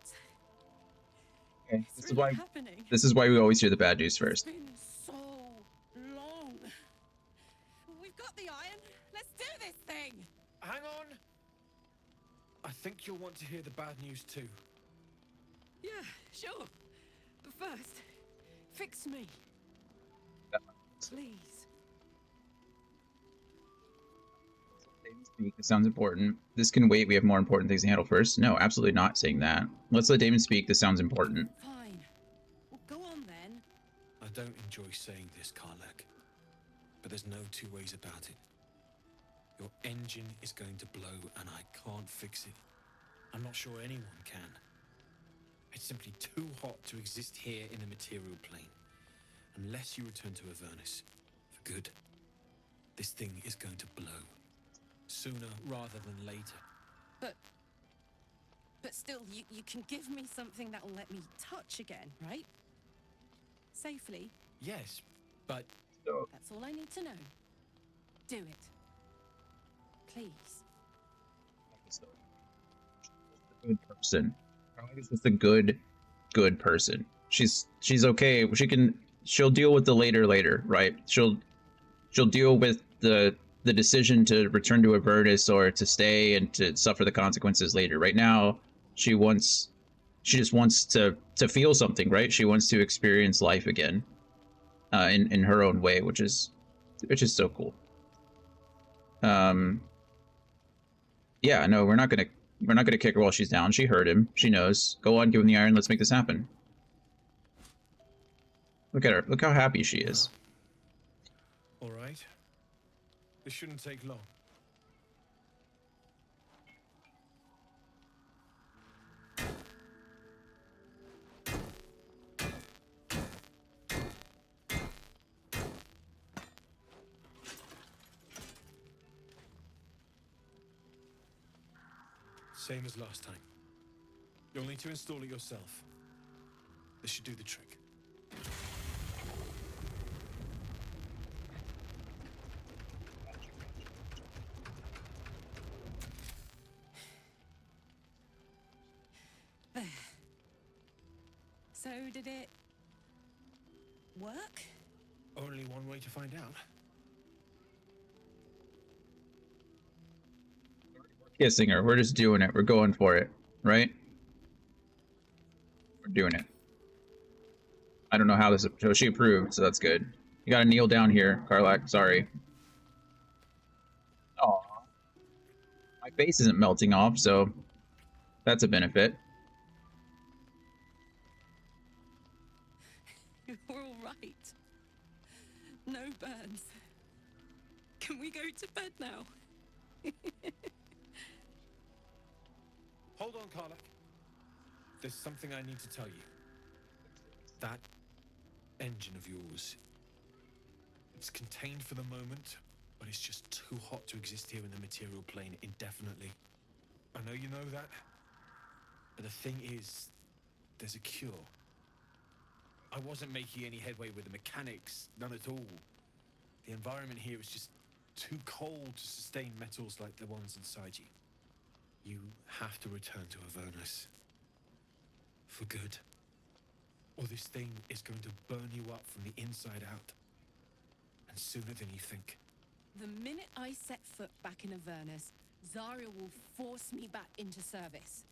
Okay, It's really happening. this is why we always hear the bad news first. It's been so long. We've got the iron. Let's do this thing. Hang on. I think you'll want to hear the bad news too. Yeah, sure. But first, fix me. Please. Speak. It sounds important. This can wait. We have more important things to handle first. No, absolutely not saying that. Let's let Damon speak. This sounds important. Fine. Well, go on then. I don't enjoy saying this, Karlak, but there's no two ways about it. Your engine is going to blow, and I can't fix it. I'm not sure anyone can. It's simply too hot to exist here in the material plane. Unless you return to Avernus for good, this thing is going to blow. Sooner rather than later. But still, you can give me something that'll let me touch again, right? Safely. Yes, but... That's all I need to know. Do it. Please. Good person. Karlak is just a good person. She's okay. She'll deal with the later, right? She'll deal with the decision to return to Avernus or to stay and to suffer the consequences later. Right now, she just wants to feel something, right? She wants to experience life again, in her own way, which is so cool. Yeah, no, we're not gonna kick her while she's down. She heard him. She knows. Go on, give him the iron. Let's make this happen. Look at her. Look how happy she is. All right. This shouldn't take long. Same as last time. You'll need to install it yourself. This should do the trick. So did it work? Only one way to find out. Kissing her. We're just doing it. We're going for it, right? We're doing it. I don't know how this. So she approved, so that's good. You gotta kneel down here, Karlak. Sorry. Aw. My face isn't melting off, so that's a benefit. You're all right. No burns. Can we go to bed now? Hold on, Karlak. There's something I need to tell you. That engine of yours, it's contained for the moment, but it's just too hot to exist here in the material plane indefinitely. I know you know that, but the thing is, there's a cure. I wasn't making any headway with the mechanics, none at all. The environment here is just too cold to sustain metals like the ones inside you. You have to return to Avernus. For good. Or this thing is going to burn you up from the inside out. And sooner than you think. The minute I set foot back in Avernus, Zarya will force me back into service.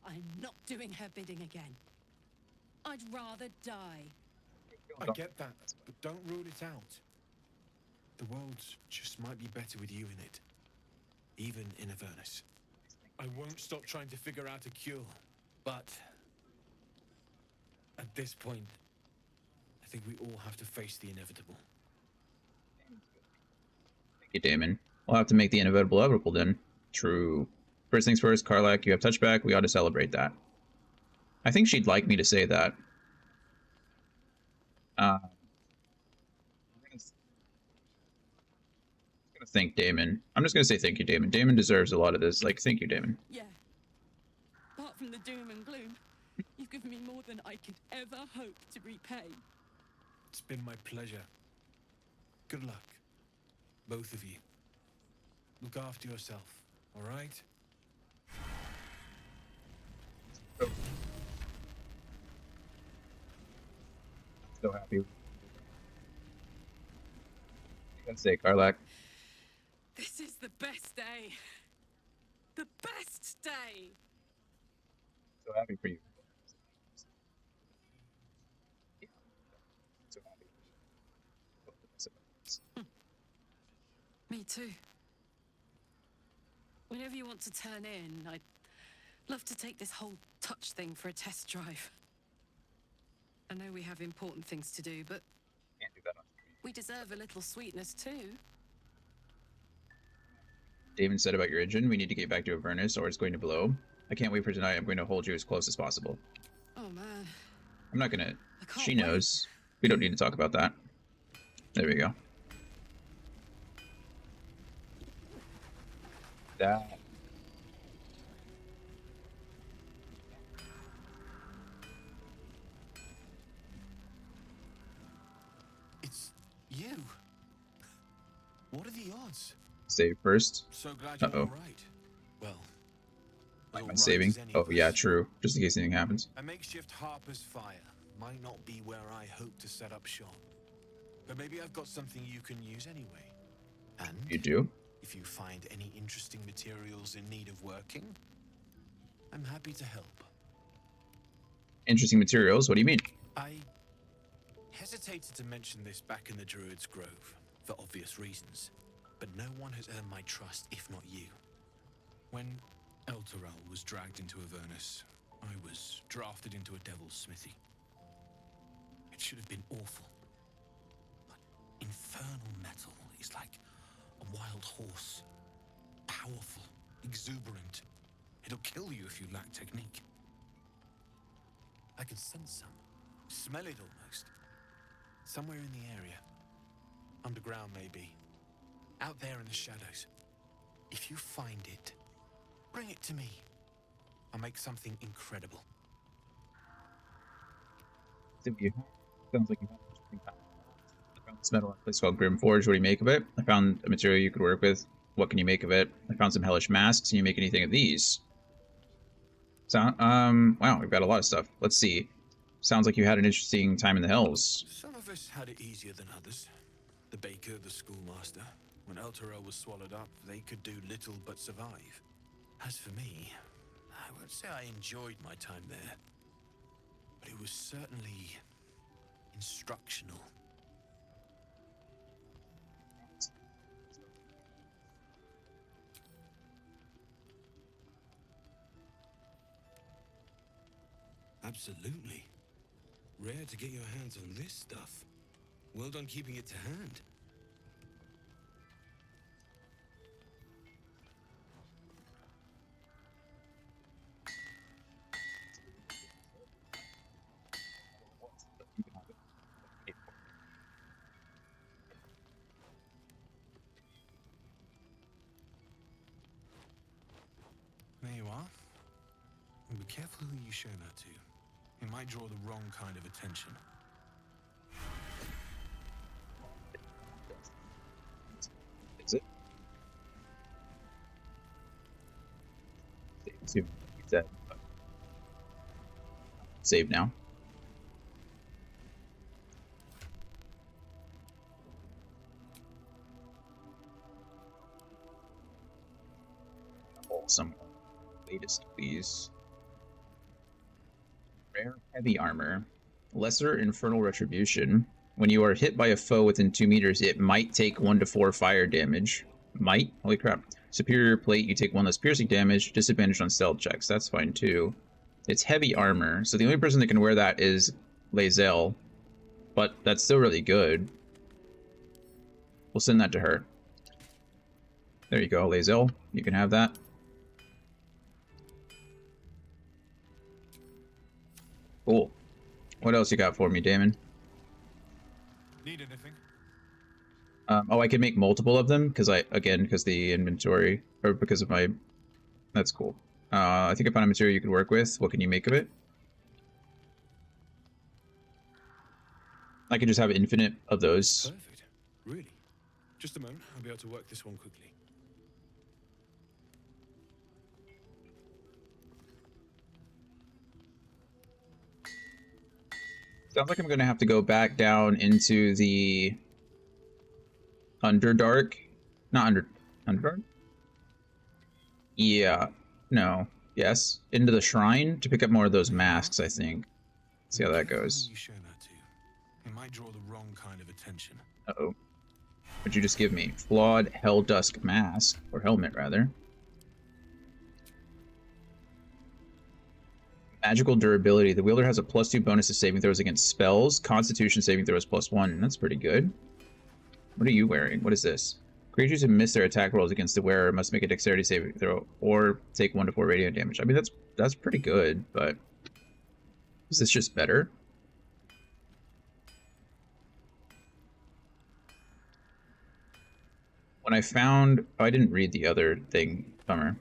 I'm not doing her bidding again. I'd rather die. I get that, but don't rule it out. The world just might be better with you in it. Even in Avernus. I won't stop trying to figure out a cure, but at this point, I think we all have to face the inevitable. Thank you, Damon. We'll have to make the inevitable then. True. First things first, Karlak, you have touchback. We ought to celebrate that. I think she'd like me to say that. I'm gonna thank Damon. I'm just gonna say thank you, Damon. Damon deserves a lot of this. Like, thank you, Damon. Yeah. Apart from the doom and gloom, you've given me more than I could ever hope to repay. It's been my pleasure. Good luck, both of you. Look after yourself, all right? So happy. Let's say, Karlak. This is the best day. The best day. So happy for you. So happy. Me too. Whenever you want to turn in, I'd love to take this whole touch thing for a test drive. I know we have important things to do, but Can't do that on screen. we deserve a little sweetness too. Damon said about your engine, we need to get back to Avernus or it's going to blow. I can't wait for tonight. I'm going to hold you as close as possible. Oh man. I'm not gonna. She wait. knows. We don't need to talk about that. There we go. That. It's you. What are the odds? Save first. So glad you're Uh-oh. all right. Well, Why am I all right saving? as any Oh, of yeah, us. true. Just in case anything happens. A makeshift Harper's Fire might not be where I hope to set up shop. But maybe I've got something you can use anyway. And You do? if you find any interesting materials in need of working, I'm happy to help. Interesting materials? What do you mean? I hesitated to mention this back in the Druid's Grove, for obvious reasons. But no one has earned my trust if not you. When Elturel was dragged into Avernus, I was drafted into a devil's smithy. It should have been awful. But infernal metal is like a wild horse. Powerful, exuberant. It'll kill you if you lack technique. I can sense some. Smell it almost. Somewhere in the area. Underground, maybe. Out there in the shadows. If you find it, bring it to me. I'll make something incredible. Sounds like you have interesting time. I found this metal at a place called Grim Forge. What do you make of it? I found a material you could work with. What can you make of it? I found some hellish masks. Can you make anything of these? So, wow, we've got a lot of stuff. Let's see. Sounds like you had an interesting time in the hills. Some of us had it easier than others. The baker, the schoolmaster. When Elturel was swallowed up, they could do little but survive. As for me, I won't say I enjoyed my time there. But it was certainly instructional. Absolutely. Rare to get your hands on this stuff. Well done keeping it to hand. There you are. And be careful who you show that to. It might draw the wrong kind of attention. Is it? Save said. Save now. Some latest, please. Rare heavy armor. Lesser infernal retribution. When you are hit by a foe within 2 meters, it might take 1 to 4 fire damage. Might? Holy crap. Superior plate, you take 1 less piercing damage. Disadvantage on stealth checks. That's fine too. It's heavy armor, so the only person that can wear that is Lae'zel. But that's still really good. We'll send that to her. There you go, Lae'zel. You can have that. Cool. What else you got for me, Damon? Need anything? Oh, I can make multiple of them because because the inventory, or because of my. That's cool. I think I found a material you could work with. What can you make of it? I can just have infinite of those. Perfect. Really? Just a moment. I'll be able to work this one quickly. Sounds like I'm gonna have to go back down into the Underdark. Not Underdark? Yeah. No. Yes. Into the shrine to pick up more of those masks, I think. See how that goes. You show that to. It might draw the wrong kind of attention. Uh-oh. What'd you just give me? Flawed Helldusk mask. Or helmet, rather. Magical durability. The wielder has a +2 bonus to saving throws against spells. Constitution saving throws +1. That's pretty good. What are you wearing? What is this? Creatures who miss their attack rolls against the wearer must make a dexterity saving throw or take 1 to 4 radiant damage. I mean, that's pretty good, but is this just better? When I found... Oh, I didn't read the other thing. Bummer.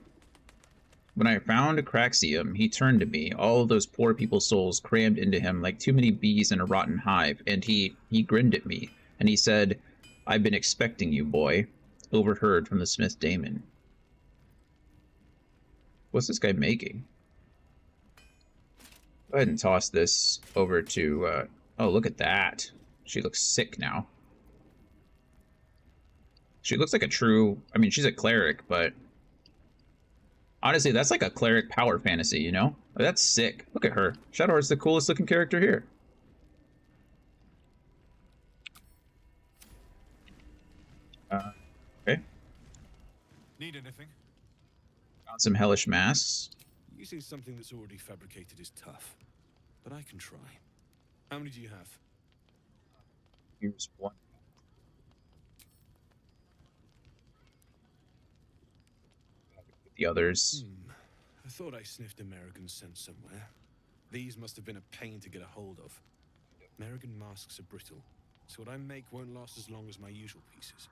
When I found Craxium, he turned to me, all of those poor people's souls crammed into him like too many bees in a rotten hive, and he grinned at me, and he said, "I've been expecting you, boy." Overheard from the smith Damon. What's this guy making? Go ahead and toss this over to, oh, look at that. She looks sick now. She looks like a true... I mean, she's a cleric, but... honestly, that's like a cleric power fantasy, you know? That's sick. Look at her. Shadowheart's the coolest looking character here. Okay. Need anything? Found some hellish masks. Using something that's already fabricated is tough, but I can try. How many do you have? Here's one. The others. I thought I sniffed American scent somewhere. These must have been a pain to get a hold of. American masks are brittle, so what I make won't last as long as my usual pieces.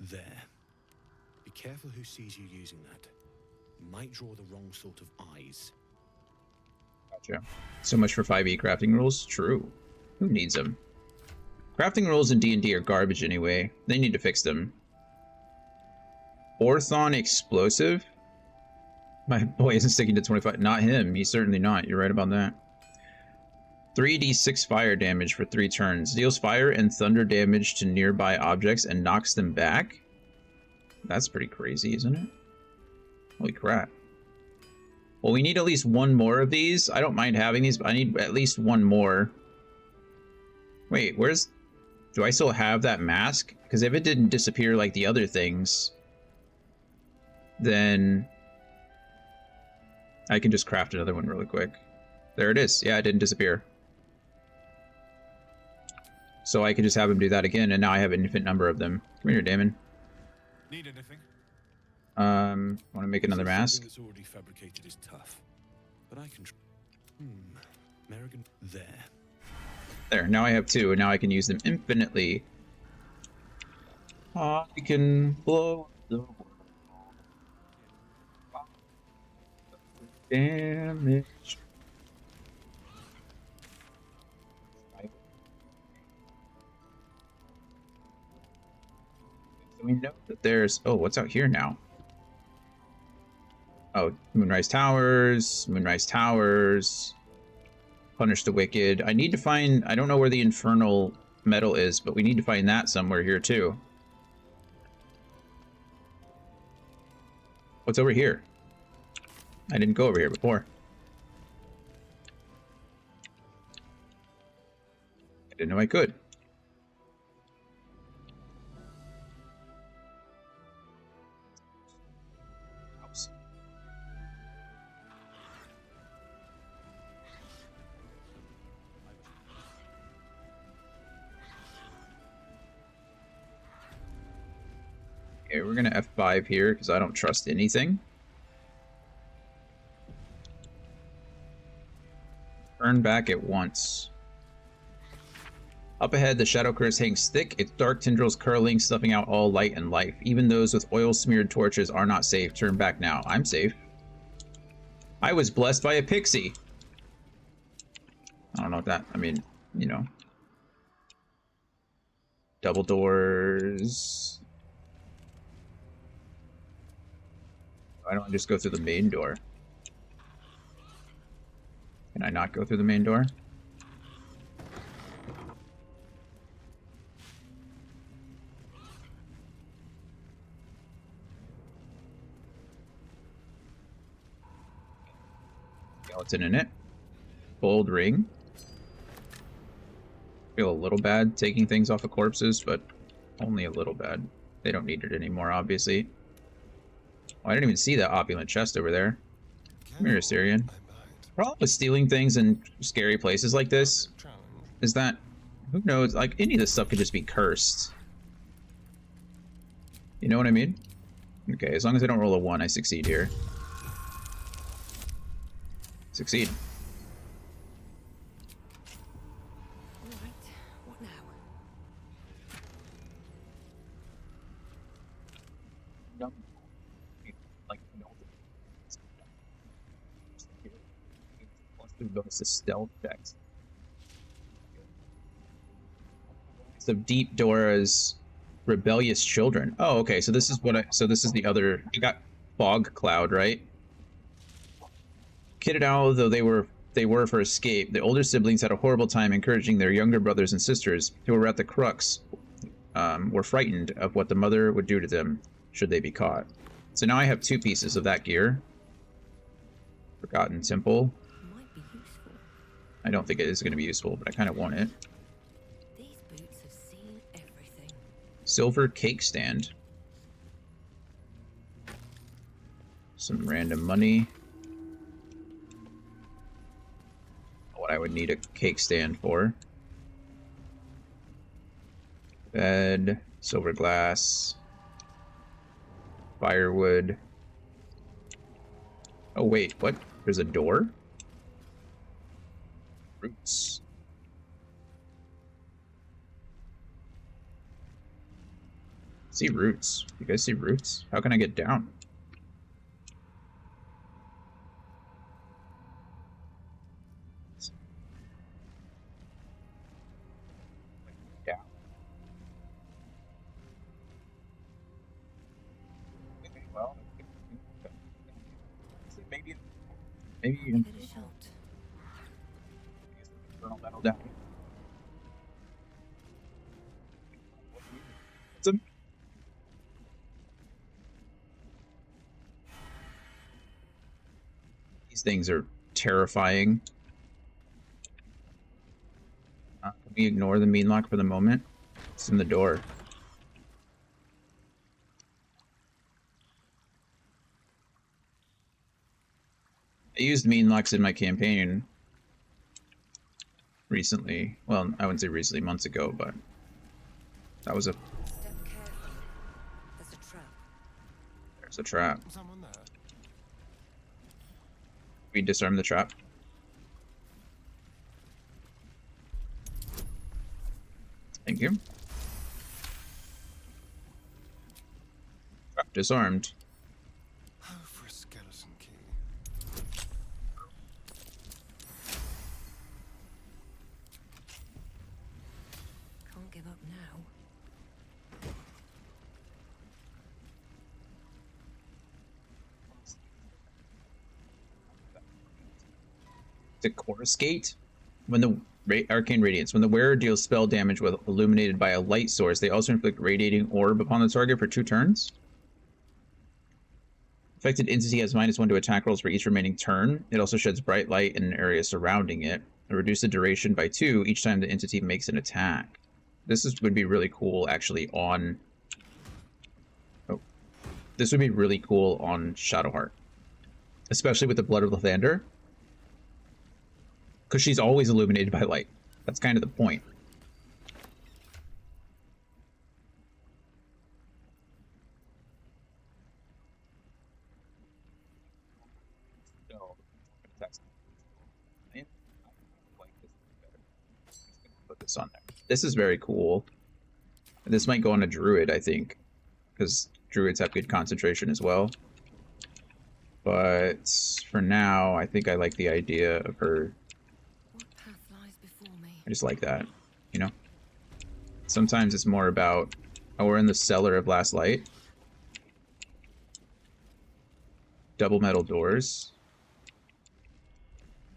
There. Be careful who sees you using that. Might draw the wrong sort of eyes. Gotcha. So much for 5e crafting rules? True. Who needs them? Crafting rules in D&D are garbage anyway. They need to fix them. Orthon explosive? My boy isn't sticking to 25. Not him. He's certainly not. You're right about that. 3d6 fire damage for 3 turns. Deals fire and thunder damage to nearby objects and knocks them back? That's pretty crazy, isn't it? Holy crap. Well, we need at least one more of these. I don't mind having these, but I need at least one more. Wait, where's... do I still have that mask? Because if it didn't disappear like the other things, then I can just craft another one really quick. There it is. Yeah, it didn't disappear. So I could just have him do that again, and now I have an infinite number of them. Come here, Damon. Need anything? Want to make another mask? That's already fabricated is tough, but I can. American. There. Now I have 2, and now I can use them infinitely. I can blow the world. Damage. So we know that there's... oh, what's out here now? Oh, Moonrise Towers, Moonrise Towers, Punish the Wicked. I need to find... I don't know where the Infernal Metal is, but we need to find that somewhere here, too. What's over here? I didn't go over here before. I didn't know I could. Okay, we're gonna F5 here because I don't trust anything. Turn back at once. Up ahead, the shadow curse hangs thick, its dark tendrils curling, snuffing out all light and life. Even those with oil-smeared torches are not safe. Turn back now. I'm safe. I was blessed by a pixie. I don't know what that... I mean, you know. Double doors. Why don't I just go through the main door? Can I not go through the main door? Skeleton in it. Gold ring. Feel a little bad taking things off of corpses, but only a little bad. They don't need it anymore, obviously. Oh, I didn't even see that opulent chest over there. Come here, Assyrian. Problem with stealing things in scary places like this is that, who knows, like, any of this stuff could just be cursed. You know what I mean? Okay, as long as I don't roll a 1, I succeed here. Succeed. Right, what now? No. Like, no. Plus 2 bonus to stealth checks. So Deep Dora's rebellious children. Oh, okay. So this is what so this is the other. You got Fog Cloud, right? Kitted out though they were for escape, the older siblings had a horrible time encouraging their younger brothers and sisters who were at the crux. Were frightened of what the mother would do to them should they be caught. So now I have 2 pieces of that gear. Forgotten Temple. Might be useful. I don't think it is going to be useful, but I kind of want it. These boots have seen everything. Silver cake stand. Some random money. What I would need a cake stand for. Bed, silver glass, firewood. Oh wait, what? There's a door? Roots. See roots. You guys see roots? How can I get down? Maybe you can Give it a shot. burn all that down. Some... These things are terrifying. Can we ignore the mean lock for the moment? It's in the door. I used mean locks in my campaign recently. Well, I wouldn't say recently, months ago, but that was a... Step carefully. There's a trap. There's a trap. Someone there. We disarm the trap. Thank you. Trap disarmed. Oh, for a skeleton key. Can't give up now. The chorus gate. When the arcane radiance. When the wearer deals spell damage with illuminated by a light source, they also inflict radiating orb upon the target for 2 turns. Affected entity has -1 to attack rolls for each remaining turn. It also sheds bright light in an area surrounding it. Reduce the duration by 2 each time the entity makes an attack. This would be really cool, actually, on... Oh. This would be really cool on Shadowheart. Especially with the Blood of Lathander. Because she's always illuminated by light. That's kind of the point. this on there. This is very cool. This might go on a druid, I think, because druids have good concentration as well. But for now, I think I like the idea of her. What path lies before me? I just like that, you know? Sometimes it's more about, oh, we're in the cellar of Last Light. Double metal doors.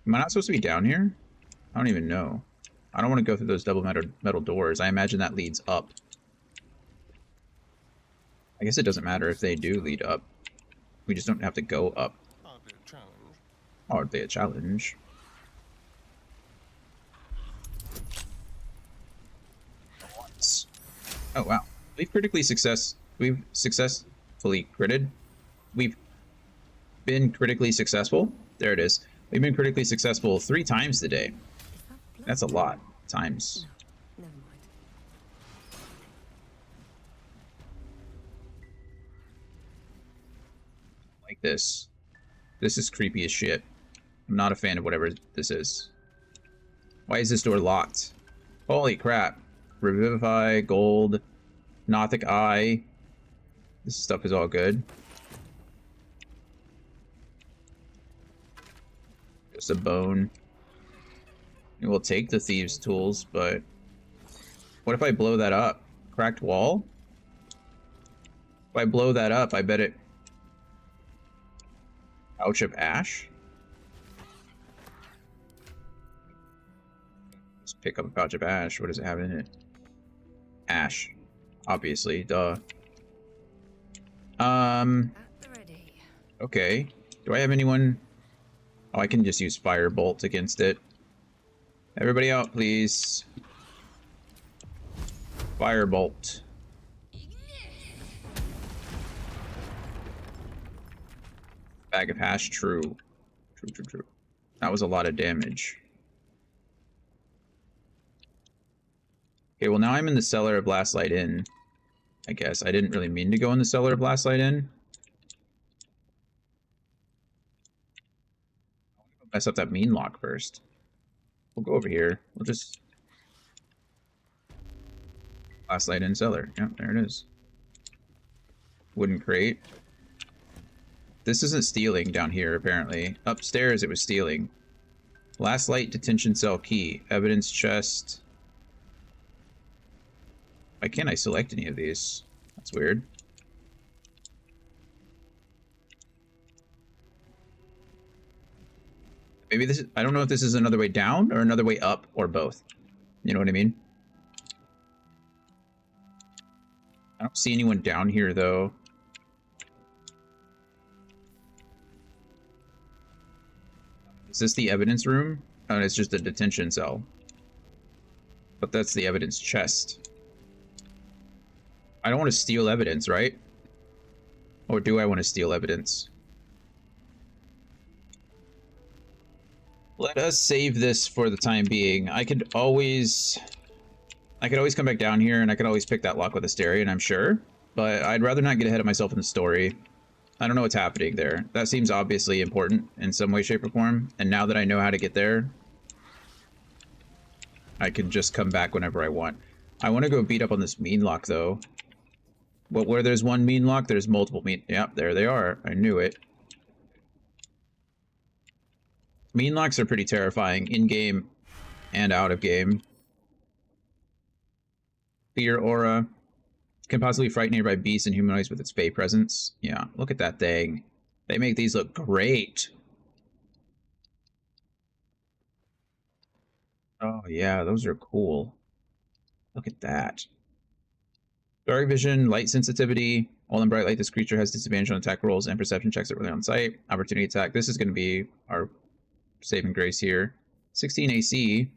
Am I not supposed to be down here? I don't even know. I don't want to go through those double metal doors. I imagine that leads up. I guess it doesn't matter if they do lead up. We just don't have to go up. Hardly a challenge. Hardly a challenge. Oh wow. We've successfully critted. We've been critically successful. There it is. We've been critically successful 3 times today. That's a lot. Times. No, never mind. Like this. This is creepy as shit. I'm not a fan of whatever this is. Why is this door locked? Holy crap. Revivify, gold, Nothic Eye. This stuff is all good. Just a bone. We'll take the thieves' tools, but what if I blow that up? Cracked wall? If I blow that up, I bet it... Pouch of ash? Let's pick up a pouch of ash. What does it have in it? Ash. Obviously, duh. Okay. Do I have anyone... Oh, I can just use Firebolt against it. Everybody out, please. Firebolt. Bag of hash, true. True. That was a lot of damage. Okay, well now I'm in the cellar of Last Light Inn. I guess. I didn't really mean to go in the cellar of Last Light Inn. Mess up that mean lock first. We'll go over here. We'll just... Last Light Inn cellar. Yep, there it is. Wooden crate. This isn't stealing down here, apparently. Upstairs it was stealing. Last Light detention cell key. Evidence chest. Why can't I select any of these? That's weird. Maybe this is... I don't know if this is another way down or another way up or both. You know what I mean? I don't see anyone down here, though. Is this the evidence room? Oh, it's just a detention cell. But that's the evidence chest. I don't want to steal evidence, right? Or do I want to steal evidence? Let us save this for the time being. I could always come back down here and I could always pick that lock with Astarion, I'm sure. But I'd rather not get ahead of myself in the story. I don't know what's happening there. That seems obviously important in some way, shape, or form. And now that I know how to get there, I can just come back whenever I want. I want to go beat up on this mean lock, though. But where there's one mean lock, there's multiple mean... Yep, there they are. I knew it. Mean locks are pretty terrifying, in-game and out of game. Fear aura. Can possibly frighten nearby beasts and humanoids with its fey presence. Yeah, look at that thing. They make these look great. Oh yeah, those are cool. Look at that. Dark vision, light sensitivity. All in bright light, this creature has disadvantage on attack rolls and perception checks that really on sight. Opportunity attack. This is going to be our saving grace here. 16 AC.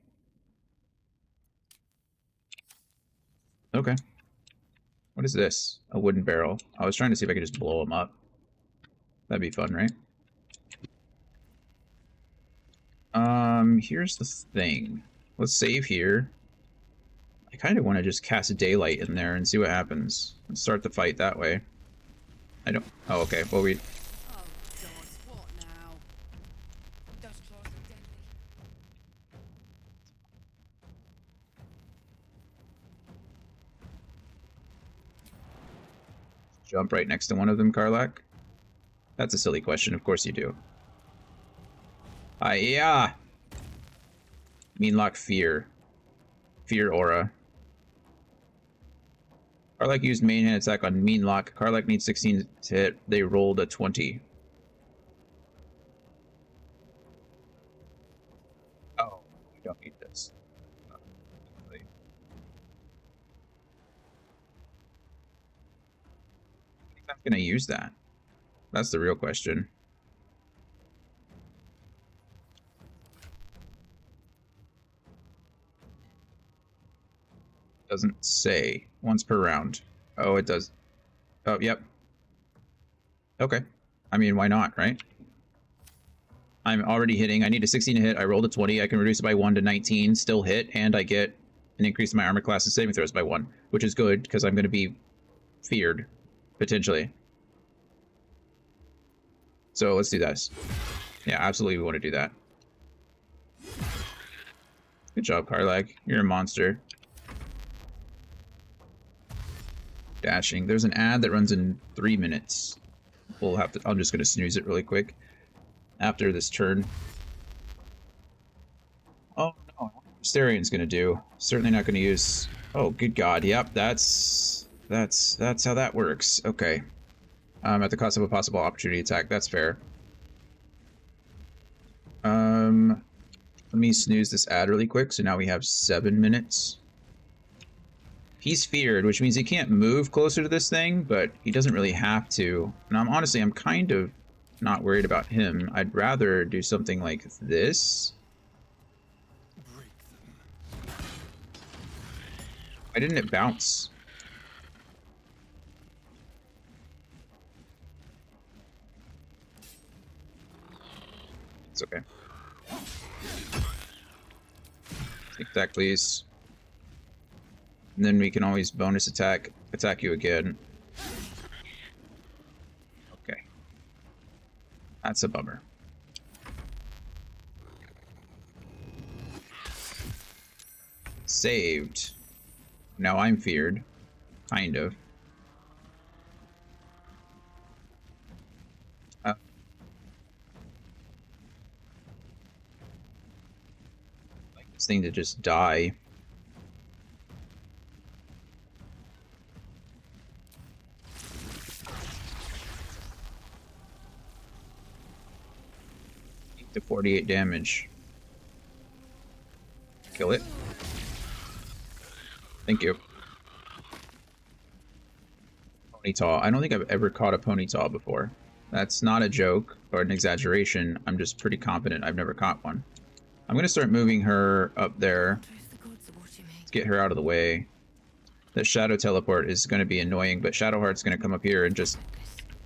Okay. What is this? A wooden barrel. I was trying to see if I could just blow them up. That'd be fun, right? Here's the thing. Let's save here. I kind of want to just cast a daylight in there and see what happens. Let's start the fight that way. I don't... Oh, okay. Well, we... Oh, God, what now? Those claws are deadly. jump right next to one of them, Karlak? That's a silly question. Of course you do. Yeah. Meanlock Fear. Fear Aura. Karlak used main hand attack on Meanlock. Karlak needs 16 to hit. They rolled a 20. Oh, we don't need this. I'm gonna use that. That's the real question. Doesn't say. Once per round. Oh, it does. Oh, yep. Okay. I mean, why not, right? I'm already hitting. I need a 16 to hit. I rolled a 20. I can reduce it by 1 to 19, still hit, and I get an increase in my armor class and saving throws by 1, which is good because I'm going to be feared, potentially. So let's do this. Yeah, absolutely we want to do that. Good job, Karlak. You're a monster. Dashing. There's an ad that runs in 3 minutes. We'll have to. I'm just going to snooze it really quick after this turn. Oh no, Asterian's going to do. Certainly not going to use. Oh, good God. Yep, that's how that works. Okay. At the cost of a possible opportunity attack. That's fair. Let me snooze this ad really quick. So now we have 7 minutes. He's feared, which means he can't move closer to this thing, but he doesn't really have to. And I'm kind of not worried about him. I'd rather do something like this. Why didn't it bounce? It's okay. Take attack, please. And then we can always bonus attack you again. Okay. That's a bummer. Saved. Now I'm feared. Kind of. Like this thing to just die. To 48 damage. Kill it. Thank you. Ponytail. I don't think I've ever caught a ponytail before. That's not a joke or an exaggeration. I'm just pretty confident I've never caught one. I'm going to start moving her up there. Let's get her out of the way. The shadow teleport is going to be annoying, but Shadowheart's going to come up here and just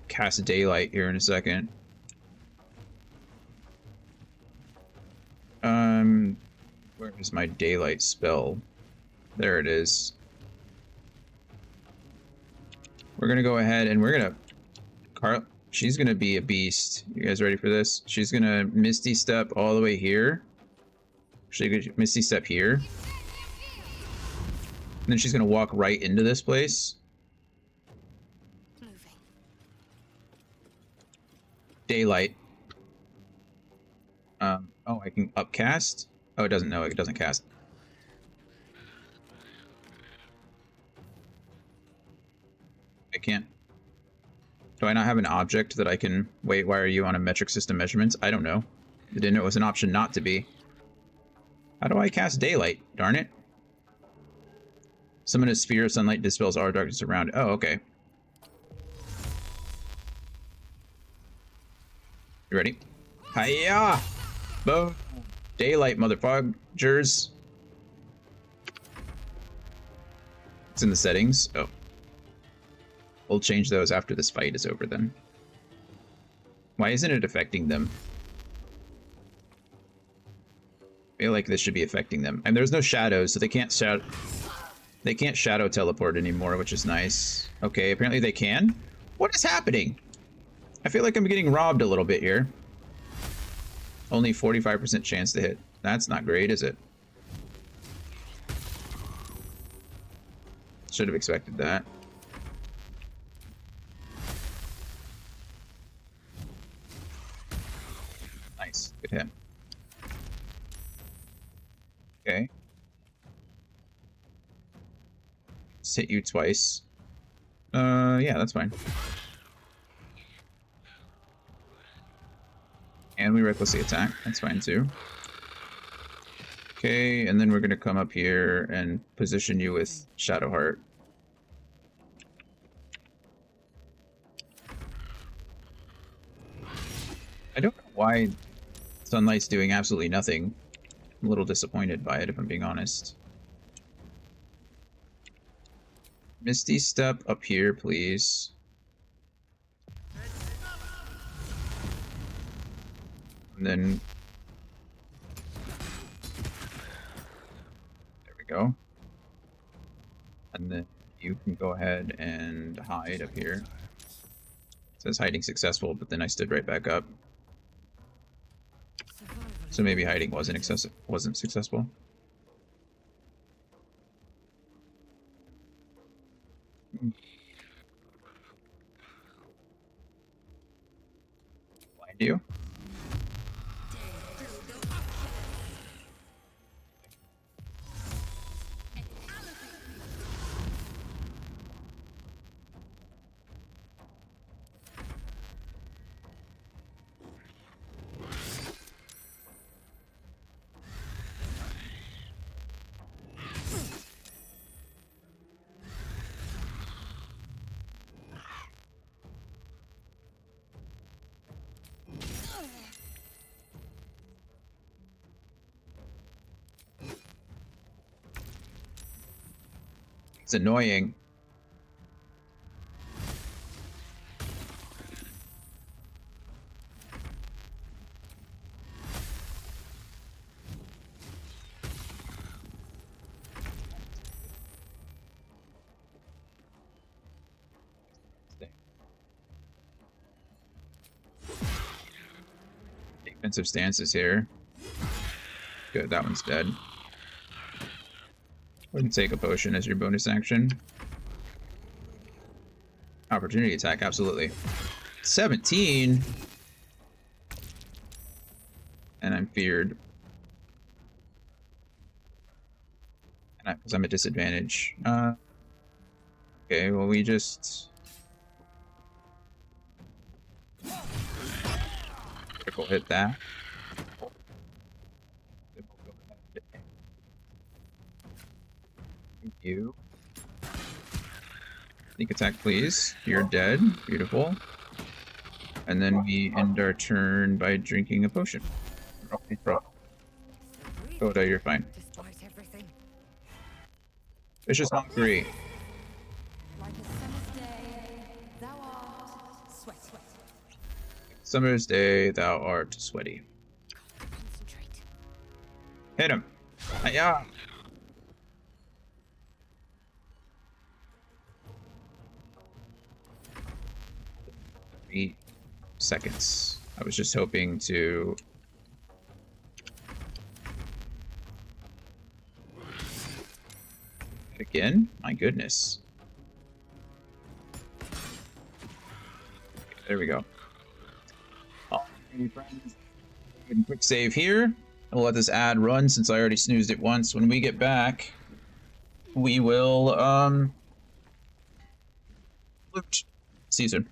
cast daylight here in a second. Where is my daylight spell? There it is. We're gonna go ahead and we're gonna... She's gonna be a beast. You guys ready for this? She's gonna Misty Step all the way here. Actually, Misty Step here. And then she's gonna walk right into this place. Daylight. Oh, I can upcast? Oh, it doesn't know. It doesn't cast. I can't. Do I not have an object that I can... Wait, why are you on a metric system measurements? I don't know. I didn't know it was an option not to be. How do I cast daylight? Darn it. Summon a sphere of sunlight dispels all darkness around. Oh, okay. You ready? Hiya! Boom! Daylight, motherfuckers. It's in the settings. Oh. We'll change those after this fight is over then. Why isn't it affecting them? I feel like this should be affecting them. And there's no shadows, so they can't shadow teleport anymore, which is nice. Okay, apparently they can. What is happening? I feel like I'm getting robbed a little bit here. Only 45% chance to hit. That's not great, is it? Should have expected that. Good hit. Okay. Let's hit you twice. Yeah, that's fine. And we recklessly attack. That's fine too. Okay, and then we're gonna come up here and position you with Shadowheart. I don't know why Sunlight's doing absolutely nothing. I'm a little disappointed by it, if I'm being honest. Misty Step up here, please. And then... there we go. And then you can go ahead and hide up here. It says hiding successful, but then I stood right back up. So maybe hiding wasn't successful. Blind you. It's annoying. Defensive stances here. Good, that one's dead. We can take a potion as your bonus action. Opportunity attack, absolutely. 17? And I'm feared. And because I'm at disadvantage. Okay, well we just... critical hit that. Thank you. Sneak attack, please. You're dead. Beautiful. And then we end our turn by drinking a potion. Coda, you're fine. Vicious Hungry. Summer's day, thou art sweaty. Hit him. Hiya. 3 seconds. I was just hoping to... again? My goodness. There we go. Alrighty, friends. Quick save here. I'll let this ad run since I already snoozed it once. When we get back, we will, loot. See you soon.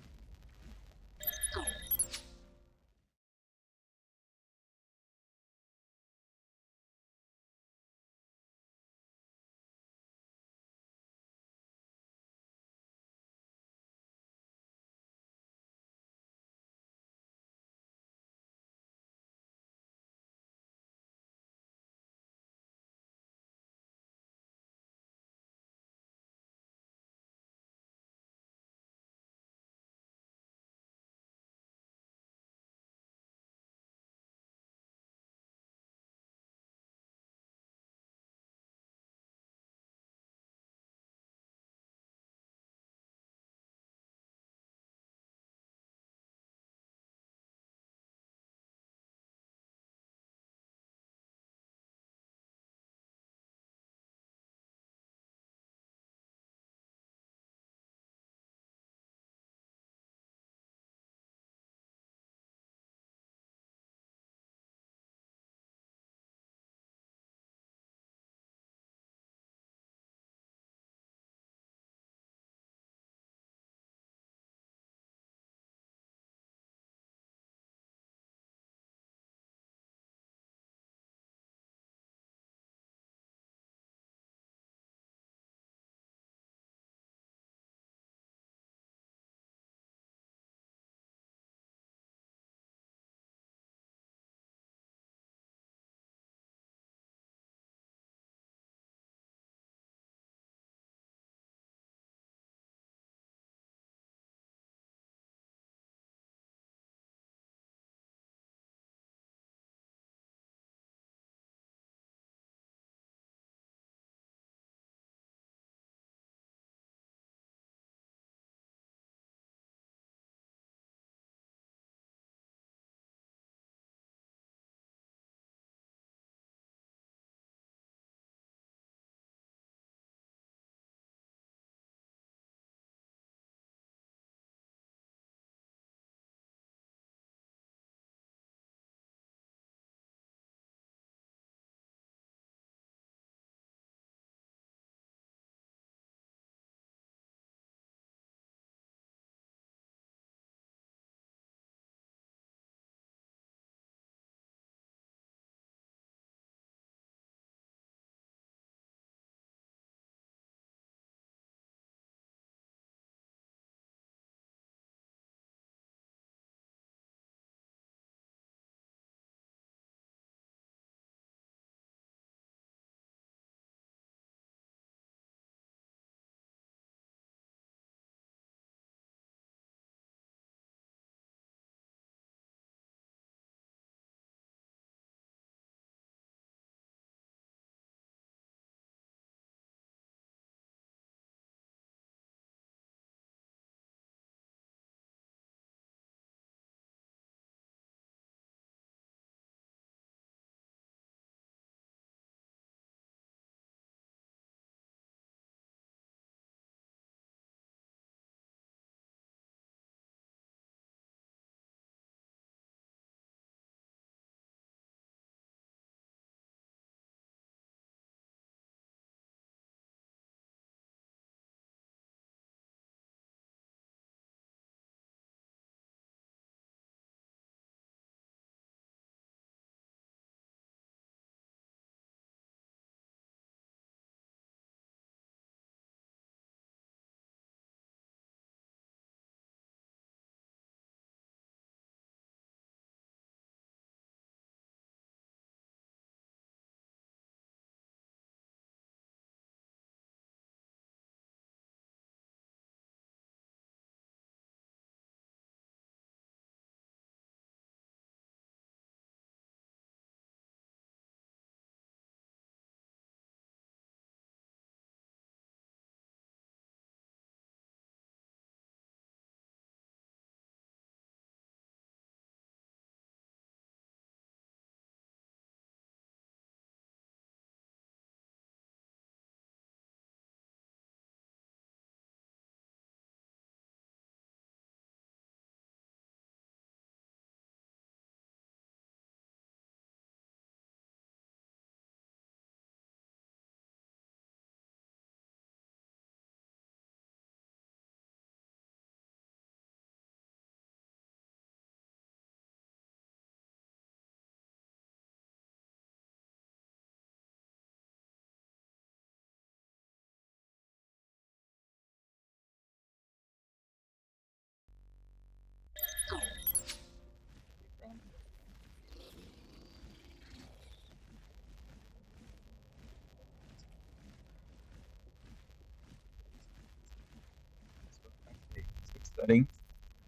Setting.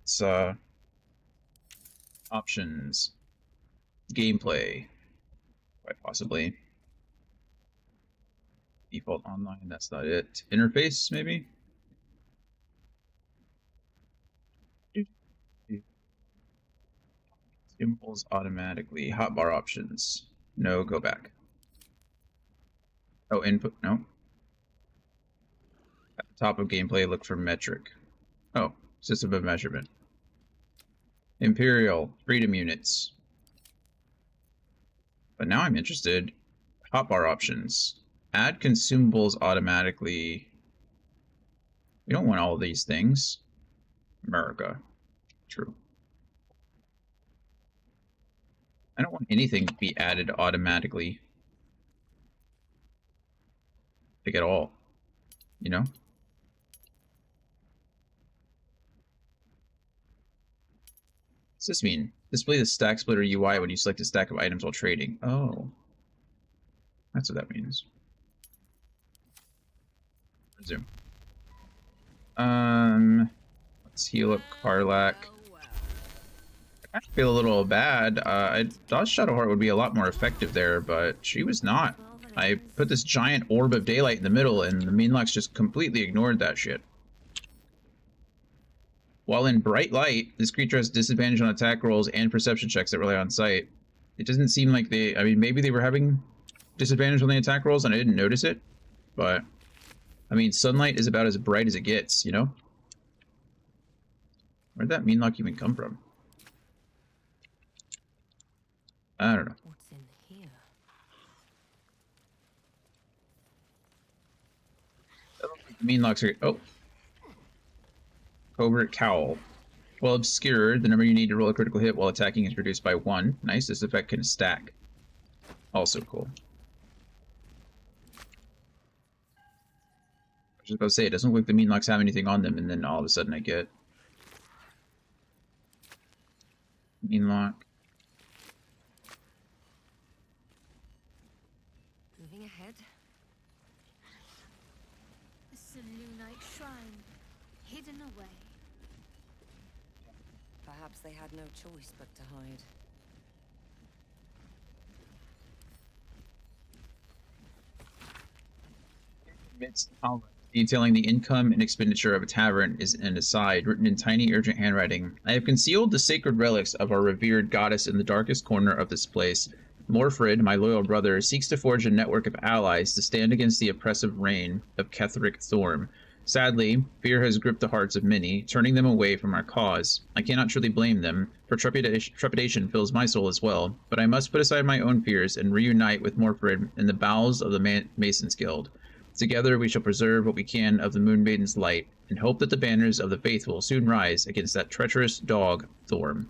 It's options. Gameplay. Quite possibly. Default online, that's not it. Interface, maybe? Symbols automatically. Hotbar options. No, go back. Oh, input, no. At the top of gameplay, look for metric. Oh, system of measurement. Imperial, freedom units. But now I'm interested. Hotbar options. Add consumables automatically. We don't want all of these things. America. True. I don't want anything to be added automatically. Like at all. You know? What's this mean? Display the stack splitter UI when you select a stack of items while trading. Oh. That's what that means. Resume. Let's heal up Karlak. I feel a little bad. I thought Shadowheart would be a lot more effective there, but she was not. I put this giant orb of daylight in the middle, and the Meanlocks just completely ignored that shit. While in bright light, this creature has disadvantage on attack rolls and perception checks that rely on sight. It doesn't seem like they... I mean, maybe they were having disadvantage on the attack rolls and I didn't notice it, but... I mean, sunlight is about as bright as it gets, you know? Where'd that Meanlock even come from? I don't know. What's in here? Meanlocks are... Oh. Covert Cowl. While obscured, the number you need to roll a critical hit while attacking is reduced by 1. Nice, this effect can stack. Also cool. I was just about to say, it doesn't look like the Meanlocks have anything on them, and then all of a sudden I get... Meanlock. Moving ahead. The Selûnite shrine, hidden away. Perhaps they had no choice but to hide. Amidst detailing the income and expenditure of a tavern is an aside written in tiny urgent handwriting. I have concealed the sacred relics of our revered goddess in the darkest corner of this place. Morfrid, my loyal brother, seeks to forge a network of allies to stand against the oppressive reign of Ketheric Thorm. Sadly, fear has gripped the hearts of many, turning them away from our cause. I cannot truly blame them, for trepidation fills my soul as well, but I must put aside my own fears and reunite with Morfrid in the bowels of the Masons Guild. Together we shall preserve what we can of the Moon Maiden's light, and hope that the banners of the faithful soon rise against that treacherous dog, Thorm.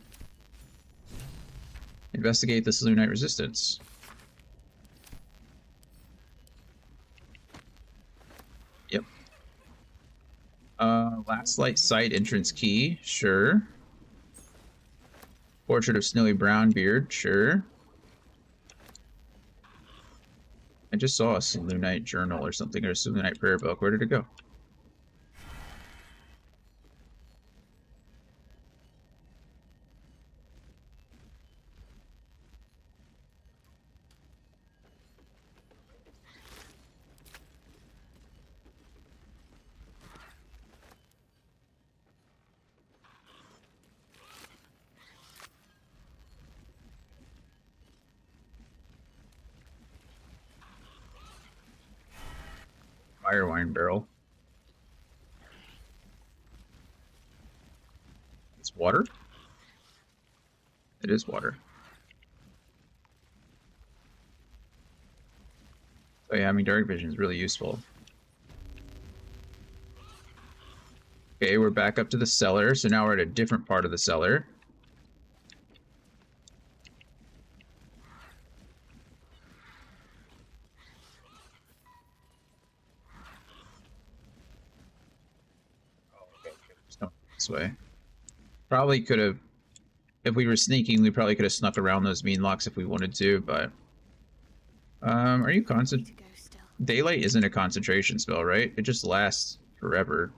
Investigate the Selûnite resistance. Yep. Last light site entrance key, sure. Portrait of Snowy Brownbeard, sure. I just saw a Selûnite journal or something, or a Selûnite prayer book. Where did it go? Fire wine barrel. It's water? It is water. So yeah, I mean, dark vision is really useful. Okay, we're back up to the cellar, so now we're at a different part of the cellar. This way. Probably could have, if we were sneaking, we probably could have snuck around those Meanlocks if we wanted to, but... are you constant? Daylight isn't a concentration spell, right? It just lasts forever.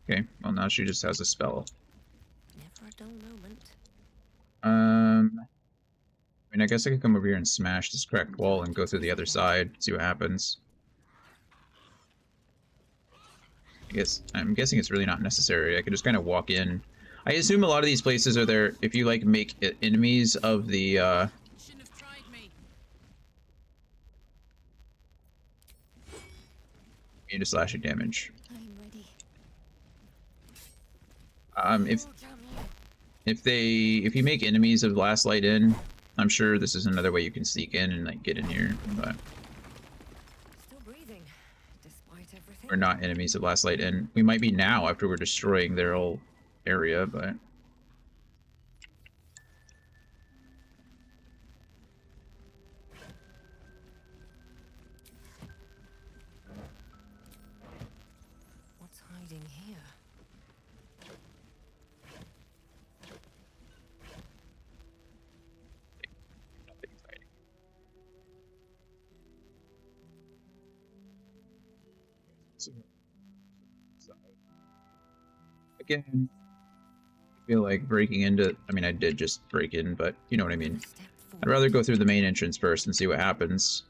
Okay, well now she just has a spell. Never a dull moment. I mean, I guess I could come over here and smash this cracked wall and go through the other side, see what happens. I'm guessing it's really not necessary. I could just kind of walk in. I assume a lot of these places are there if you like make enemies of the Shouldn't have tried me. immune to slashing damage. I'm ready. If you make enemies of Last Light In, I'm sure this is another way you can sneak in and like get in here, but Still breathing, despite everything. we're not enemies of Last Light In. We might be now after we're destroying their whole area, but What's hiding here? nothing's hiding. Again, I feel like breaking into... I mean, I did just break in, but you know what I mean. I'd rather go through the main entrance first and see what happens.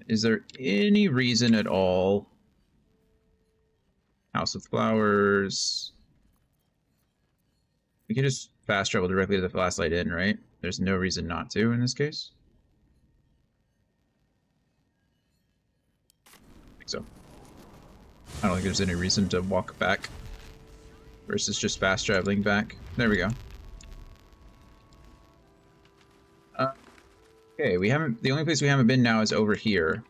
Is there any reason at all? House of Flowers. We can just fast travel directly to the Last Light Inn, right? There's no reason not to in this case. I think so. I don't think there's any reason to walk back versus just fast traveling back. There we go. Okay, we haven't. The only place we haven't been now is over here.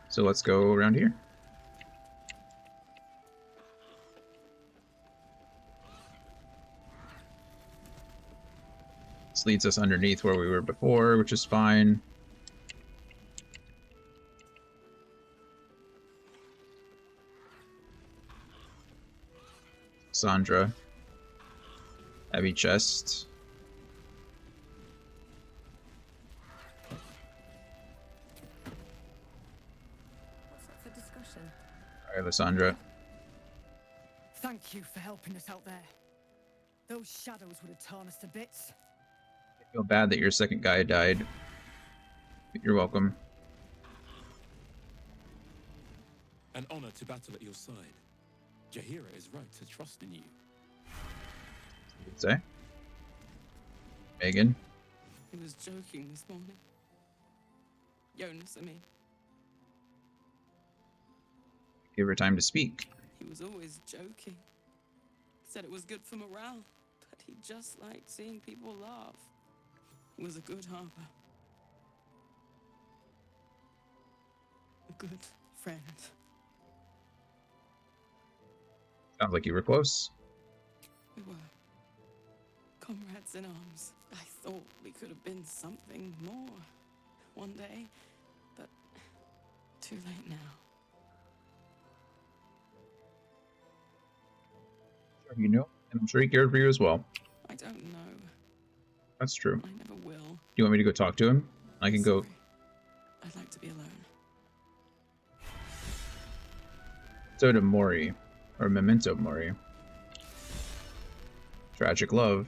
So let's go around here. This leads us underneath where we were before, which is fine. Sandra. Heavy chest. What's up for discussion? Alright, Lysandra. Thank you for helping us out there. Those shadows would have torn us to bits. I feel bad that your second guy died. But you're welcome. An honor to battle at your side. Jahira is right to trust in you. You'd say? Megan? He was joking this morning. Jonas, I mean. Give her time to speak. He was always joking. Said it was good for morale, but he just liked seeing people laugh. He was a good harper. A good friend. Sounds like you were close. We were comrades in arms. I thought we could have been something more one day, but too late now. You knew, and I'm sure he cared for you as well. I don't know. That's true. I never will. Do you want me to go talk to him? I can go. I'd like to be alone. Soda Mori. Or Memento Mori. Tragic love.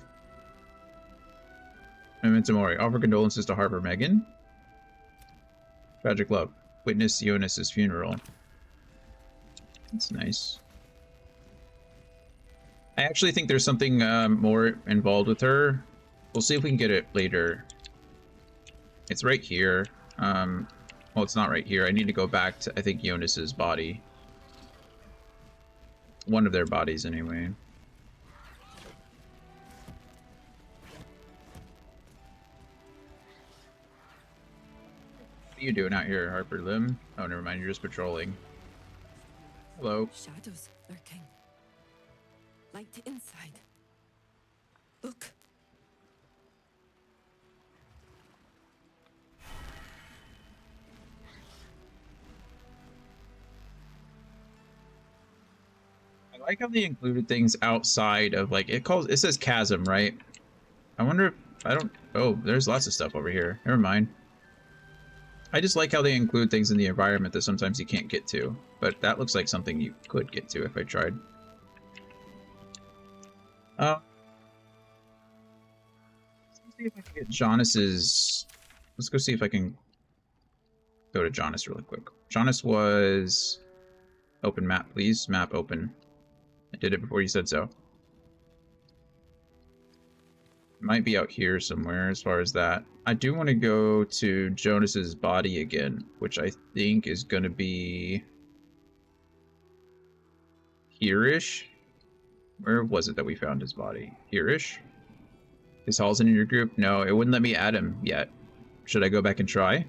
Memento Mori. Offer condolences to Harper Megan. Tragic love. Witness Jonas's funeral. That's nice. I actually think there's something more involved with her. We'll see if we can get it later. It's right here. Well, it's not right here. I need to go back to, I think, Jonas's body. One of their bodies, anyway. What are you doing out here, Harper Lim? Oh, never mind. You're just patrolling. Hello. Shadows lurking. Light inside. Look. I like how they included things outside of, like, it says chasm, right? I wonder if, oh, there's lots of stuff over here. Never mind. I just like how they include things in the environment that sometimes you can't get to. But that looks like something you could get to if I tried. Let's see if I can get Jonas's... Let's go see if I can go to Jonas really quick. Jonas was... Open map, please. Map open. I did it before you said so. Might be out here somewhere as far as that. I do want to go to Jonas's body again, which I think is going to be here-ish. Where was it that we found his body? Here-ish? Is Halsey in your group? No, it wouldn't let me add him yet. Should I go back and try?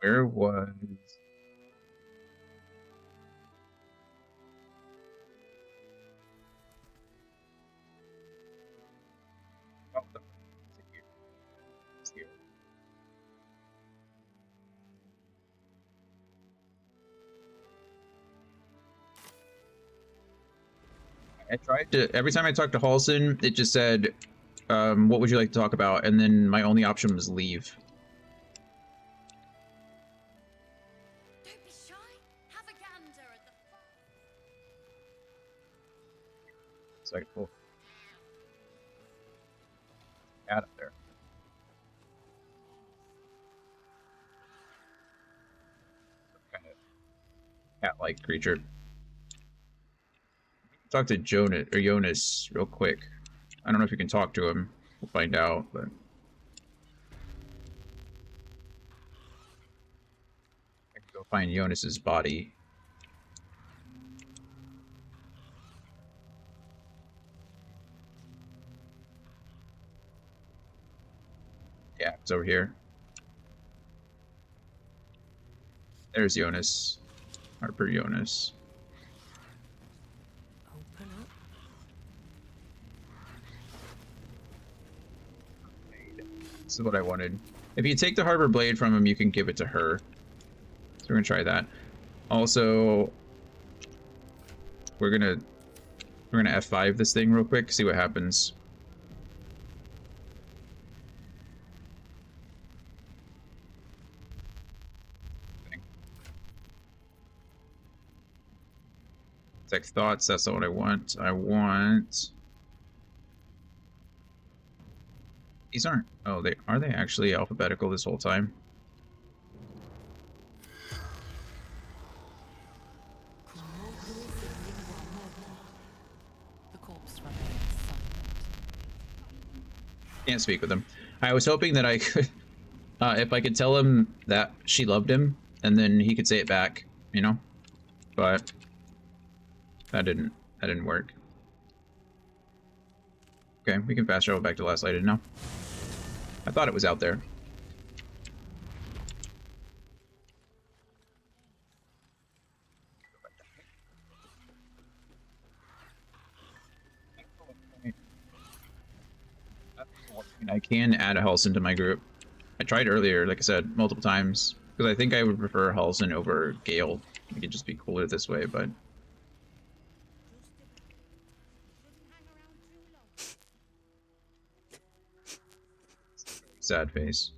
Where was... Oh, it's here. I tried to... Every time I talked to Halson, it just said, what would you like to talk about? And then my only option was leave. Don't be shy. Have a gander at the So I can pull cat up there. Some kind of cat-like creature. Talk to Jonas real quick. I don't know if you can talk to him. We'll find out, but I can go find Jonas's body. Yeah, it's over here. There's Jonas. Harper Jonas. Open up. This is what I wanted. If you take the Harbor Blade from him, you can give it to her. So we're gonna try that. Also, we're gonna F5 this thing real quick, see what happens. Tech thoughts, that's not what I want. I want... These aren't... Oh, are they actually alphabetical this whole time? The corpse remains silent. Can't speak with him. I was hoping that I could... if I could tell him that she loved him, and then he could say it back, you know? But... That didn't work. Okay, we can fast travel back to last lighted now. I thought it was out there. I can add a Halson to my group. I tried earlier, like I said, multiple times, because I think I would prefer Halson over Gale. It could just be cooler this way, but... Sad face.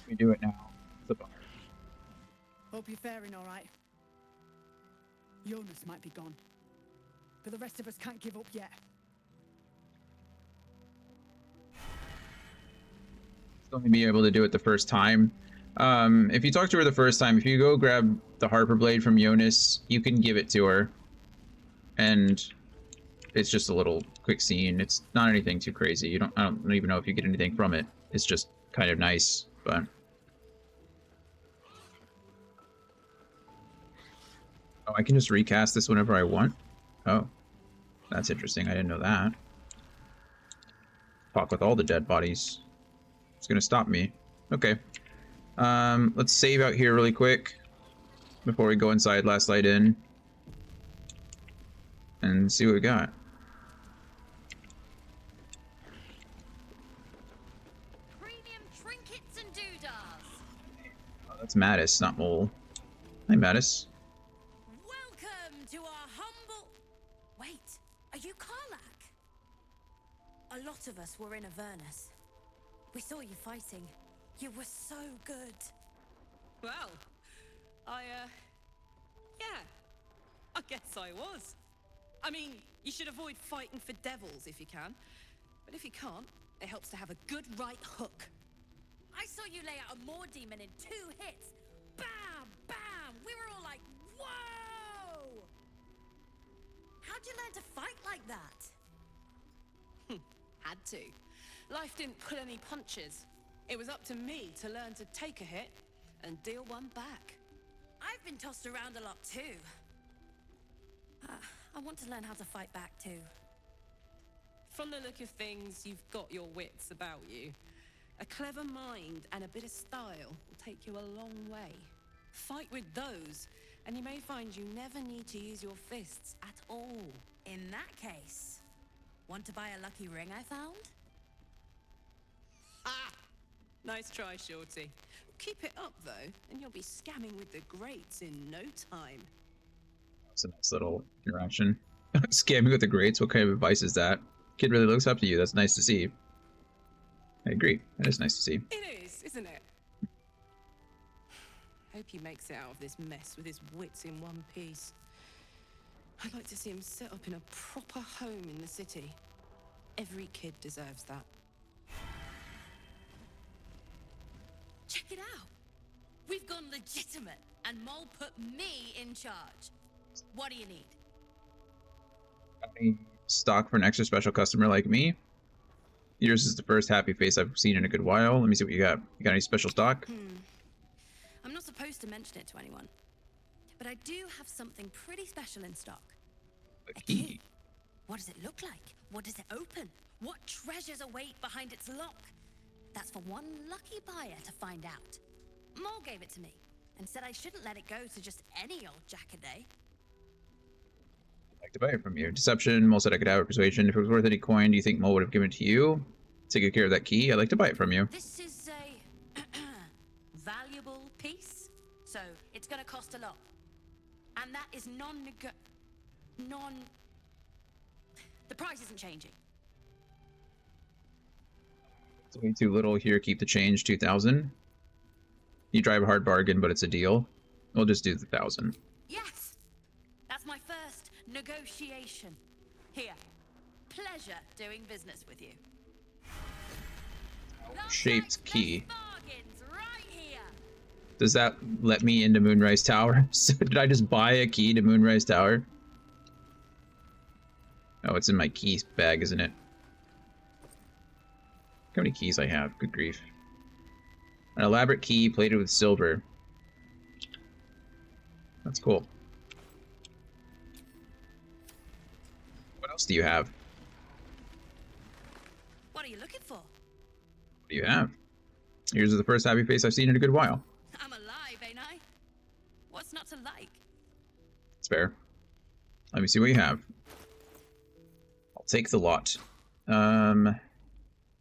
We do it now. The bar. Hope you're faring all right. Jonas might be gone, but the rest of us can't give up yet. Still may be able to do it the first time. If you talk to her the first time, if you go grab the Harper Blade from Jonas, you can give it to her. And it's just a little quick scene. It's not anything too crazy. I don't even know if you get anything from it. It's just kind of nice, but... Oh, I can just recast this whenever I want? Oh. That's interesting. I didn't know that. Talk with all the dead bodies. It's gonna stop me. Okay. Let's save out here really quick before we go inside Last Light In and see what we got. premium trinkets and doodahs. Oh, that's Mattis, not Mole. Hi, Mattis. Welcome to our humble... Wait. in Avernus. We saw you fighting. You were so good. Well, yeah, I guess I was. I mean, you should avoid fighting for devils if you can. But if you can't, it helps to have a good right hook. I saw you lay out a Moor demon in 2 hits. Bam! Bam! We were all like, whoa! How'd you learn to fight like that? Had to. Life didn't pull any punches. It was up to me to learn to take a hit and deal one back. I've been tossed around a lot too. I want to learn how to fight back too. From the look of things, you've got your wits about you. A clever mind and a bit of style will take you a long way. Fight with those, and you may find you never need to use your fists at all. In that case, want to buy a lucky ring I found? Ah! Nice try, Shorty. Keep it up, though, and you'll be scamming with the greats in no time. That's a nice little interaction. Scamming with the greats? What kind of advice is that? Kid really looks up to you. That's nice to see. I agree. That is nice to see. It is, isn't it? Hope he makes it out of this mess with his wits in one piece. I'd like to see him set up in a proper home in the city. Every kid deserves that. Check it out. We've gone legitimate, and Mole put me in charge. What do you need? Any stock for an extra special customer like me? Yours is the first happy face I've seen in a good while. Let me see what you got. You got any special stock? I'm not supposed to mention it to anyone, but I do have something pretty special in stock. A key. What does it look like? What does it open? What treasures await behind its lock? That's for one lucky buyer to find out. Mole gave it to me and said I shouldn't let it go to just any old jackaday. I'd like to buy it from you. Deception. Mole said I could have it. Persuasion. If it was worth any coin, do you think Mole would have given it to you? Take good care of that key. I'd like to buy it from you. This is a valuable piece, so it's going to cost a lot. And that is the price isn't changing. It's way too little here. Keep the change. 2,000. You drive a hard bargain, but it's a deal. We'll just do the 1,000. Yes! That's my first negotiation. Here. Pleasure doing business with you. Shaped key. Right here. Does that let me into Moonrise Tower? So did I just buy a key to Moonrise Tower? Oh, it's in my keys bag, isn't it? Look how many keys I have. Good grief. An elaborate key plated with silver. That's cool. What else do you have? What are you looking for? What do you have? Yours is the first happy face I've seen in a good while. I'm alive, ain't I? What's not to like? It's fair. Let me see what you have. I'll take the lot.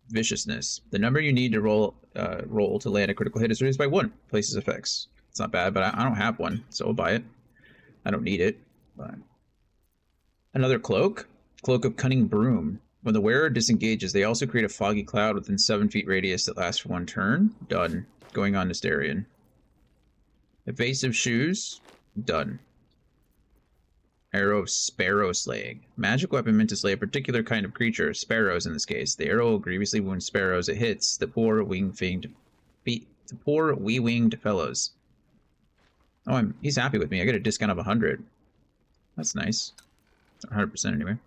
Viciousness. The number you need to roll to land a critical hit is reduced by 1. Places effects. It's not bad, but I don't have one, so I'll buy it. I don't need it. But... Another cloak. Cloak of Cunning Broom. When the wearer disengages, they also create a foggy cloud within 7 feet radius that lasts for 1 turn. Done. Going on to Starion. Evasive Shoes. Done. Arrow of Sparrow Slaying. Magic weapon meant to slay a particular kind of creature, sparrows in this case. The arrow will grievously wound sparrows it hits, the poor wee-winged fellows. Oh, he's happy with me. I get a discount of 100. That's nice. 100% anyway.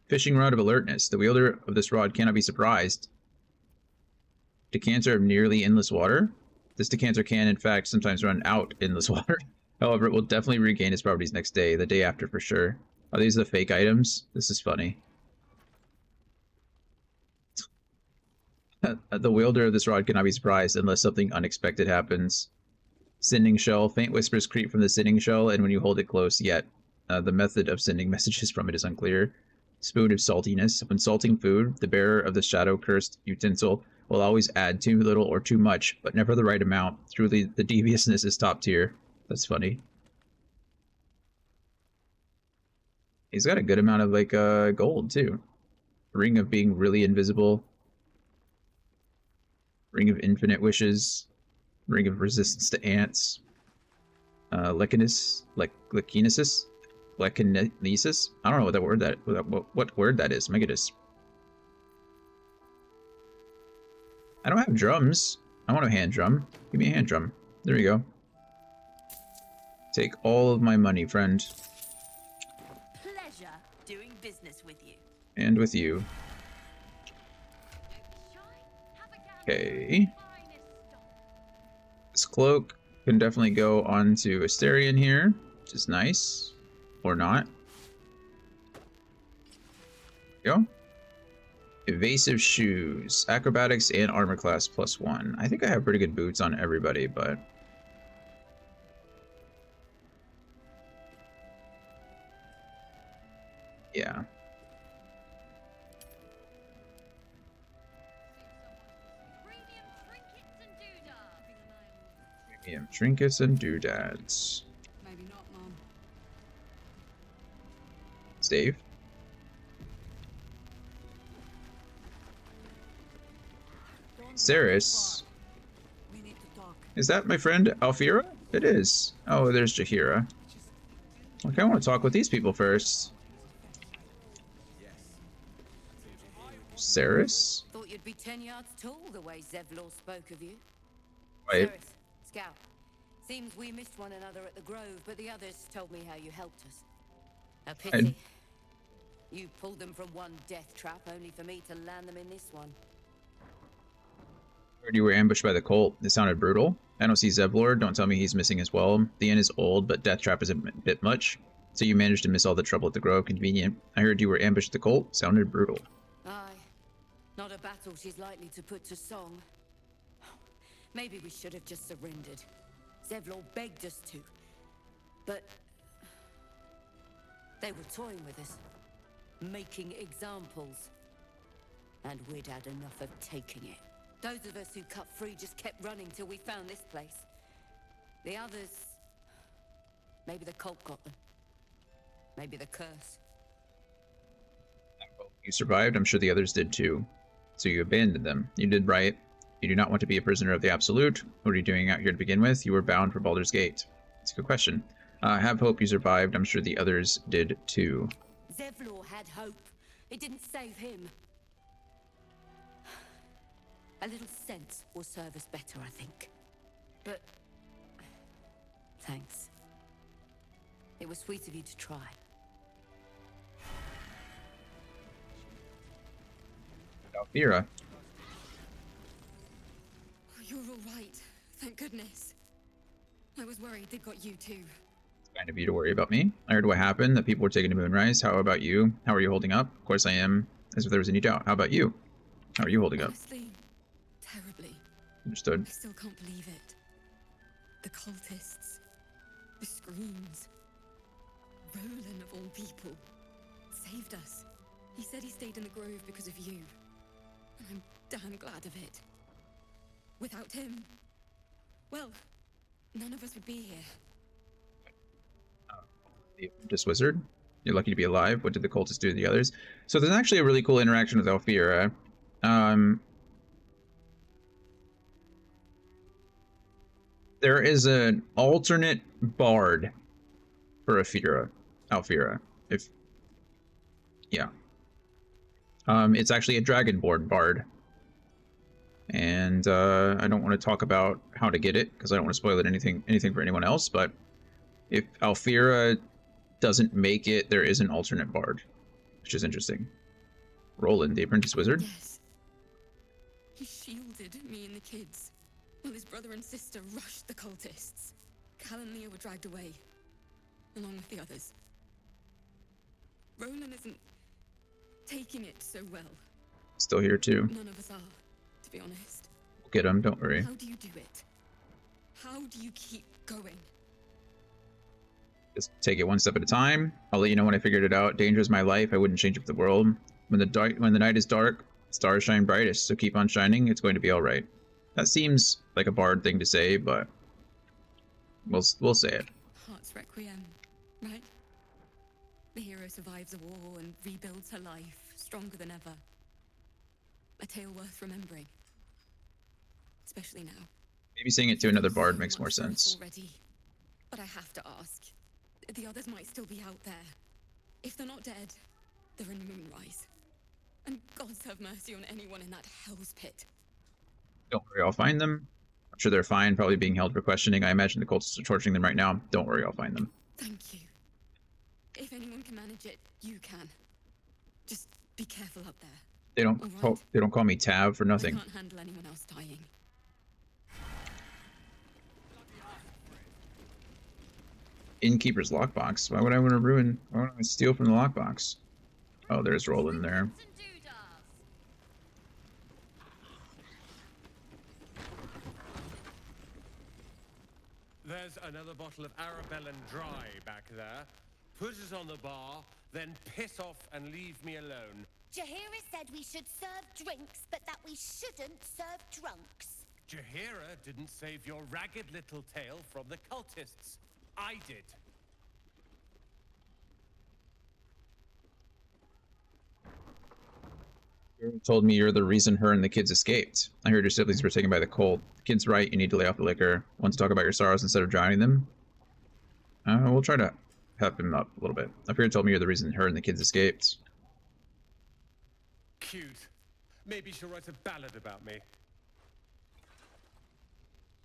Fishing Rod of Alertness. The wielder of this rod cannot be surprised. Decanter of nearly endless water. This decanter can, in fact, sometimes run out endless water. However, it will definitely regain its properties next day, the day after for sure. Are these the fake items? This is funny. The wielder of this rod cannot be surprised unless something unexpected happens. Sending shell. Faint whispers creep from the sending shell, and when you hold it close, yet the method of sending messages from it is unclear. Spoon of saltiness. When salting food, the bearer of the shadow-cursed utensil will always add too little or too much, but never the right amount. Truly, the deviousness is top tier. That's funny. He's got a good amount of, like, gold, too. Ring of being really invisible. Ring of infinite wishes. Ring of resistance to ants. Lechinesis? Lechinesis? Lechinesis? I don't know what word that is. My goodness. I don't have drums. I want a hand drum. Give me a hand drum. There we go. Take all of my money, friend. Pleasure doing business with you. And with you. Okay. This cloak can definitely go onto Asterion here, which is nice. Or not. Go. Evasive shoes. Acrobatics and armor class +1. I think I have pretty good boots on everybody, but... yeah. Premium trinkets and doodads. Maybe not, Mom. Dave. Ceres. Is that my friend Alfira? It is. Oh, there's Jaheira. Okay, I want to talk with these people first. Ceres? Thought you'd be 10 yards tall the way Zevlor spoke of you. Wait. Ceres, Scout. Seems we missed one another at the Grove, but the others told me how you helped us. A pity. You pulled them from one death trap, only for me to land them in this one. Heard you were ambushed by the cult. It sounded brutal. I don't see Zevlor. Don't tell me he's missing as well. The inn is old, but death trap is a bit much. So you managed to miss all the trouble at the Grove. Convenient. I heard you were ambushed at the cult. Sounded brutal. Aye. Not a battle she's likely to put to song. Maybe we should have just surrendered. Zevlor begged us to. But... they were toying with us. Making examples. And we'd had enough of taking it. Those of us who cut free just kept running till we found this place. The others... maybe the cult got them. Maybe the curse. You survived. I'm sure the others did too. So you abandoned them. You did right. You do not want to be a prisoner of the Absolute. What are you doing out here to begin with? You were bound for Baldur's Gate. It's a good question. Have hope you survived. I'm sure the others did too. Zevlor had hope. It didn't save him. A little sense will serve us better, I think. But... thanks. It was sweet of you to try. Alfira. You're all right. Thank goodness. I was worried they got you too. It's kind of you to worry about me. I heard what happened, that people were taken to Moonrise. How about you? How are you holding up? Of course I am, as if there was any doubt. How about you? How are you holding up? Honestly, terribly. Understood. I still can't believe it. The cultists. The screams. Roland, of all people, saved us. He said he stayed in the Grove because of you. And I'm damn glad of it. Without him, well, none of us would be here. This wizard? You're lucky to be alive. What did the cultists do to the others? So there's actually a really cool interaction with Alfira. There is an alternate bard for Alfira. It's actually a Dragonborn bard. And I don't want to talk about how to get it, because I don't want to spoil anything for anyone else, but if Alfira doesn't make it, there is an alternate bard, which is interesting. Roland, the apprentice wizard. Yes. He shielded me and the kids, while his brother and sister rushed the cultists. Cal and Leah were dragged away, along with the others. Roland isn't taking it so well. Still here too. None of us are, to be honest. We'll get him, don't worry. How do you do it? How do you keep going? Just take it one step at a time. I'll let you know when I figured it out. Danger is my life. I wouldn't change it for the world. When the night is dark, stars shine brightest. So keep on shining. It's going to be all right. That seems like a bard thing to say, but we'll say it. Heart's Requiem, right? The hero survives a war and rebuilds her life, stronger than ever. A tale worth remembering. Especially now. Maybe saying it to You've another done bard so makes more much for us sense. already. But I have to ask. The others might still be out there. If they're not dead, they're in Moonrise. And God have mercy on anyone in that hell's pit. Don't worry, I'll find them. I'm sure they're fine, probably being held for questioning. I imagine the cultists are torturing them right now. Don't worry, I'll find them. Thank you. If anyone can manage it, you can. Just be careful up there. They don't they don't call me Tav for I nothing. can't handle anyone else dying. Innkeeper's lockbox. Why would I want to ruin? Why would I steal from the lockbox? Oh, there's Roland there. There's another bottle of Arabellan Dry back there. Put it on the bar, then piss off and leave me alone. Jahira said we should serve drinks, but that we shouldn't serve drunks. Jahira didn't save your ragged little tail from the cultists. I did. You told me you're the reason her and the kids escaped. I heard your siblings were taken by the cult. The kid's right, you need to lay off the liquor. Want to talk about your sorrows instead of drowning them? We'll try to pep him up a little bit. I heard you told me you're the reason her and the kids escaped. Cute. Maybe she'll write a ballad about me.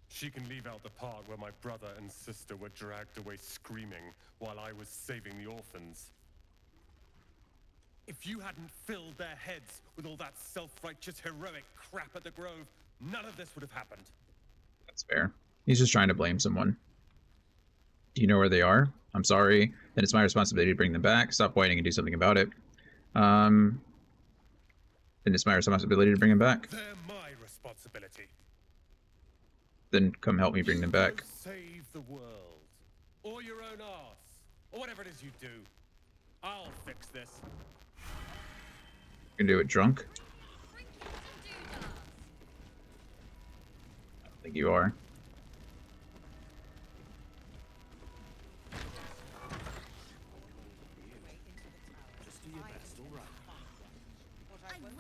She can leave out the part where my brother and sister were dragged away screaming while I was saving the orphans. If you hadn't filled their heads with all that self-righteous heroic crap at the Grove, none of this would have happened. That's fair. He's just trying to blame someone. Do you know where they are? I'm sorry. Then it's my responsibility to bring them back. Stop whining and do something about it. Then it's my responsibility to bring them back. They're my responsibility. Then come help me bring them back. Save the world. Or your own arse. Or whatever it is you do. I'll fix this. You can do it drunk? I don't think you are. Just do your best, all right? I will.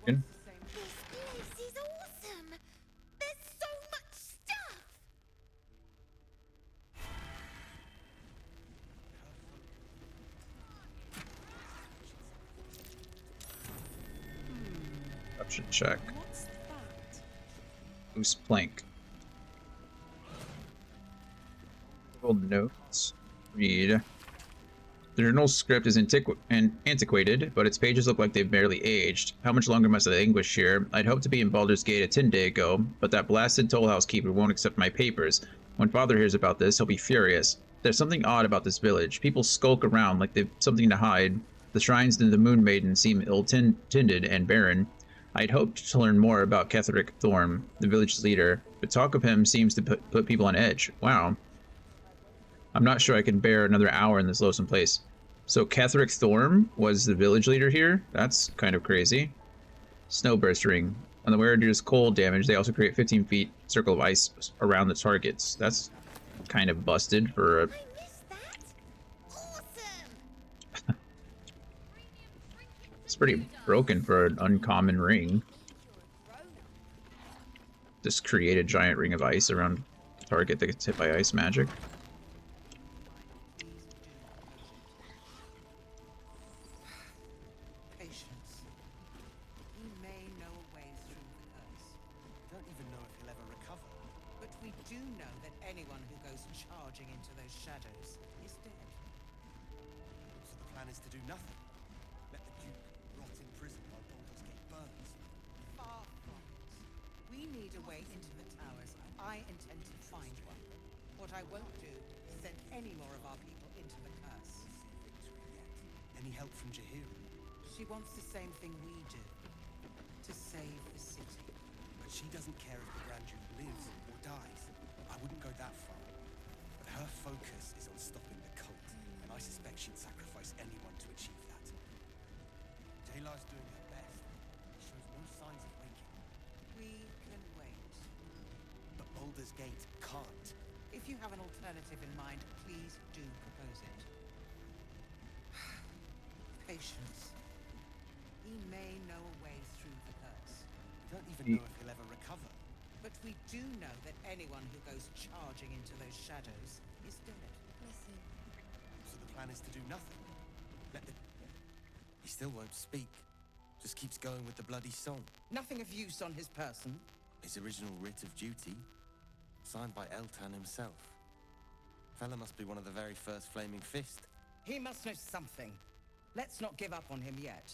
Good. This place is awesome. There's so much stuff. Option check. What's that? Loose plank. Old notes. Read. The journal script is antiquated, but its pages look like they've barely aged. How much longer must I languish here? I'd hoped to be in Baldur's Gate a 10-day ago, but that blasted toll house keeper won't accept my papers. When Father hears about this, he'll be furious. There's something odd about this village. People skulk around like they've something to hide. The shrines to the Moon Maiden seem ill-tended and barren. I'd hoped to learn more about Ketheric Thorm, the village leader, but talk of him seems to put people on edge. Wow. I'm not sure I can bear another hour in this loathsome place. So Ketheric Thorm was the village leader here? That's kind of crazy. Snowburst ring. On the wearer deals cold damage, they also create 15 feet circle of ice around the targets. That's kind of busted for a... It's pretty broken for an uncommon ring. Just create a giant ring of ice around a target that gets hit by ice magic. Patience. He may know a way through the curse. Don't even know if he'll ever recover. But we do know that anyone who goes charging into those shadows is dead. So the plan is to do nothing. Let the Duke rot in prison while Baldur's Gate burns. Far from it. We need a way into the towers. I intend to find one. What I won't do is send any more of our people into the curse. Any help from Jahira? She wants the same thing we do. To save the city. But she doesn't care if the Grand Duke lives or dies. I wouldn't go that far. But her focus is on stopping the cult, and I suspect she'd sacrifice anyone to achieve that. Taylor's doing her best. She shows no signs of waking. We can wait. But Baldur's Gate can't. If you have an alternative in mind, please do propose it. Patience. He may know a way through the curse. We don't even know if he'll ever recover. But we do know that anyone who goes charging into those shadows is dead. Listen. So the plan is to do nothing. He still won't speak. Just keeps going with the bloody song. Nothing of use on his person. His original writ of duty, signed by Eltan himself. Fella must be one of the very first Flaming Fist. He must know something. Let's not give up on him yet.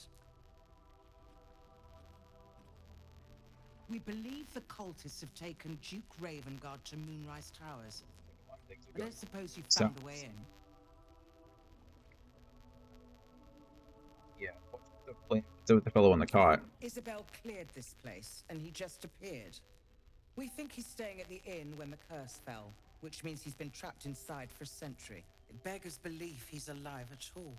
We believe the cultists have taken Duke Ravengard to Moonrise Towers. I don't suppose you've found a way in. Yeah. What's with the fellow on the cot? Isabel cleared this place, and he just appeared. We think he's staying at the inn when the curse fell, which means he's been trapped inside for a century. It beggars belief he's alive at all.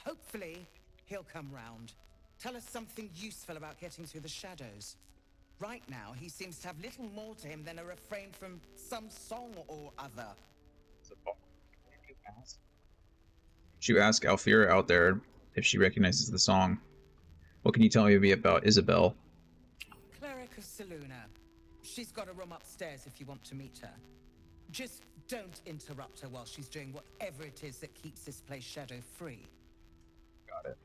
Hopefully, he'll come round. Tell us something useful about getting through the shadows. Right now, he seems to have little more to him than a refrain from some song or other. Should you ask Alfira out there if she recognizes the song? What can you tell me about Isabel? Cleric of Saluna. She's got a room upstairs if you want to meet her. Just don't interrupt her while she's doing whatever it is that keeps this place shadow-free. Got it.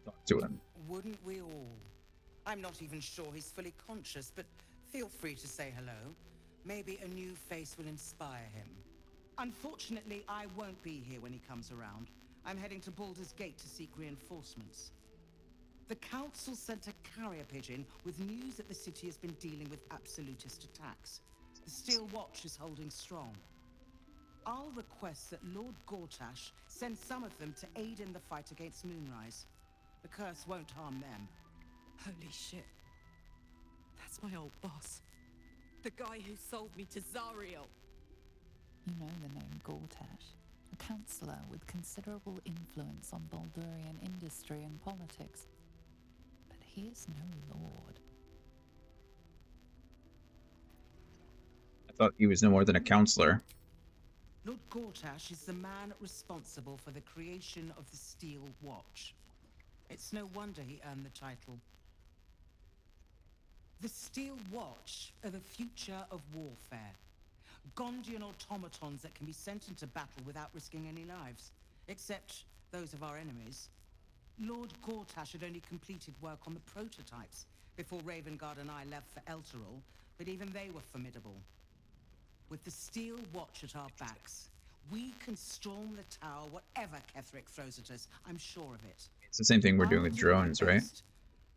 Talk to him. Wouldn't we all? I'm not even sure he's fully conscious, but feel free to say hello. Maybe a new face will inspire him. Unfortunately, I won't be here when he comes around. I'm heading to Baldur's Gate to seek reinforcements. The Council sent a carrier pigeon with news that the city has been dealing with absolutist attacks. The Steel Watch is holding strong. I'll request that Lord Gortash send some of them to aid in the fight against Moonrise. The curse won't harm them. Holy shit. That's my old boss. The guy who sold me to Zariel. You know the name Gortash, a councillor with considerable influence on Baldurian industry and politics. But he is no lord. I thought he was no more than a counselor. Lord Gortash is the man responsible for the creation of the Steel Watch. It's no wonder he earned the title. The Steel Watch are the future of warfare. Gondian automatons that can be sent into battle without risking any lives, except those of our enemies. Lord Gortash had only completed work on the prototypes before Ravengard and I left for Elturel, but even they were formidable. With the Steel Watch at our backs, we can storm the tower whatever Ketheric throws at us. I'm sure of it. It's the same thing we're doing with drones, right?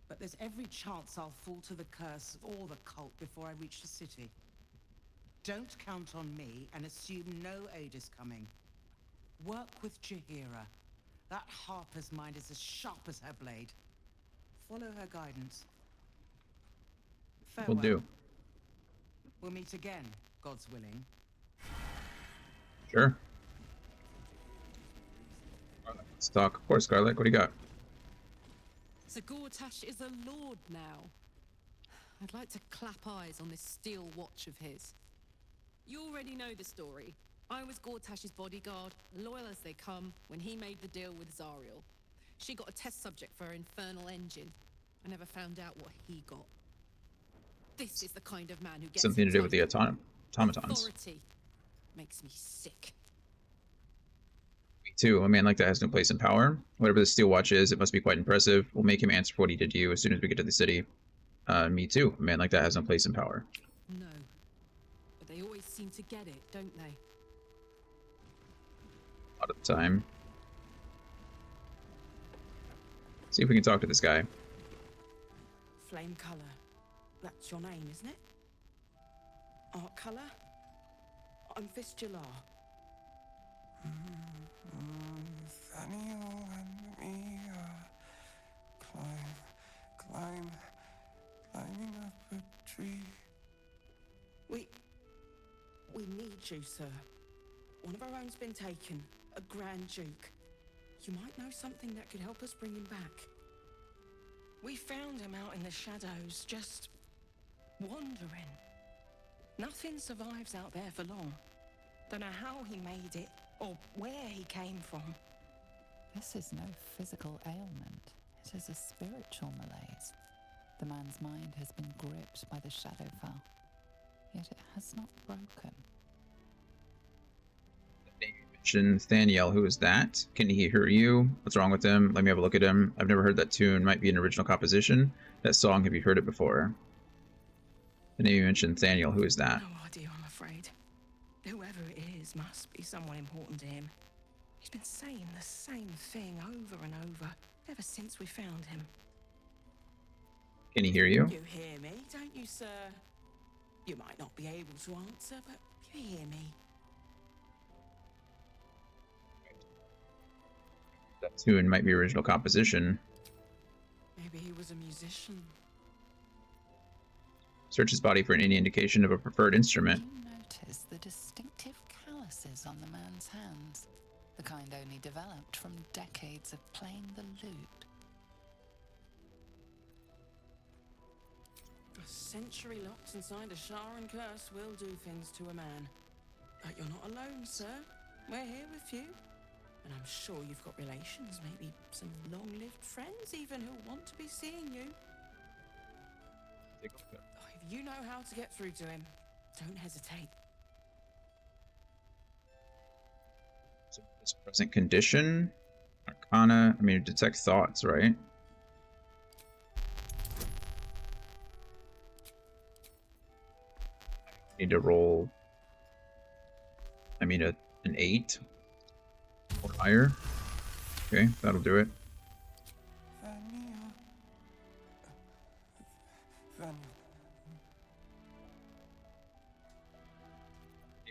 But there's every chance I'll fall to the curse or the cult before I reach the city. Don't count on me and assume no aid is coming. Work with Jaheira. That Harper's mind is as sharp as her blade. Follow her guidance. Farewell. Will do. We'll meet again, God's willing. Sure. Let's talk. Of course, Scarlet. What do you got? So Gortash is a lord now. I'd like to clap eyes on this Steel Watch of his. You already know the story. I was Gortash's bodyguard, loyal as they come, when he made the deal with Zariel. She got a test subject for her infernal engine. I never found out what he got. This is the kind of man who gets Something to do with the automatons. authority. Makes me sick. Me too. A man like that has no place in power. Whatever the Steel Watch is, it must be quite impressive. We'll make him answer for what he did to you as soon as we get to the city. Me too. A man like that has no place in power. No. But they always seem to get it, don't they? A lot of the time. See if we can talk to this guy. Flame colour. That's your name, isn't it? Art colour? I'm Fistula. Nathaniel and me are climbing up a tree. We need you, sir. One of our own's been taken, a Grand Duke. You might know something that could help us bring him back. We found him out in the shadows, just wandering. Nothing survives out there for long. Don't know how he made it, or where he came from. This is no physical ailment. It is a spiritual malaise. The man's mind has been gripped by the Shadowfell, yet it has not broken. Nathaniel, who is that? Can he hear you? What's wrong with him? Let me have a look at him. I've never heard that tune. Might be an original composition. That song, have you heard it before? The name you mentioned, Nathaniel, who is that? No idea, I'm afraid. Whoever it is must be someone important to him. He's been saying the same thing over and over, ever since we found him. Can he hear you? You hear me, don't you, sir? You might not be able to answer, but you hear me. That tune might be original composition. Maybe he was a musician. Search his body for any indication of a preferred instrument. You notice the distinctive calluses on the man's hands, the kind only developed from decades of playing the lute. A century locked inside a Sharan curse will do things to a man. But you're not alone, sir. We're here with you. And I'm sure you've got relations, maybe some long-lived friends even who want to be seeing you. If you know how to get through to him, don't hesitate. So his present condition? Arcana, I mean, detect thoughts, right? Need to roll, I mean, an 8 or higher. Okay, that'll do it.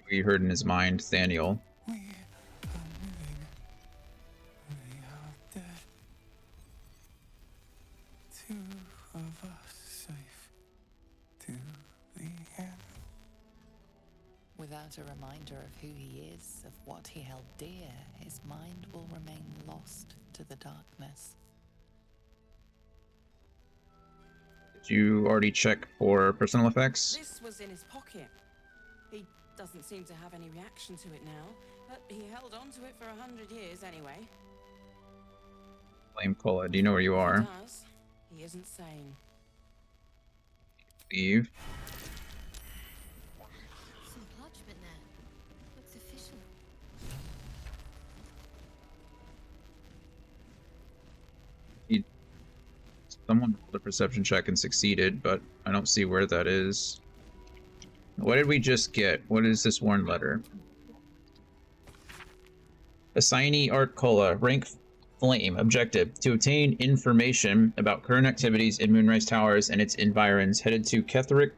We heard in his mind, Thaniel. We are moving. We are dead. Two of us safe to the end. Without a reminder of who he is, of what he held dear, his mind will remain lost to the darkness. Did you already check for personal effects? This was in his pocket. He doesn't seem to have any reaction to it now, but he held on to it for 100 years anyway. Flame Cola, do you know where you are? He does. He isn't sane. Leave. Some parchment there. Looks official. Someone rolled a perception check and succeeded, but I don't see where that is. What did we just get? What is this warn letter? Assignee Art Cola, rank Flame, objective: to obtain information about current activities in Moonrise Towers and its environs. Headed to Ketheric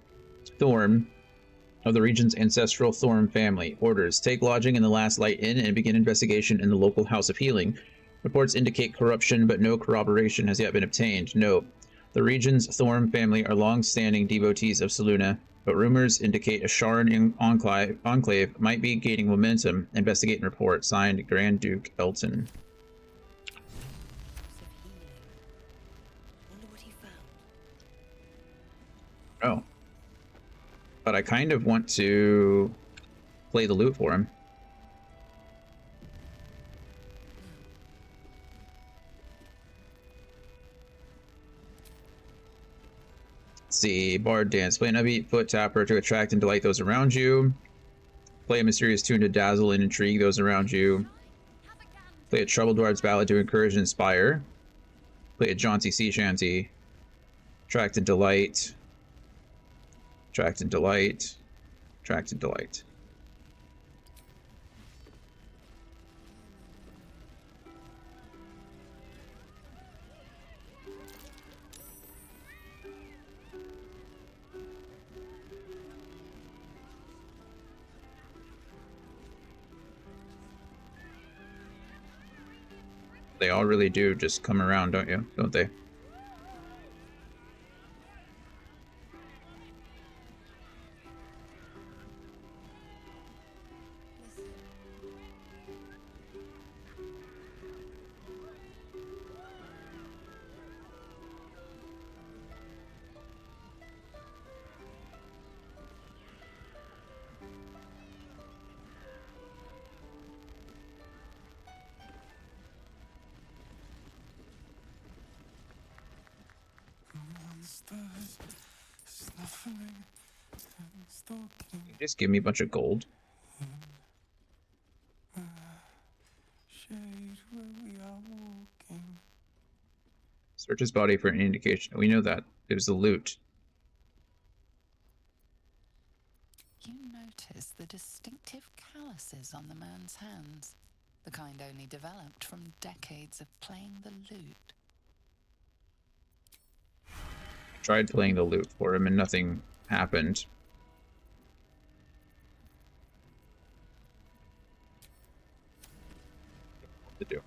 Thorm of the region's ancestral Thorm family. Orders: take lodging in the Last Light Inn and begin investigation in the local House of Healing. Reports indicate corruption, but no corroboration has yet been obtained. Note: the region's Thorm family are long-standing devotees of Selûne, but rumors indicate a Sharan enclave might be gaining momentum. Investigate and report. Signed, Grand Duke Elton. Oh. But I kind of want to play the lute for him. Let's see. Bard dance. Play an upbeat foot tapper to attract and delight those around you. Play a mysterious tune to dazzle and intrigue those around you. Play a troubled bard's ballad to encourage and inspire. Play a jaunty sea shanty. Attract and delight. Attract and delight. Attract and delight. They all really do just come around, don't they? snuffling and stalking. You just give me a bunch of gold. Shade where we are walking. Search his body for an indication. We know that. It was the loot. You notice the distinctive calluses on the man's hands, the kind only developed from decades of playing the lute. I tried playing the lute for him and nothing happened. What to do?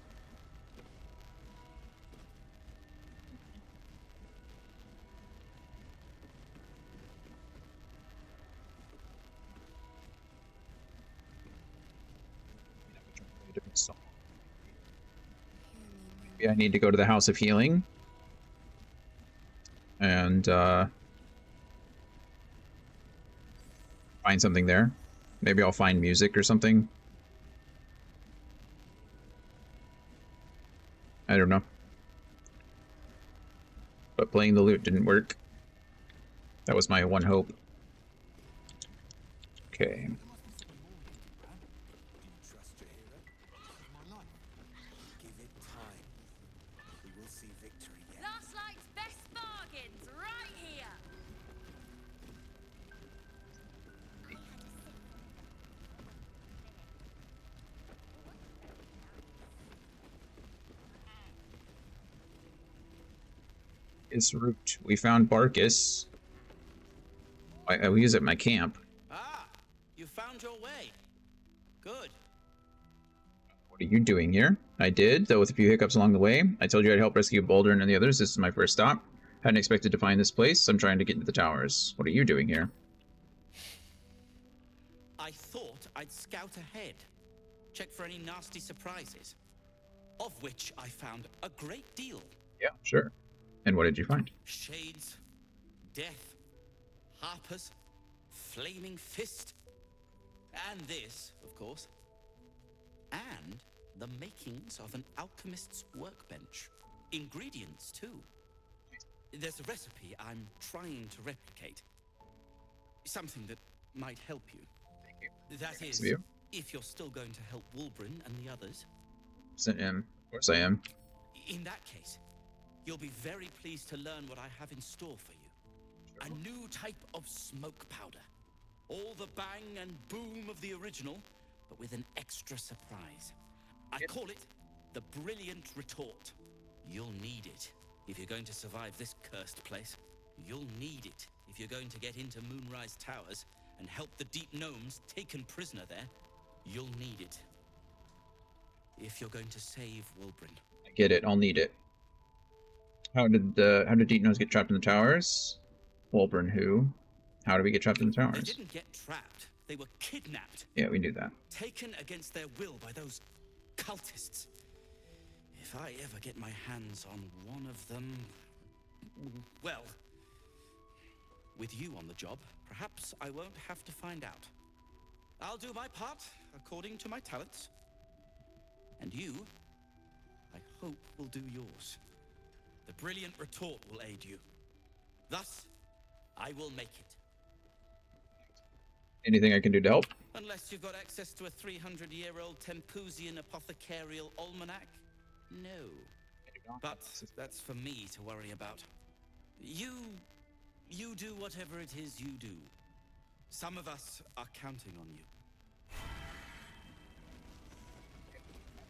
Different song. Maybe I need to go to the House of Healing and find something there. Maybe I'll find music or something. I don't know. But playing the lute didn't work. That was my one hope. Okay. Give it time. We will see victory yet. Last night's best bargains right here. It's route. We found Barkus. I use it at my camp. Ah, you found your way. Good. What are you doing here? I did, though with a few hiccups along the way. I told you I'd help rescue Baldwin and the others. This is my first stop. Hadn't expected to find this place. I'm trying to get into the towers. What are you doing here? I thought I'd scout ahead. Check for any nasty surprises. Of which I found a great deal. Yeah, sure. And what did you find? Shades, death, harpers, flaming fist, and this, of course. And the makings of an alchemist's workbench. Ingredients, too. There's a recipe I'm trying to replicate. Something that might help you. Thank you. That Thanks is, of you. if you're still going to help Wulbren and the others. I am. Of course I am. In that case, you'll be very pleased to learn what I have in store for you. A new type of smoke powder. All the bang and boom of the original, but with an extra surprise. I call it the Brilliant Retort. You'll need it if you're going to survive this cursed place. You'll need it if you're going to get into Moonrise Towers and help the Deep Gnomes taken prisoner there. You'll need it if you're going to save Wulbren. I get it. I'll need it. How did Deep Nose get trapped in the towers? Wulbren who? How did we get trapped in the They towers? didn't get trapped. They were kidnapped. Yeah, we knew that. Taken against their will by those cultists. If I ever get my hands on one of them... Well, with you on the job, perhaps I won't have to find out. I'll do my part according to my talents. And you, I hope, will do yours. The Brilliant Retort will aid you. Thus, I will make it. Anything I can do to help? Unless you've got access to a 300-year-old Tempusian apothecarial almanac? No. But that's for me to worry about. You do whatever it is you do. Some of us are counting on you.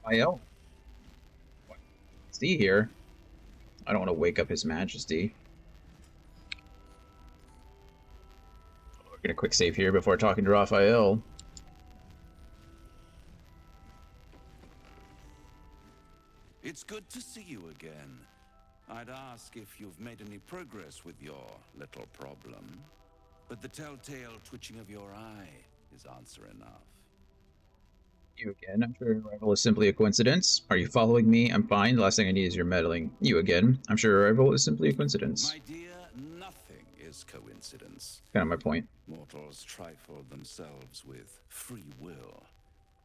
Raphael? Is he here? I don't want to wake up His Majesty. We're gonna quick save here before talking to Raphael. It's good to see you again. I'd ask if you've made any progress with your little problem, but the telltale twitching of your eye is answer enough. You again. I'm sure arrival is simply a coincidence. Are you following me? I'm fine. The last thing I need is your meddling. You again. I'm sure arrival is simply a coincidence. My dear, nothing is coincidence. Kind of my point. Mortals trifle themselves with free will,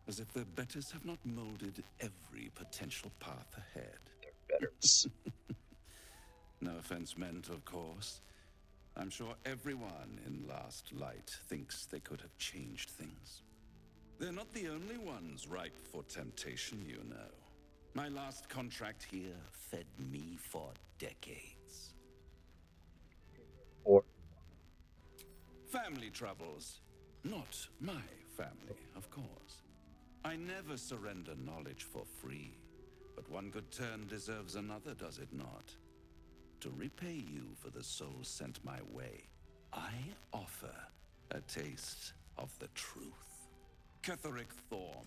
as if their betters have not molded every potential path ahead. They're betters. No offense meant, of course. I'm sure everyone in Last Light thinks they could have changed things. They're not the only ones ripe for temptation, you know. My last contract here fed me for decades. Or Family troubles. Not my family, of course. I never surrender knowledge for free. But one good turn deserves another, does it not? To repay you for the soul sent my way, I offer a taste of the truth. Ketheric Thorm,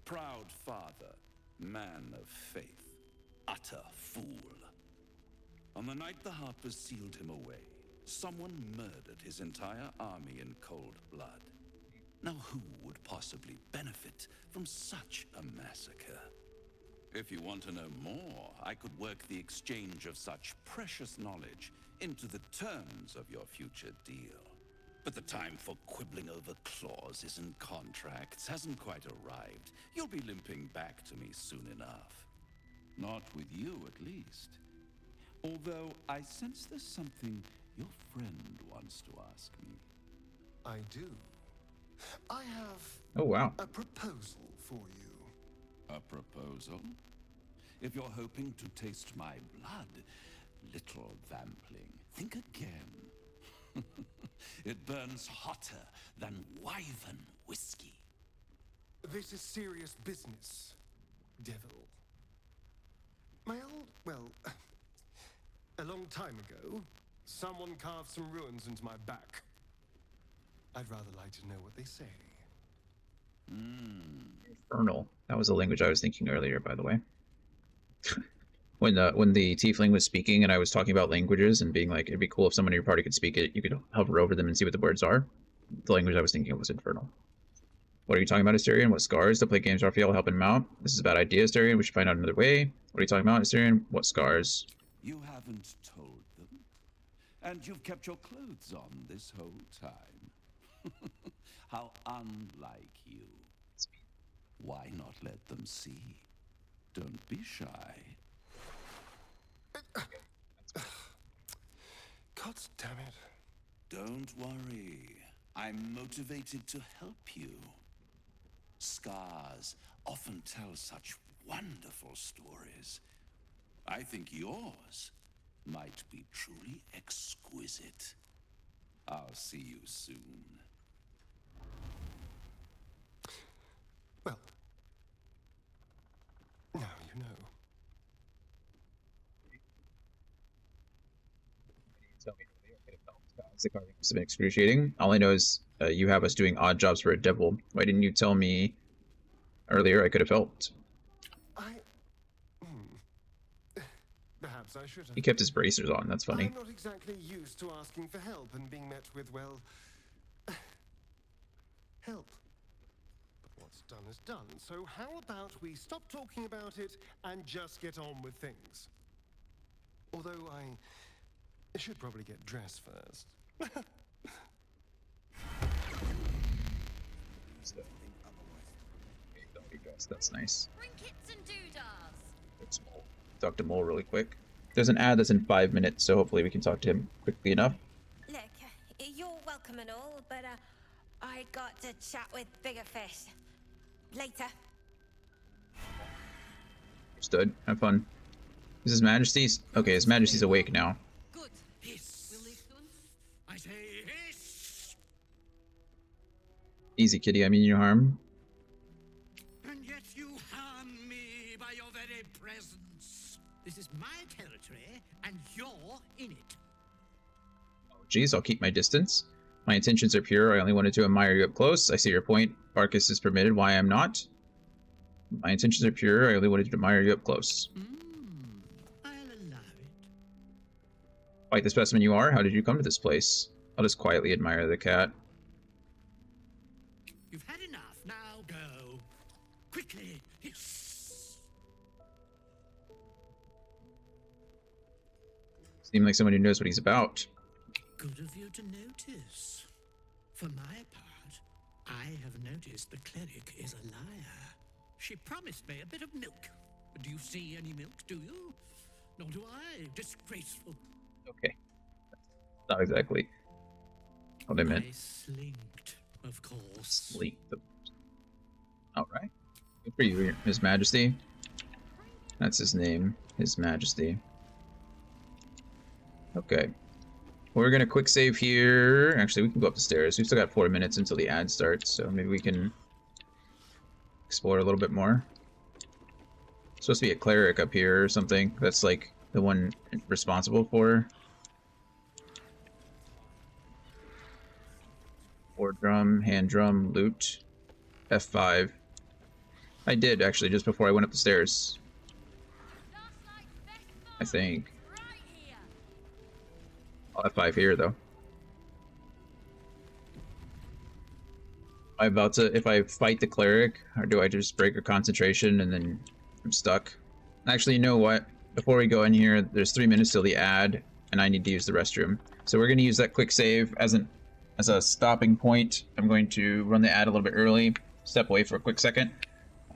proud father, man of faith, utter fool. On the night the Harpers sealed him away, someone murdered his entire army in cold blood. Now who would possibly benefit from such a massacre? If you want to know more, I could work the exchange of such precious knowledge into the terms of your future deal. But the time for quibbling over clauses and contracts hasn't quite arrived. You'll be limping back to me soon enough. Not with you, at least. Although I sense there's something your friend wants to ask me. I do. I have oh wow. a proposal for you. A proposal? If you're hoping to taste my blood, little vampling, think again. It burns hotter than wyvern whiskey. This is serious business, devil. My old, well, a long time ago, someone carved some runes into my back. I'd rather like to know what they say. Infernal. That was the language I was thinking earlier, by the way. When the tiefling was speaking and I was talking about languages and being like, it'd be cool if someone in your party could speak it, you could hover over them and see what the words are. The language I was thinking of was Infernal. What are you talking about, Asterion? What scars? To play games Raphael, help him out. This is a bad idea, Asterion. We should find out another way. What are you talking about, Asterion? What scars? You haven't told them. And you've kept your clothes on this whole time. How unlike you. Why not let them see? Don't be shy. God damn it. Don't worry. I'm motivated to help you. Scars often tell such wonderful stories. I think yours might be truly exquisite. I'll see you soon. Well, now you know. Tell me earlier, I could have helped. Guys, the carving must have been excruciating. All I know is you have us doing odd jobs for a devil. Why didn't you tell me earlier? I could have helped. Perhaps I should have. He kept his bracers on. That's funny. I'm not exactly used to asking for help and being met with, well, help. But what's done is done. So how about we stop talking about it and just get on with things? Although I should probably get dressed first. That's nice. Trinkets and doodahs. Talk to Mole really quick. There's an ad that's in 5 minutes, so hopefully we can talk to him quickly enough. Look, you're welcome and all, but I got to chat with bigger fish. Later. Understood. Have fun. Is His Majesty's? Okay, His Majesty's awake now. Good. Hiss. Will leave soon? I say hiss. Easy, kitty. I mean no harm. And yet you harm me by your very presence. This is my territory, and you're in it. Geez, I'll keep my distance. My intentions are pure. I only wanted to admire you up close. I see your point. Barkus is permitted. Why I'm not? My intentions are pure. I only wanted to admire you up close. I'll allow it. Quite the specimen you are. How did you come to this place? I'll just quietly admire the cat. You've had enough. Now go. Quickly. Hiss. Seem like someone who knows what he's about. Good of you to notice. For my part, I have noticed the cleric is a liar. She promised me a bit of milk. Do you see any milk, do you? Nor do I. Disgraceful. Okay, not exactly what I meant. I slinked, of course. Sleep. All right. Good for you, His Majesty. That's his name, His Majesty. Okay. We're gonna quick save here. Actually, we can go up the stairs. We've still got 4 minutes until the ad starts, so maybe we can explore a little bit more. Supposed to be a cleric up here or something. That's like the one responsible for. War drum, hand drum, loot, F5. I did actually just before I went up the stairs. I think. I'll F5 here though. Am I about to, if I fight the cleric, or do I just break a concentration and then I'm stuck? Actually, you know what? Before we go in here, there's 3 minutes till the ad, and I need to use the restroom. So we're going to use that quick save as a stopping point. I'm going to run the ad a little bit early, step away for a quick second,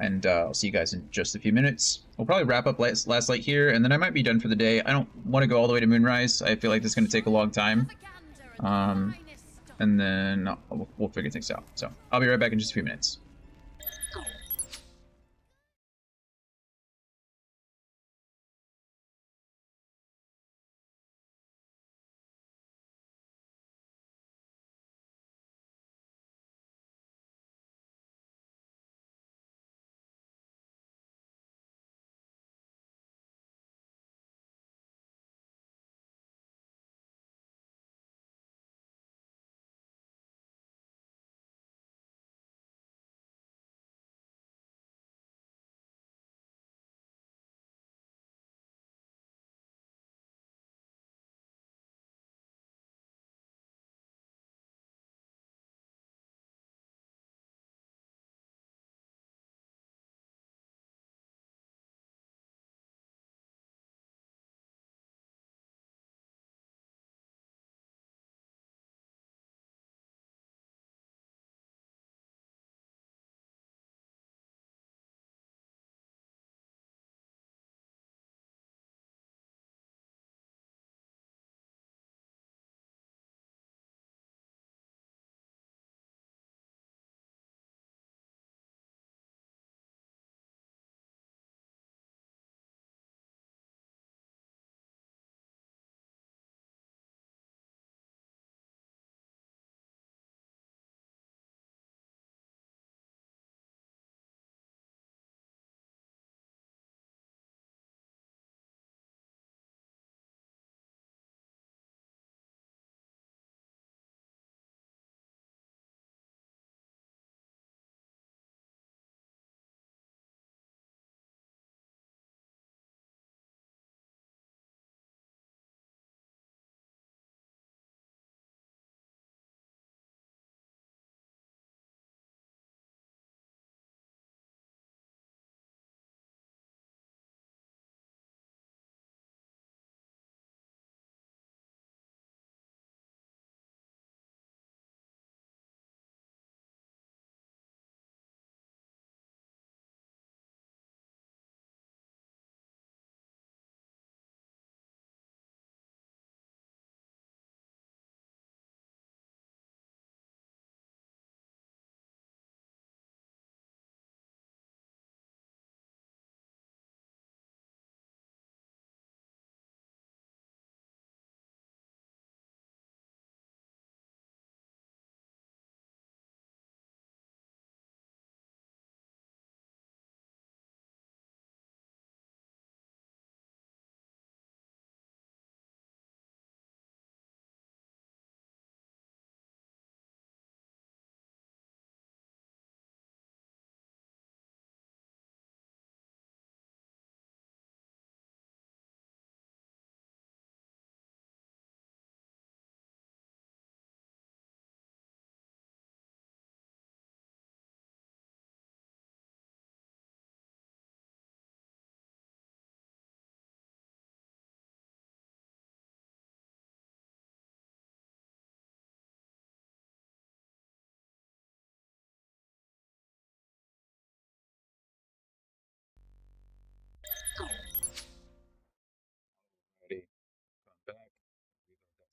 and I'll see you guys in just a few minutes. We'll probably wrap up last light here, and then I might be done for the day. I don't want to go all the way to Moonrise. I feel like this is going to take a long time. And then we'll figure things out. So I'll be right back in just a few minutes.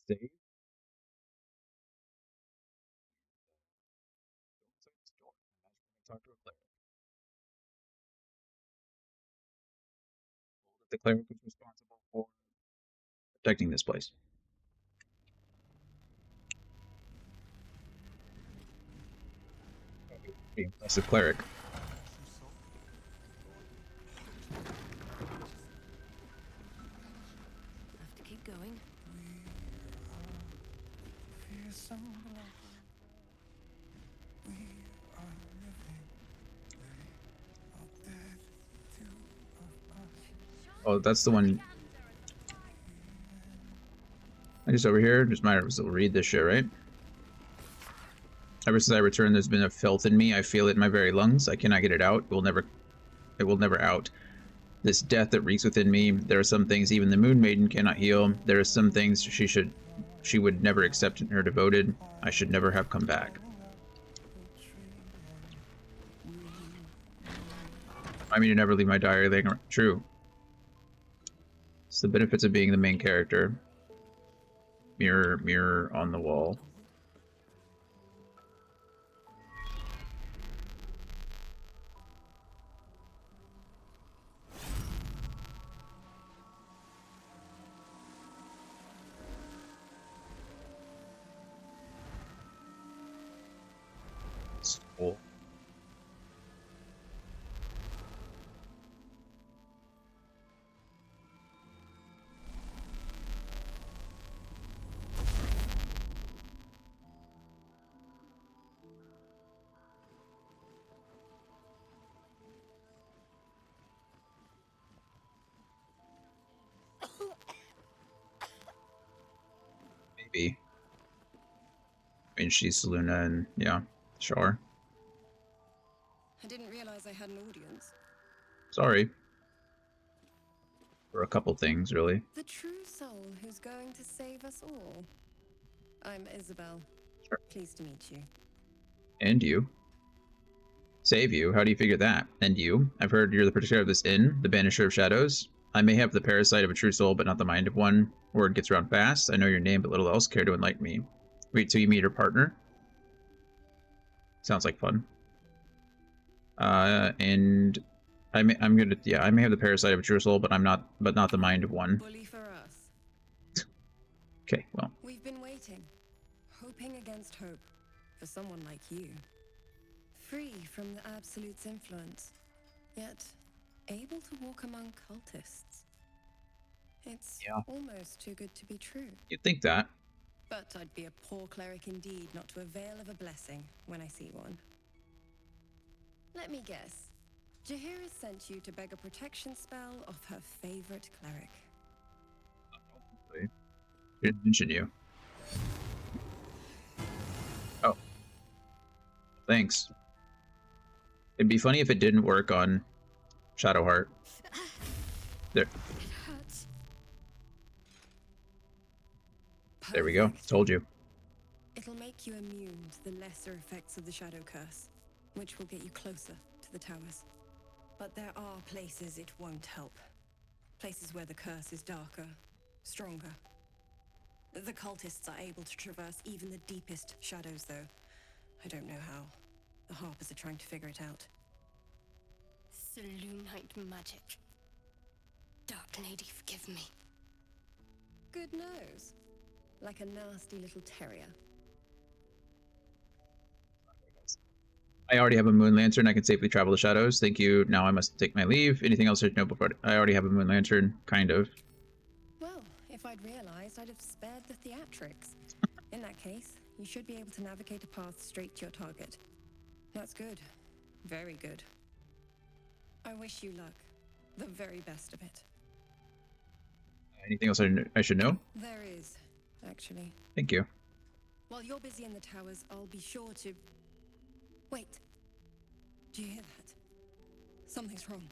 Save. Talk to a cleric. The cleric is responsible for protecting this place. Pretty impressive cleric. Have to keep going. Oh, that's the one. I just over here. Just might as well read this shit, right? Ever since I returned, there's been a filth in me. I feel it in my very lungs. I cannot get it out. It will never out. This death that reeks within me. There are some things even the Moon Maiden cannot heal. There are some things she would never accept in her devoted. I should never have come back. I mean to never leave my diary laying around. True. It's the benefits of being the main character. Mirror, mirror on the wall. Cool. Maybe. I mean, she's Luna, and yeah, sure. I didn't realize I had an audience. Sorry. For a couple things, really. The true soul who's going to save us all. I'm Isabel. Sure. Pleased to meet you. And you. Save you? How do you figure that? And you? I've heard you're the protector of this inn, the banisher of shadows. I may have the parasite of a true soul, but not the mind of one. Word gets around fast. I know your name, but little else care to enlighten me. Wait till you meet your partner? Sounds like fun. And I may have the parasite of a true soul, but not the mind of one. Bully for us. Okay, well. We've been waiting, hoping against hope, for someone like you. Free from the Absolute's influence, yet able to walk among cultists. It's almost too good to be true. You'd think that. But I'd be a poor cleric indeed not to avail of a blessing when I see one. Let me guess. Jaheira sent you to beg a protection spell of her favorite cleric. She didn't mention you. Oh. Thanks. It'd be funny if it didn't work on Shadowheart. There. It hurts. There we go. Told you. It'll make you immune to the lesser effects of the Shadow Curse, which will get you closer to the towers. But there are places it won't help. Places where the curse is darker, stronger. The cultists are able to traverse even the deepest shadows, though. I don't know how. The Harpers are trying to figure it out. Selûnite magic. Dark Lady, forgive me. Good nose. Like a nasty little terrier. I already have a moon lantern. I can safely travel the shadows. Thank you. Now I must take my leave. Anything else I should know before? I already have a moon lantern, kind of. Well, if I'd realized, I'd have spared the theatrics. In that case, you should be able to navigate a path straight to your target. That's good. Very good. I wish you luck. The very best of it. Anything else I should know? There is, actually. Thank you. While you're busy in the towers, I'll be sure to... Wait. Do you hear that? Something's wrong.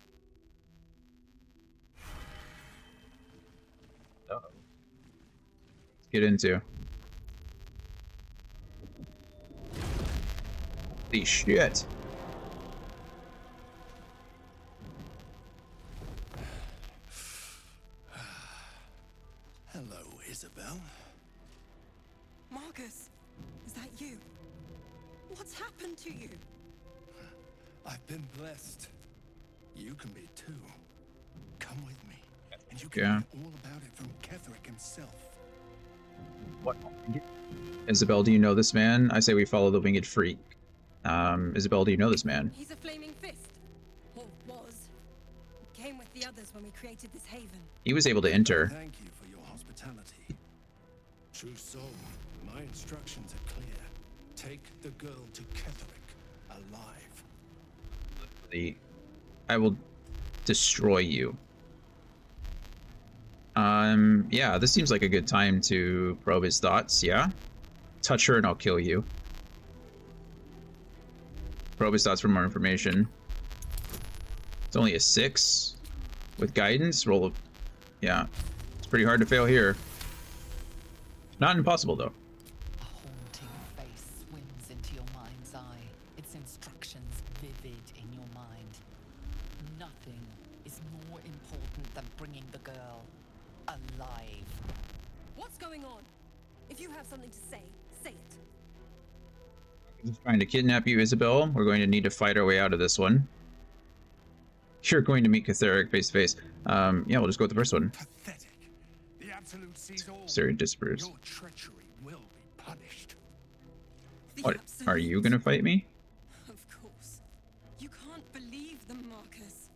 Uh-oh. Let's get into. Holy shit. Hello, Isabel. Marcus, is that you? What's happened to you? I've been blessed. You can be too. Come with me, and you can Yeah. hear all about it from Ketherick himself. What? Isabel, do you know this man? I say we follow the winged freak. Isabel, do you know this man? He's a flaming fist. Or was. Came with the others when we created this haven. He was able to enter. Thank you for your hospitality. True soul, my instructions are clear. Take the girl to Ketherick alive. I will destroy you. Yeah, this seems like a good time to probe his thoughts, yeah? Touch her and I'll kill you. Probe his thoughts for more information. It's only a 6. With guidance, roll a... Yeah, it's pretty hard to fail here. Not impossible, though. A haunting face swims into your mind's eye, its instructions vivid in your mind. Nothing is more important than bringing the girl alive. What's going on? If you have something to say, say it. He's trying to kidnap you, Isabel. We're going to need to fight our way out of this one. You're going to meet Ketherick face to face. Yeah, we'll just go with the first one. Pathetic. The Absolute sees all. Sarah disapproves. Your treachery will be punished. What? Are you gonna fight me? Of course. You can't believe them, Marcus.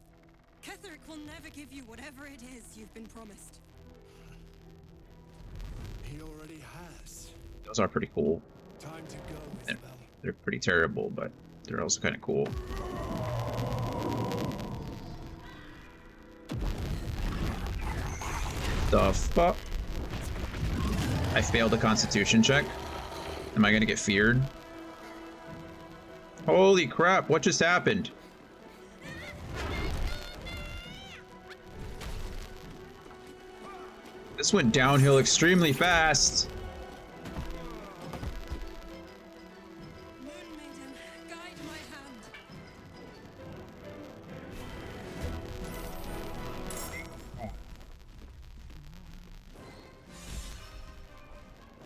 Ketherick will never give you whatever it is you've been promised. He already has. Those are pretty cool. Time to go, Isabel. They're pretty terrible, but they're also kind of cool. The fuck? I failed a constitution check. Am I gonna get feared? Holy crap, what just happened? This went downhill extremely fast.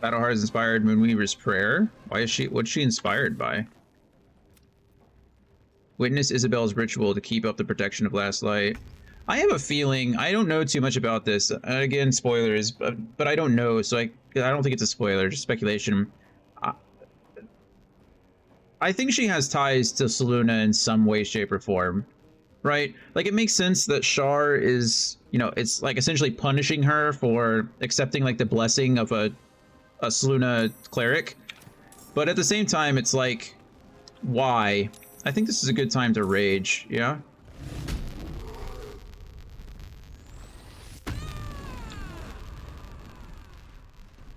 Battleheart is inspired Moonweaver's prayer. Why is she? What's she inspired by? Witness Isabel's ritual to keep up the protection of Last Light. I have a feeling, I don't know too much about this. Again, spoilers, but I don't know, so I don't think it's a spoiler, just speculation. I think she has ties to Selûne in some way, shape, or form, right? Like, it makes sense that Shar is, you know, it's like essentially punishing her for accepting like the blessing of a Selûne cleric, but at the same time, it's like, why? I think this is a good time to rage, yeah?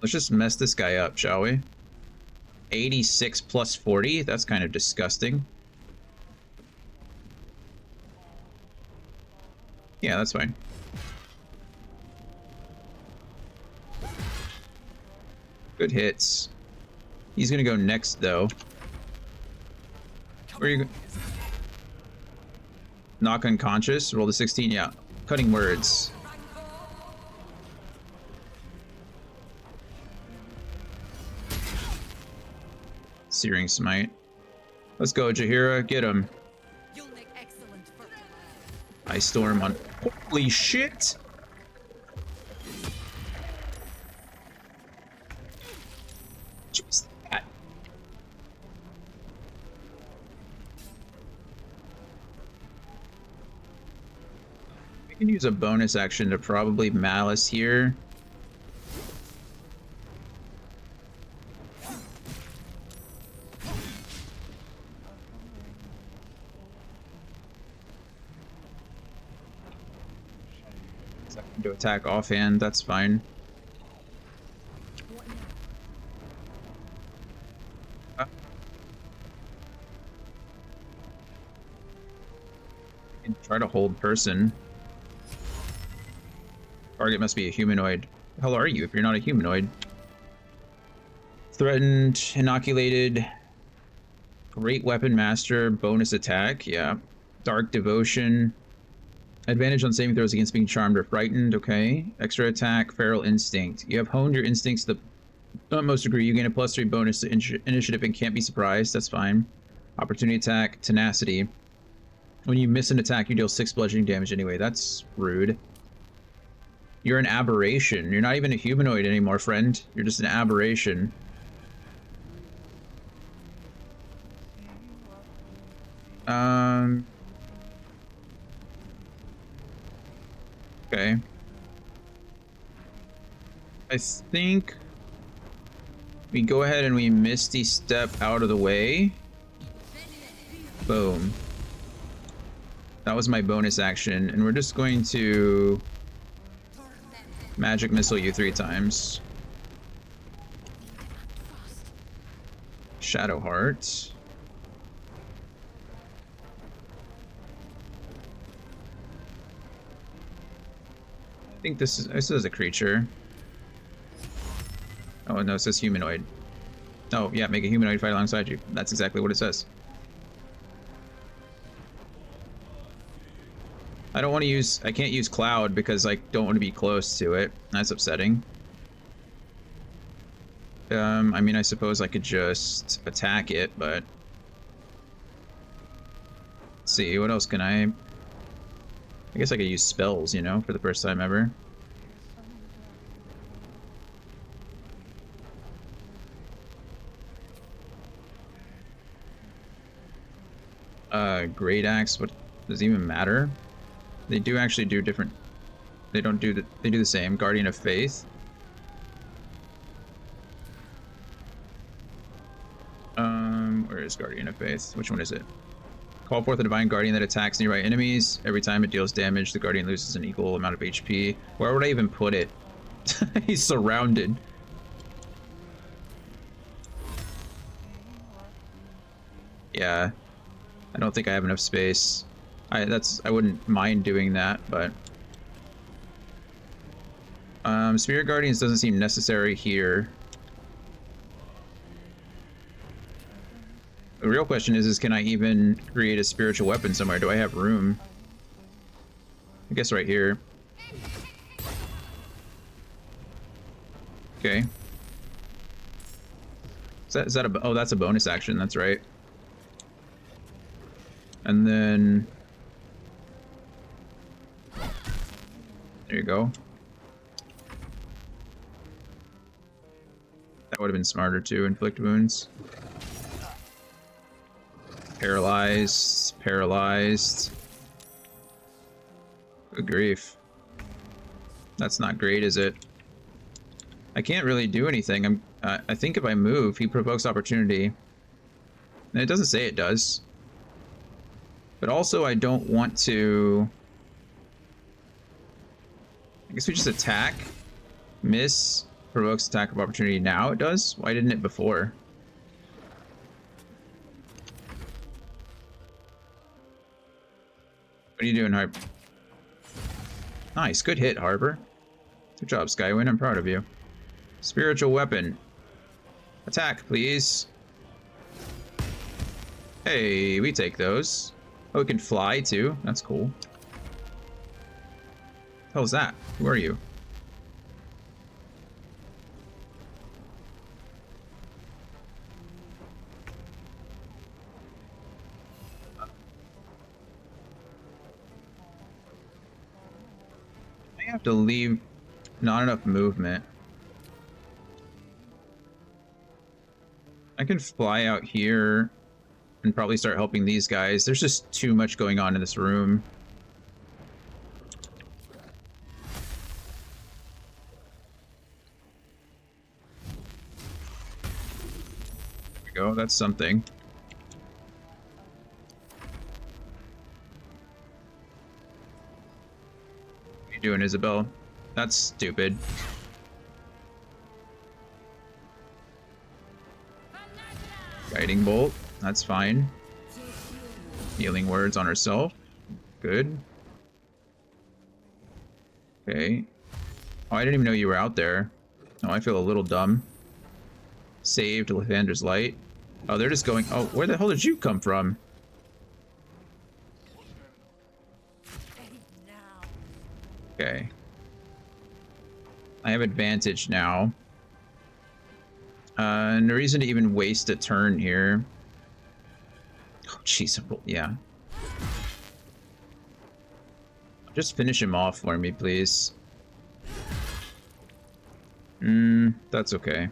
Let's just mess this guy up, shall we? 86 plus 40? That's kind of disgusting. Yeah, that's fine. Good hits. He's gonna go next, though. Where are you? Knock unconscious. Roll the 16. Yeah. Cutting words. Searing Smite. Let's go, Jaheira. Get him. Ice Storm on. Holy shit! Just that. We can use a bonus action to probably Malice here. To attack offhand, that's fine. You can try to hold person. Target must be a humanoid. The hell are you if you're not a humanoid? Threatened, inoculated, great weapon master, bonus attack, yeah. Dark devotion. Advantage on saving throws against being charmed or frightened, okay. Extra attack, feral instinct. You have honed your instincts to the Most agree. You gain a +3 bonus to initiative and can't be surprised. That's fine. Opportunity attack, tenacity. When you miss an attack, you deal 6 bludgeoning damage anyway. That's rude. You're an aberration. You're not even a humanoid anymore, friend. You're just an aberration. Okay. I think we go ahead and we Misty Step out of the way. Boom. That was my bonus action, and we're just going to Magic Missile you 3 times. Shadow Heart. I think this is a creature. Oh no, it says humanoid. Oh yeah, make a humanoid fight alongside you. That's exactly what it says. I don't want to use, I can't use Cloud because I don't want to be close to it. That's upsetting. I mean, I suppose I could just attack it, but... Let's see, what else can I guess I could use spells, you know, for the first time ever. Great Axe, what does it even matter? They do actually do different, they don't do the, they do the same. Guardian of Faith. Where is Guardian of Faith? Which one is it? Call forth a divine guardian that attacks nearby enemies. Every time it deals damage, the guardian loses an equal amount of HP. Where would I even put it? He's surrounded. Yeah. I don't think I have enough space. I wouldn't mind doing that, but Spirit Guardians doesn't seem necessary here. The real question is can I even create a spiritual weapon somewhere? Do I have room? I guess right here. Okay. Is that a, oh, that's a bonus action, that's right. And then... There you go. That would have been smarter too, inflict wounds. Paralyzed, paralyzed. Good grief. That's not great, is it? I can't really do anything. I think if I move, he provokes opportunity. And it doesn't say it does. But also, I don't want to... I guess we just attack. Miss. Provokes attack of opportunity. Now it does? Why didn't it before? What are you doing, Harp? Nice. Good hit, Harbor. Good job, Skywin. I'm proud of you. Spiritual weapon. Attack, please. Hey, we take those. Oh, we can fly, too. That's cool. What the hell is that? Who are you? I have to leave. Not enough movement. I can fly out here and probably start helping these guys. There's just too much going on in this room. There we go, that's something. What are you doing, Isabel? That's stupid. Guiding Bolt, that's fine. Healing words on herself. Good. Okay. Oh, I didn't even know you were out there. Oh, I feel a little dumb. Saved Lathander's Light. Oh, they're just going... Oh, where the hell did you come from? Okay. I have advantage now. No reason to even waste a turn here. Oh, jeez. Yeah. Just finish him off for me, please. That's okay.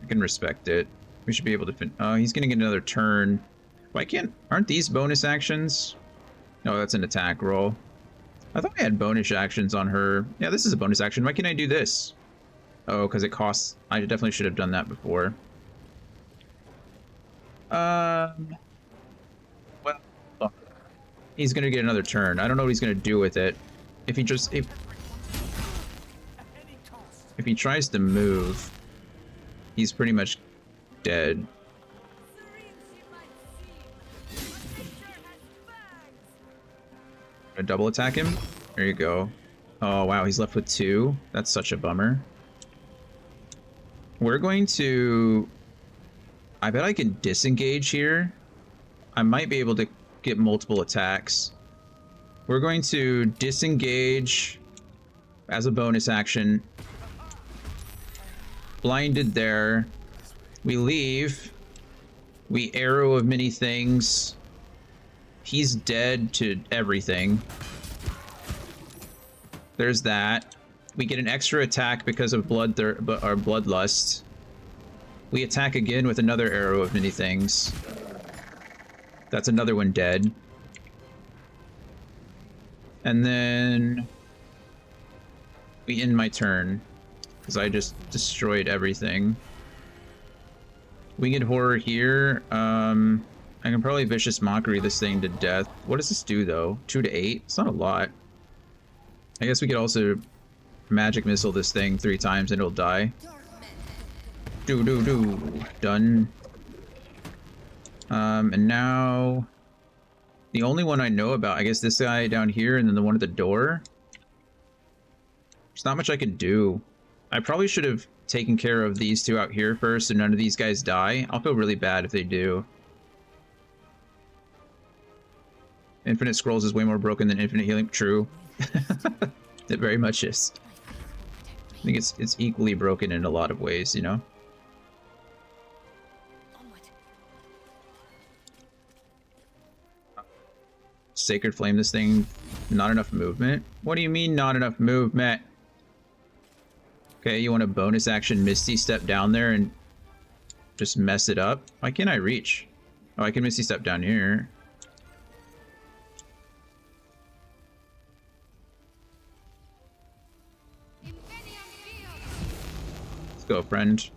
I can respect it. We should be able to oh, he's gonna get another turn. Why can't... Aren't these bonus actions? No, that's an attack roll. I thought I had bonus actions on her. Yeah, this is a bonus action. Why can't I do this? Oh, because it costs... I definitely should have done that before. Well... Oh. He's gonna get another turn. I don't know what he's gonna do with it. If he just... If he tries to move, he's pretty much dead. Gonna double attack him? There you go. Oh, wow, he's left with 2. That's such a bummer. We're going to... I bet I can disengage here. I might be able to get multiple attacks. We're going to disengage as a bonus action. Blinded there. We leave. We arrow of many things. He's dead to everything. There's that. We get an extra attack because of our bloodlust. We attack again with another arrow of many things. That's another one dead. And then we end my turn because I just destroyed everything. Winged Horror here. I can probably Vicious Mockery this thing to death. What does this do though? 2 to 8? It's not a lot. I guess we could also Magic Missile this thing 3 times and it'll die. Done. And now the only one I know about, I guess this guy down here and then the one at the door. There's not much I can do. I probably should have taken care of these 2 out here first so none of these guys die. I'll feel really bad if they do. Infinite Scrolls is way more broken than Infinite Healing. True. It very much is. I think it's equally broken in a lot of ways, you know? Sacred Flame this thing. Not enough movement? What do you mean not enough movement? Okay, you want a bonus action Misty Step down there and just mess it up? Why can't I reach? Oh, I can Misty Step down here. Let's go, friend.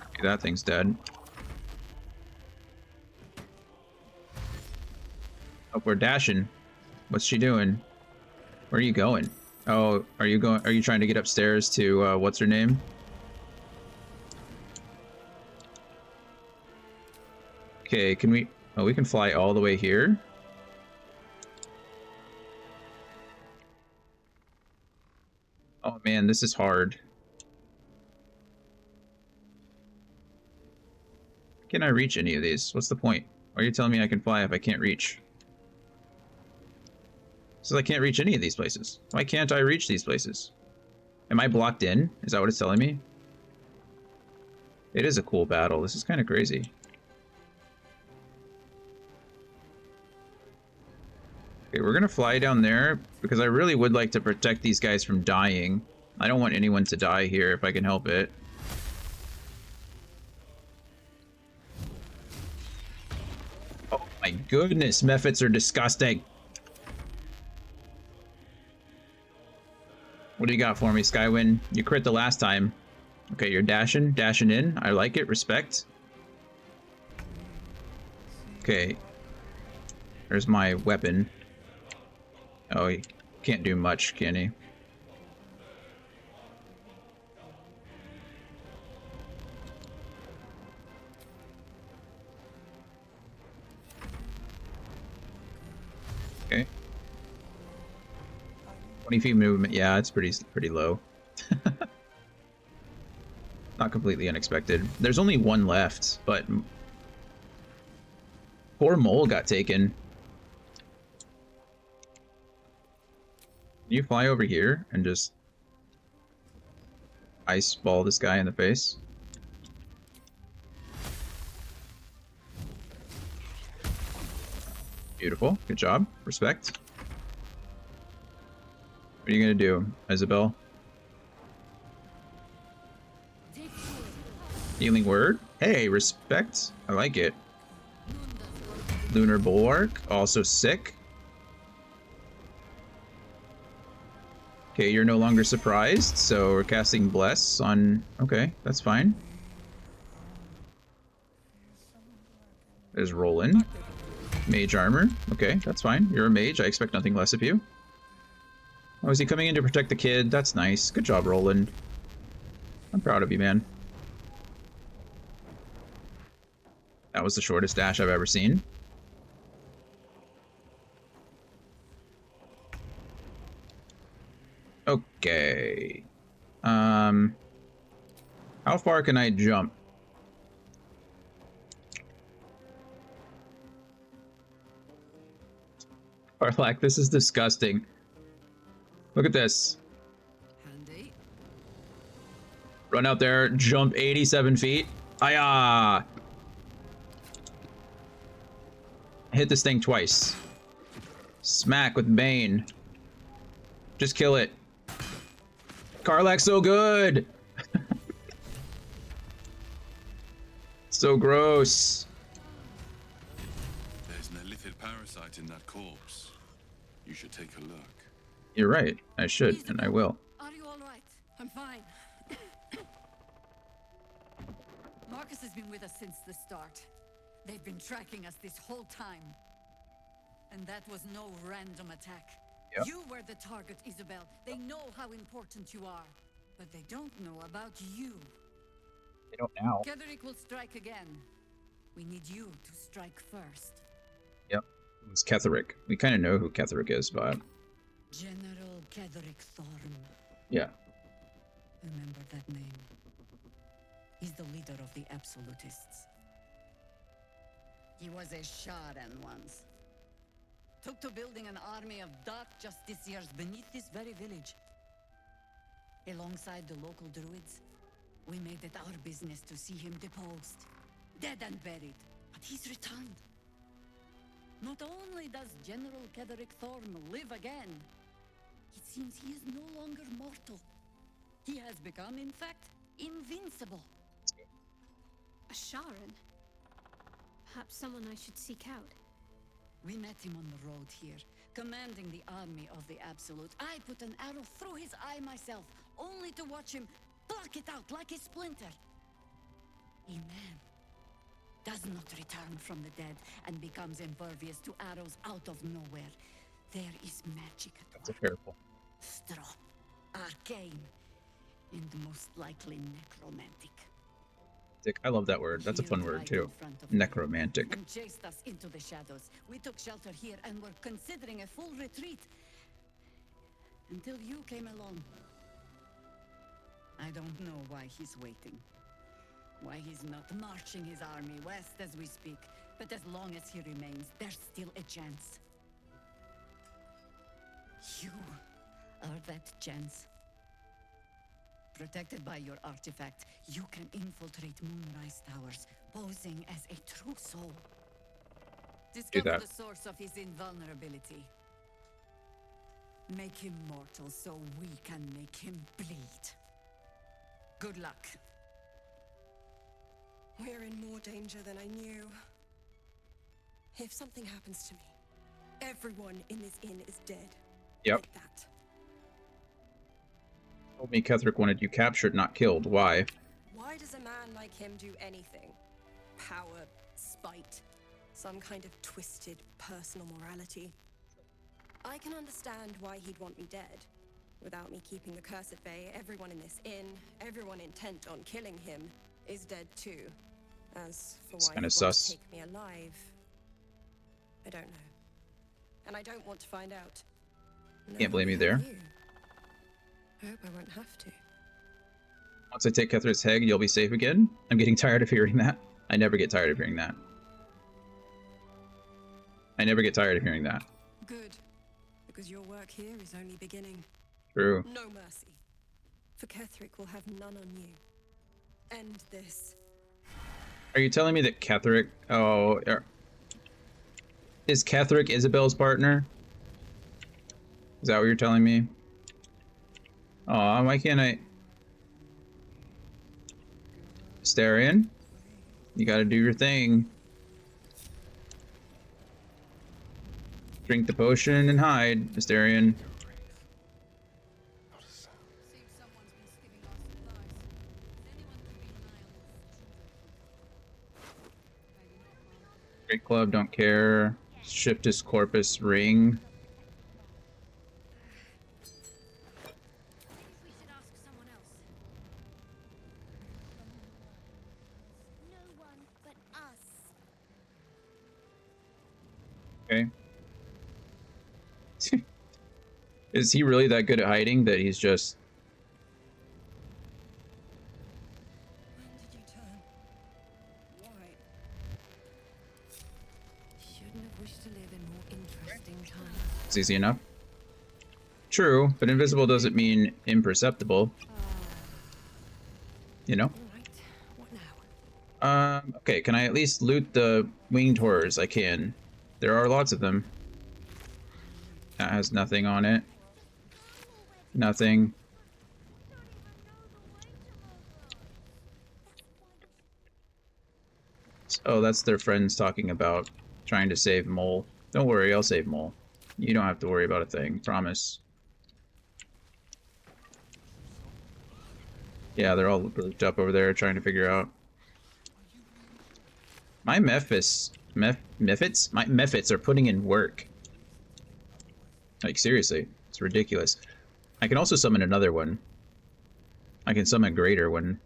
Okay, that thing's dead. Oh, we're dashing. What's she doing? Where are you going? Oh, are you trying to get upstairs to, what's her name? Okay, can we... Oh, we can fly all the way here? Oh man, this is hard. Can I reach any of these? What's the point? Why are you telling me I can fly if I can't reach? So I can't reach any of these places. Why can't I reach these places? Am I blocked in? Is that what it's telling me? It is a cool battle. This is kind of crazy. Okay, we're gonna fly down there because I really would like to protect these guys from dying. I don't want anyone to die here if I can help it. Oh my goodness, Mephits are disgusting. What do you got for me, Skywind? You crit the last time. Okay, you're dashing in. I like it, respect. Okay. There's my weapon. Oh, he can't do much, can he? Okay. 20 feet movement. Yeah, it's pretty low. Not completely unexpected. There's only one left, but poor Mole got taken. you fly over here and just ice ball this guy in the face? Beautiful. Good job. Respect. What are you gonna do, Isabel? Healing word? Hey, respect. I like it. Lunar Bulwark. Also sick. Okay, you're no longer surprised, so we're casting Bless on... Okay, that's fine. There's Roland. Mage armor. Okay, that's fine. You're a mage. I expect nothing less of you. Oh, is he coming in to protect the kid? That's nice. Good job, Roland. I'm proud of you, man. That was the shortest dash I've ever seen. Okay. How far can I jump? Arlac, this is disgusting. Look at this. Handy. Run out there, jump 87 feet. Ayah! Hit this thing twice. Smack with Bane. Just kill it. Karlak's so good! So gross. There's an illithid parasite in that corpse. You should take a look. You're right. I should, and I will. Are you all right? I'm fine. Marcus has been with us since the start. They've been tracking us this whole time. And that was no random attack. Yep. You were the target, Isabel. They know how important you are. But they don't know about you. They don't now. Ketherick will strike again. We need you to strike first. Yep. It was Ketherick. We kind of know who Ketherick is, but... General Ketherick Thorm. Yeah. Remember that name. He's the leader of the Absolutists. He was a Sharan once. Took to building an army of dark justiciars beneath this very village. Alongside the local druids, we made it our business to see him deposed, dead and buried, but he's returned. Not only does General Ketherick Thorm live again, it seems he is no longer mortal. He has become, in fact, invincible. A Sharan? Perhaps someone I should seek out. We met him on the road here, commanding the army of the Absolute. I put an arrow through his eye myself, only to watch him pluck it out like a splinter. A man does not return from the dead and becomes impervious to arrows out of nowhere. There is magic at work. Careful. Strong, arcane, and most likely necromantic. I love that word. That's a fun word, too. Necromantic. And chased us into the shadows. We took shelter here and were considering a full retreat. Until you came along. I don't know why he's waiting. Why he's not marching his army west as we speak. But as long as he remains, there's still a chance. You are that chance. Protected by your artifact, you can infiltrate Moonrise Towers, posing as a true soul. Discover the source of his invulnerability. Make him mortal so we can make him bleed. Good luck. We're in more danger than I knew. If something happens to me, everyone in this inn is dead. Yep. Like that. Told me Ketherick wanted you captured, not killed. Why? Why does a man like him do anything? Power, spite, some kind of twisted personal morality. I can understand why he'd want me dead. Without me keeping the curse at bay, everyone in this inn, everyone intent on killing him, is dead too. As for why he wants to take me alive, I don't know. And I don't want to find out. Can't blame you there. I hope I won't have to. Once I take Ketherick's head, you'll be safe again? I'm getting tired of hearing that. I never get tired of hearing that. I never get tired of hearing that. Good. The because your work here is only beginning. True. No mercy. For Ketherick will have none on you. End this. Are you telling me that Ketherick... Oh... Is Ketherick Isabel's partner? Is that what you're telling me? Aw, why can't I... Astarion? You gotta do your thing. Drink the potion and hide, Astarion. Great Club, don't care. Shiftus Corpus ring. No one but us. Okay. Is he really that good at hiding that he's just... When did you turn? Why? Shouldn't have wished to live in more interesting times. It's easy enough. True, but invisible doesn't mean imperceptible. You know? Okay, can I at least loot the winged horrors? I can. There are lots of them. That has nothing on it. Nothing. Oh, that's their friends talking about trying to save Mole. Don't worry, I'll save Mole. You don't have to worry about a thing, promise. Yeah, they're all grouped up over there trying to figure out. My Mephits are putting in work. Like, seriously, it's ridiculous. I can also summon another one. I can summon a greater one.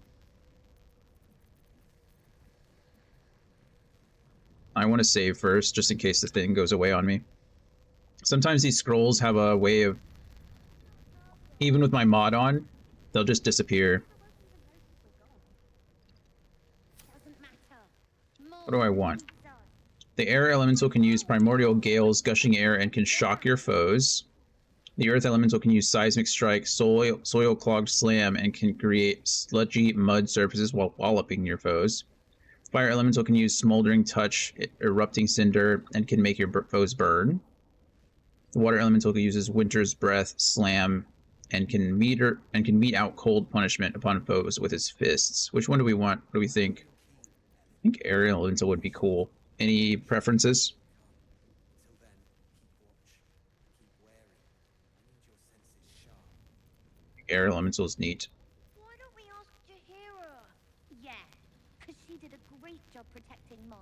I want to save first, just in case the thing goes away on me. Sometimes these scrolls have a way of... Even with my mod on, they'll just disappear. What do I want? The air elemental can use primordial gales, gushing air, and can shock your foes. The earth elemental can use seismic strike, soil clogged slam, and can create sludgy mud surfaces while walloping your foes. Fire elemental can use smoldering touch, erupting cinder, and can make your foes burn. The water elemental uses winter's breath, slam, and can mete out cold punishment upon foes with its fists. Which one do we want? What do we think? I think air elemental would be cool. Any preferences? Air elemental is neat. Why don't we ask Jahira? Yeah, because she did a great job protecting Mole.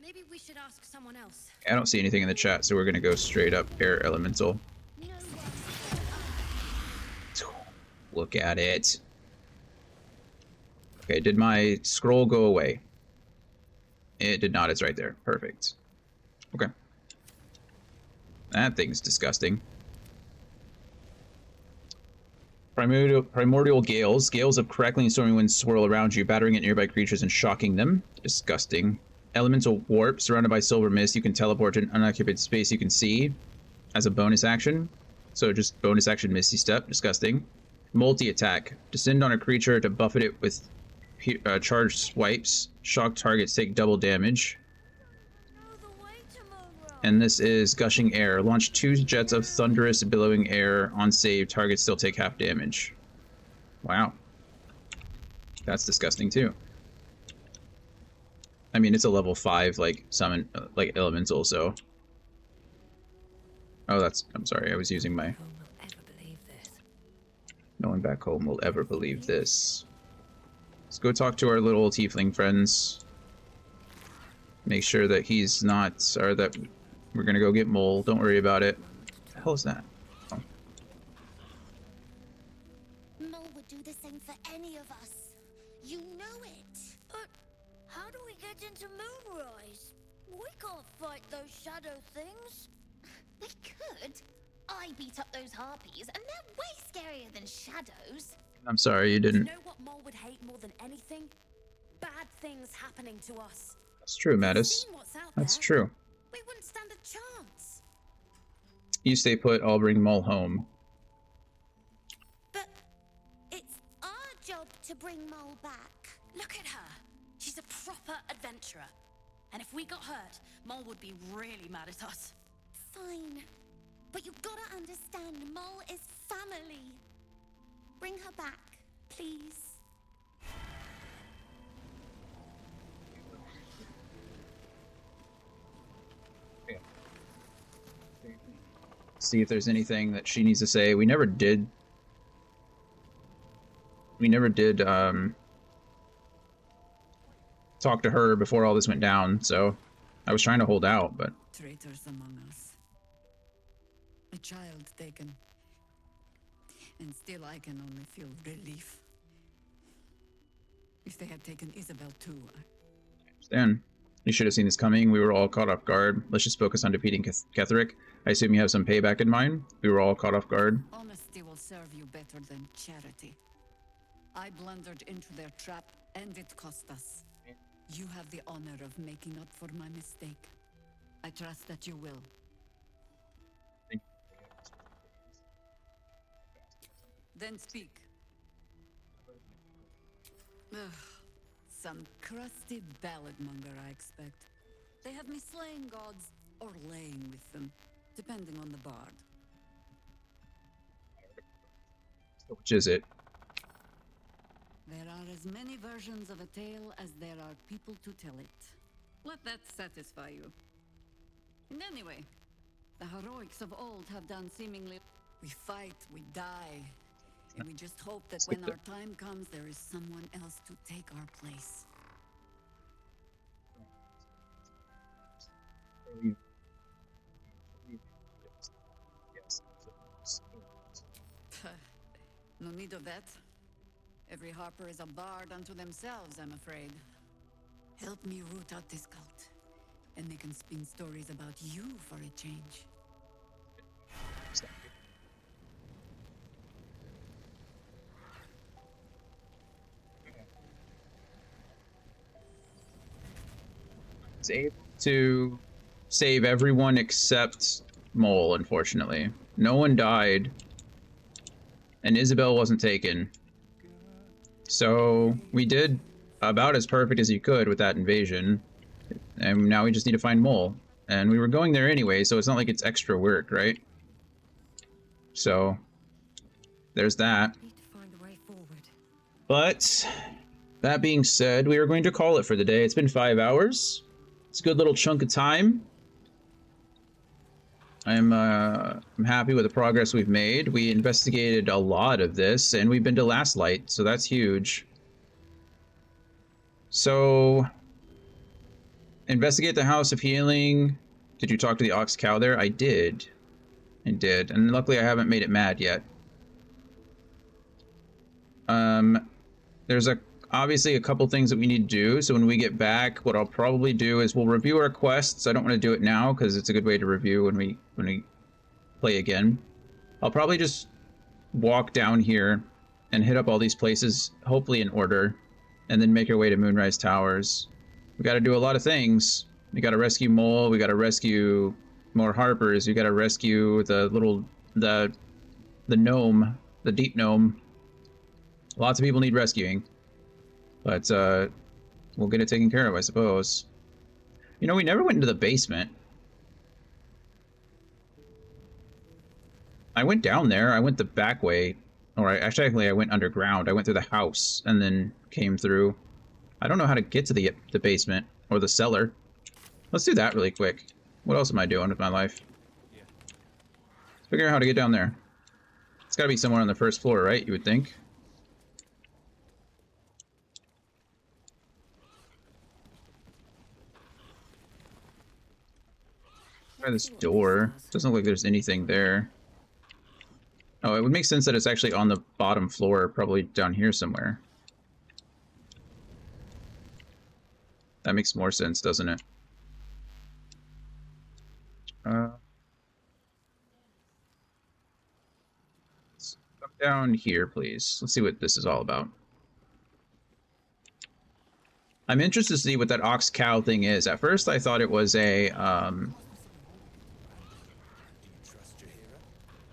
Maybe we should ask someone else. I don't see anything in the chat, so we're gonna go straight up air elemental. Look at it. Okay, did my scroll go away? It did not, it's right there. Perfect. Okay. That thing's disgusting. Primordial gales. Gales of crackling stormy winds swirl around you, battering at nearby creatures and shocking them. Disgusting. Elemental warp. Surrounded by silver mist, you can teleport to an unoccupied space you can see as a bonus action. So just bonus action Misty Step. Disgusting. Multi-attack. Descend on a creature to buffet it with charged swipes. Shock targets take double damage. And this is Gushing Air. Launch 2 jets of thunderous billowing air. On save, targets still take half damage. Wow. That's disgusting too. I mean, it's a level 5, like, summon, like, elemental, so... Oh, that's... I'm sorry, I was using my... No one back home will ever believe this. Let's go talk to our little tiefling friends. Make sure that he's not... or that we're gonna go get Mole. Don't worry about it. What the hell is that? Oh. Mole would do the same for any of us. You know it. But how do we get into Moonrise? We can't fight those shadow things. We could. I beat up those harpies, and they're way scarier than shadows. I'm sorry, you didn't. You know what Mole would hate more than anything? Bad things happening to us. That's true, Mattis. That's true. We wouldn't stand a chance. You stay put, I'll bring Mull home. But it's our job to bring Mole back. Look at her. She's a proper adventurer. And if we got hurt, Mole would be really mad at us. Fine. But you've got to understand, Mole is family. Bring her back, please. See if there's anything that she needs to say. We never did talk to her before all this went down, so I was trying to hold out, but Traitors among us. A child taken. And still I can only feel relief. If they had taken Isabel too, Stan, you should have seen this coming. We were all caught off guard. Let's just focus on defeating Ketherick. I assume you have some payback in mind? We were all caught off guard. honesty will serve you better than charity. I blundered into their trap, and it cost us. You have the honor of making up for my mistake. I trust that you will. Then speak. Ugh, some crusty ballad monger, I expect. They have me slaying gods or laying with them, depending on the bard. Which is it? There are as many versions of a tale as there are people to tell it. Let that satisfy you. And anyway, the heroics of old have done seemingly... We fight, we die, and we just hope that when our time comes, there is someone else to take our place. No need of that. Every harper is a bard unto themselves, I'm afraid. Help me root out this cult, and they can spin stories about you for a change. Was able to save everyone except Mole, unfortunately. No one died. And Isabel wasn't taken. So we did about as perfect as you could with that invasion. And now we just need to find Mole. And we were going there anyway, so it's not like it's extra work, right? So there's that. But that being said, we are going to call it for the day. It's been 5 hours. It's a good little chunk of time. I'm happy with the progress we've made. We investigated a lot of this, and we've been to Last Light, so that's huge. So, investigate the House of Healing. Did you talk to the Ox Cow there? I did. I did, and luckily I haven't made it mad yet. There's obviously a couple things that we need to do, so when we get back, what I'll probably do is we'll review our quests. I don't want to do it now because it's a good way to review when we play again. I'll probably just walk down here and hit up all these places, hopefully in order, and then make our way to Moonrise Towers. We got to do a lot of things. We got to rescue Mole. We got to rescue more Harpers. We got to rescue the gnome, the deep gnome. Lots of people need rescuing. But, we'll get it taken care of, I suppose. You know, we never went into the basement. I went down there. I went the back way. Or actually, I went underground. I went through the house and then came through. I don't know how to get to the basement or the cellar. Let's do that really quick. What else am I doing with my life? Let's figure out how to get down there. It's gotta be somewhere on the first floor, right? You would think. Try this door. Doesn't look like there's anything there. Oh, it would make sense that it's actually on the bottom floor, probably down here somewhere. That makes more sense, doesn't it? Let's come down here, please. Let's see what this is all about. I'm interested to see what that ox cow thing is. At first, I thought it was a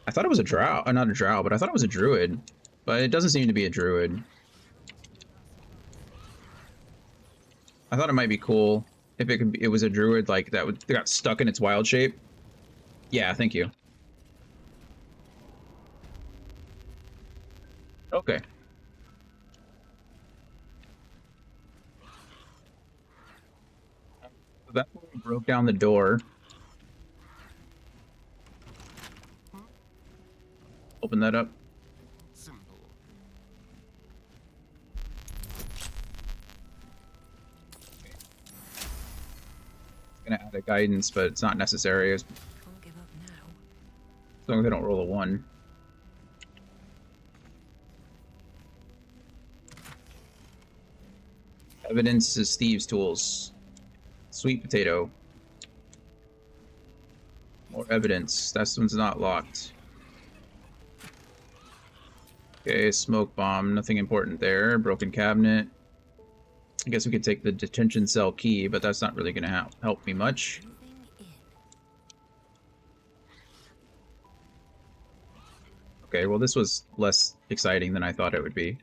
I thought it was a drow, not a drow, but I thought it was a druid. But it doesn't seem to be a druid. I thought it might be cool if it was a druid like that got stuck in its wild shape. Yeah, thank you. Okay. So that's when we broke down the door. Open that up. Simple. It's gonna add a guidance, but it's not necessary as long as I don't roll a 1. Evidence is thieves' tools. Sweet potato. More evidence. That one's not locked. Okay, smoke bomb. Nothing important there. Broken cabinet. I guess we could take the detention cell key, but that's not really going to help me much. Okay, well this was less exciting than I thought it would be.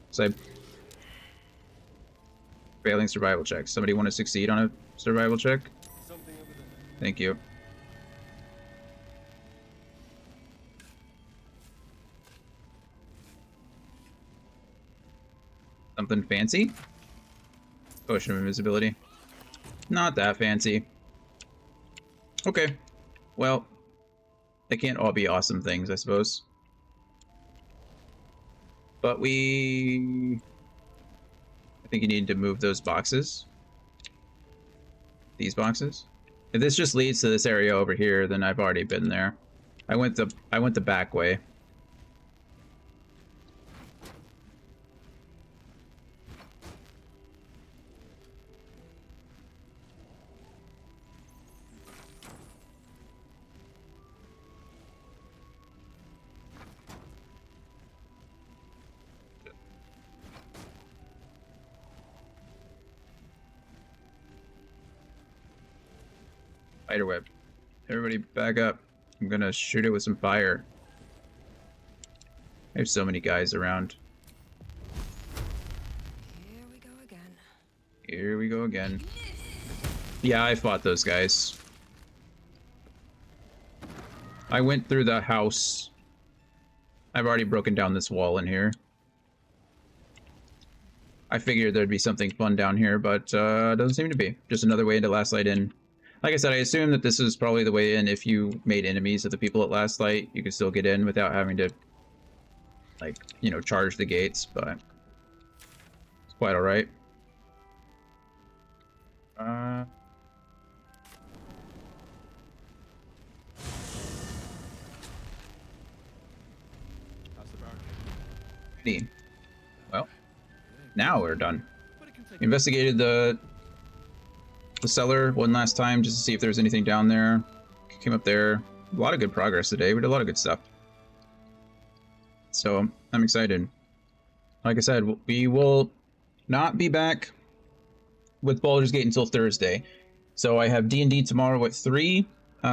So failing survival check. Somebody want to succeed on a survival check? Thank you. Something fancy? Potion of invisibility. Not that fancy. Okay. Well, they can't all be awesome things, I suppose. But I think you need to move those boxes. These boxes. If this just leads to this area over here, then I've already been there. I went the back way. Spiderweb. Everybody back up. I'm gonna shoot it with some fire. There's so many guys around. Here we go again. Here we go again. Yeah, I fought those guys. I went through the house. I've already broken down this wall in here. I figured there'd be something fun down here, but doesn't seem to be. Just another way into Last Light Inn. Like I said, I assume that this is probably the way in. If you made enemies of the people at Last Light, you could still get in without having to, like, you know, charge the gates, but it's quite alright. Well, now we're done. We investigated the cellar one last time just to see if there's anything down there. Came up there. A lot of good progress today. We did a lot of good stuff. So I'm excited. Like I said, we will not be back with Baldur's Gate until Thursday. So I have D&D tomorrow at 3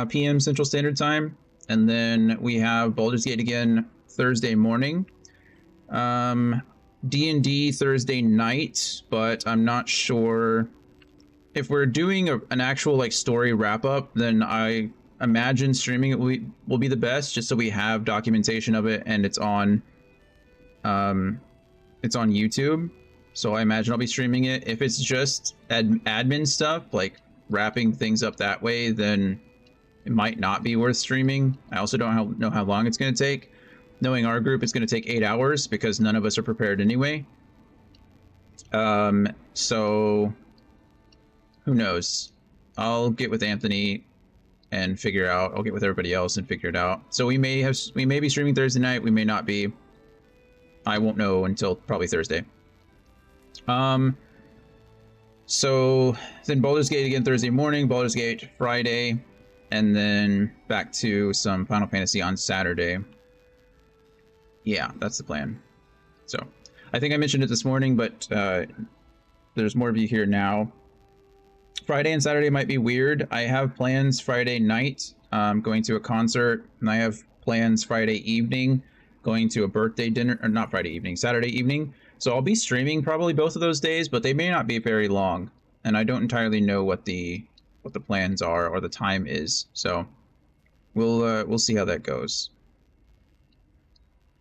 p.m. Central Standard Time. And then we have Baldur's Gate again Thursday morning. D&D Thursday night, but I'm not sure if we're doing an actual like story wrap up. Then I imagine streaming it will be the best, just so we have documentation of it and it's on YouTube. So I imagine I'll be streaming it. If it's just admin stuff, like wrapping things up that way, then it might not be worth streaming. I also don't know how long it's going to take. Knowing our group, it's going to take 8 hours because none of us are prepared anyway. So who knows? I'll get with Anthony and figure out. I'll get with everybody else and figure it out. So we may be streaming Thursday night. We may not be. I won't know until probably Thursday. So then Baldur's Gate again Thursday morning, Baldur's Gate Friday, and then back to some Final Fantasy on Saturday. Yeah, that's the plan. So I think I mentioned it this morning, but there's more of you here now. Friday and Saturday might be weird. I have plans Friday night going to a concert, and I have plans Friday evening, going to a birthday dinner, or not Friday evening, Saturday evening. So I'll be streaming probably both of those days, but they may not be very long, and I don't entirely know what the plans are or the time is. So we'll see how that goes.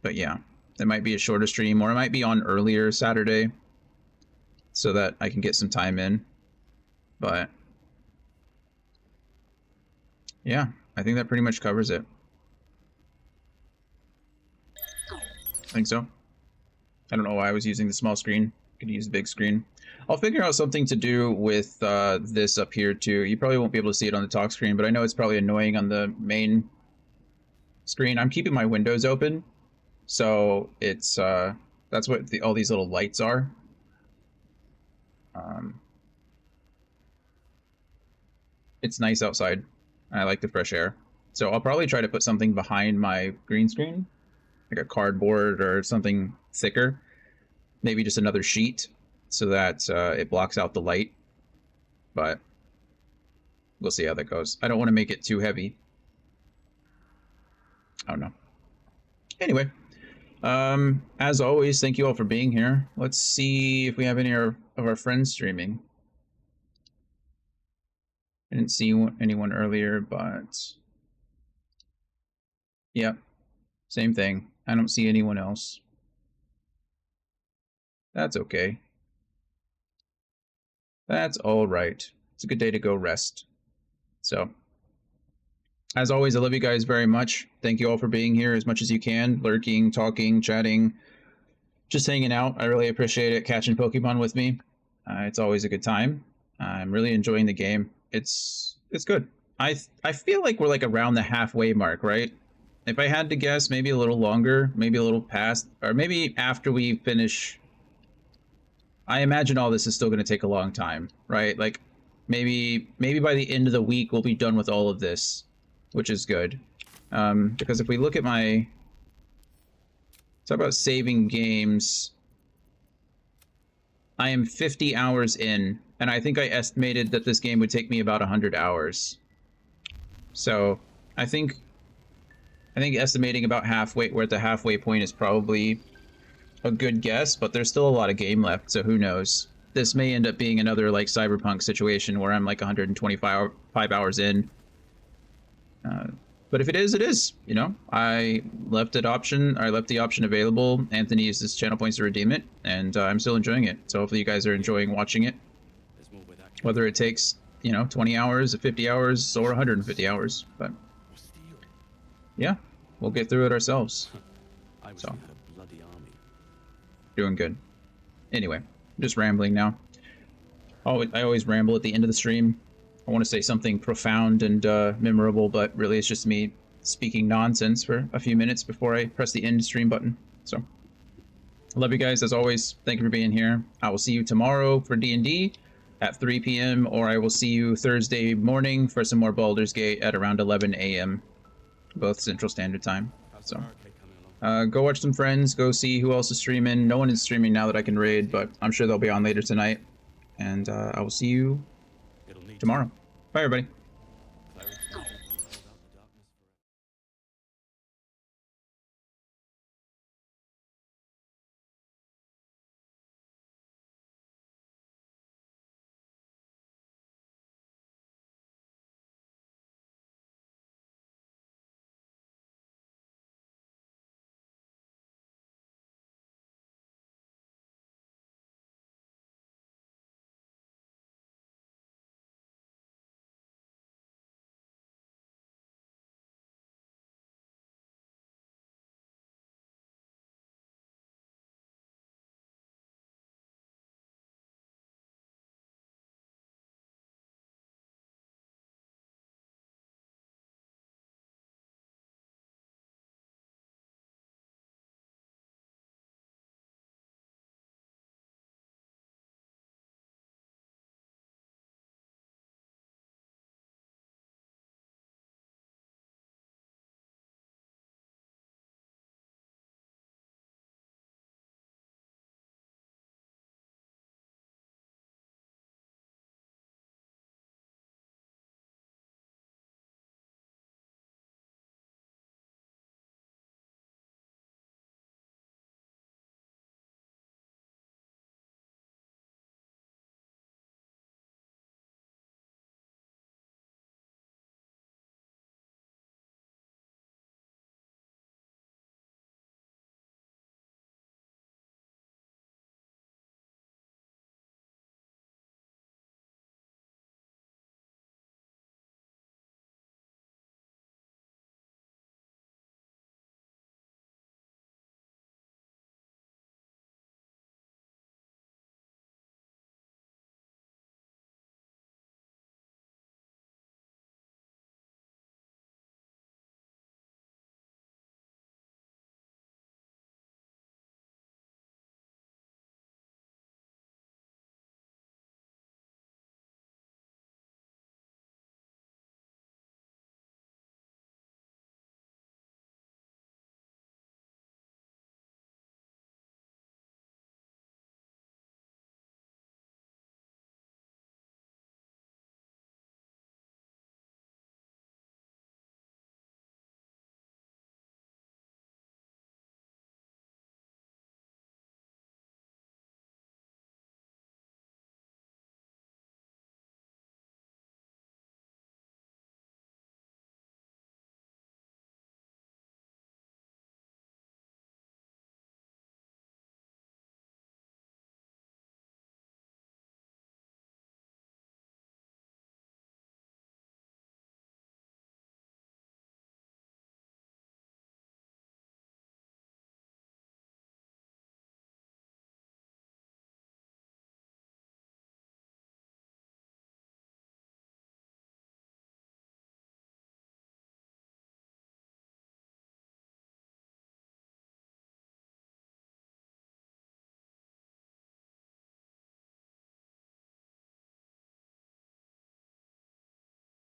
But yeah, it might be a shorter stream, or it might be on earlier Saturday, so that I can get some time in. But yeah, I think that pretty much covers it. I think so. I don't know why I was using the small screen. Could use the big screen. I'll figure out something to do with this up here too. You probably won't be able to see it on the talk screen, but I know it's probably annoying on the main screen. I'm keeping my windows open, so it's that's what all these little lights are. It's nice outside. I like the fresh air. So I'll probably try to put something behind my green screen, like a cardboard or something thicker. Maybe just another sheet so that it blocks out the light. But we'll see how that goes. I don't want to make it too heavy. I don't know. Anyway, as always, thank you all for being here. Let's see if we have any of our friends streaming. I didn't see anyone earlier, but yep, same thing. I don't see anyone else. That's okay. That's all right. It's a good day to go rest. So, as always, I love you guys very much. Thank you all for being here as much as you can, lurking, talking, chatting, just hanging out. I really appreciate it. Catching Pokemon with me. It's always a good time. I'm really enjoying the game. It's good. I feel like we're like around the halfway mark, right? If I had to guess, maybe a little longer, maybe a little past, or maybe after we finish. I imagine all this is still going to take a long time, right? Like maybe by the end of the week we'll be done with all of this, which is good. Because if we look at my talk about saving games, I am 50 hours in, and I think I estimated that this game would take me about 100 hours. So I think estimating about halfway, we're at the halfway point, is probably a good guess, but there's still a lot of game left, so who knows. This may end up being another like Cyberpunk situation where I'm like 125 hours in. But if it is, it is. You know, I left the option available. Anthony used his channel points to redeem it, and I'm still enjoying it. So hopefully you guys are enjoying watching it. Whether it takes, 20 hours, 50 hours, or 150 hours, but yeah, we'll get through it ourselves. So, doing good. Anyway, I'm just rambling now. I always ramble at the end of the stream. I want to say something profound and memorable, but really it's just me speaking nonsense for a few minutes before I press the end stream button. So, I love you guys as always. Thank you for being here. I will see you tomorrow for D&D at 3 p.m. or I will see you Thursday morning for some more Baldur's Gate at around 11 a.m. both Central Standard Time. So, go watch some friends. Go see who else is streaming. No one is streaming now that I can raid, but I'm sure they'll be on later tonight. And I will see you tomorrow. Bye, everybody.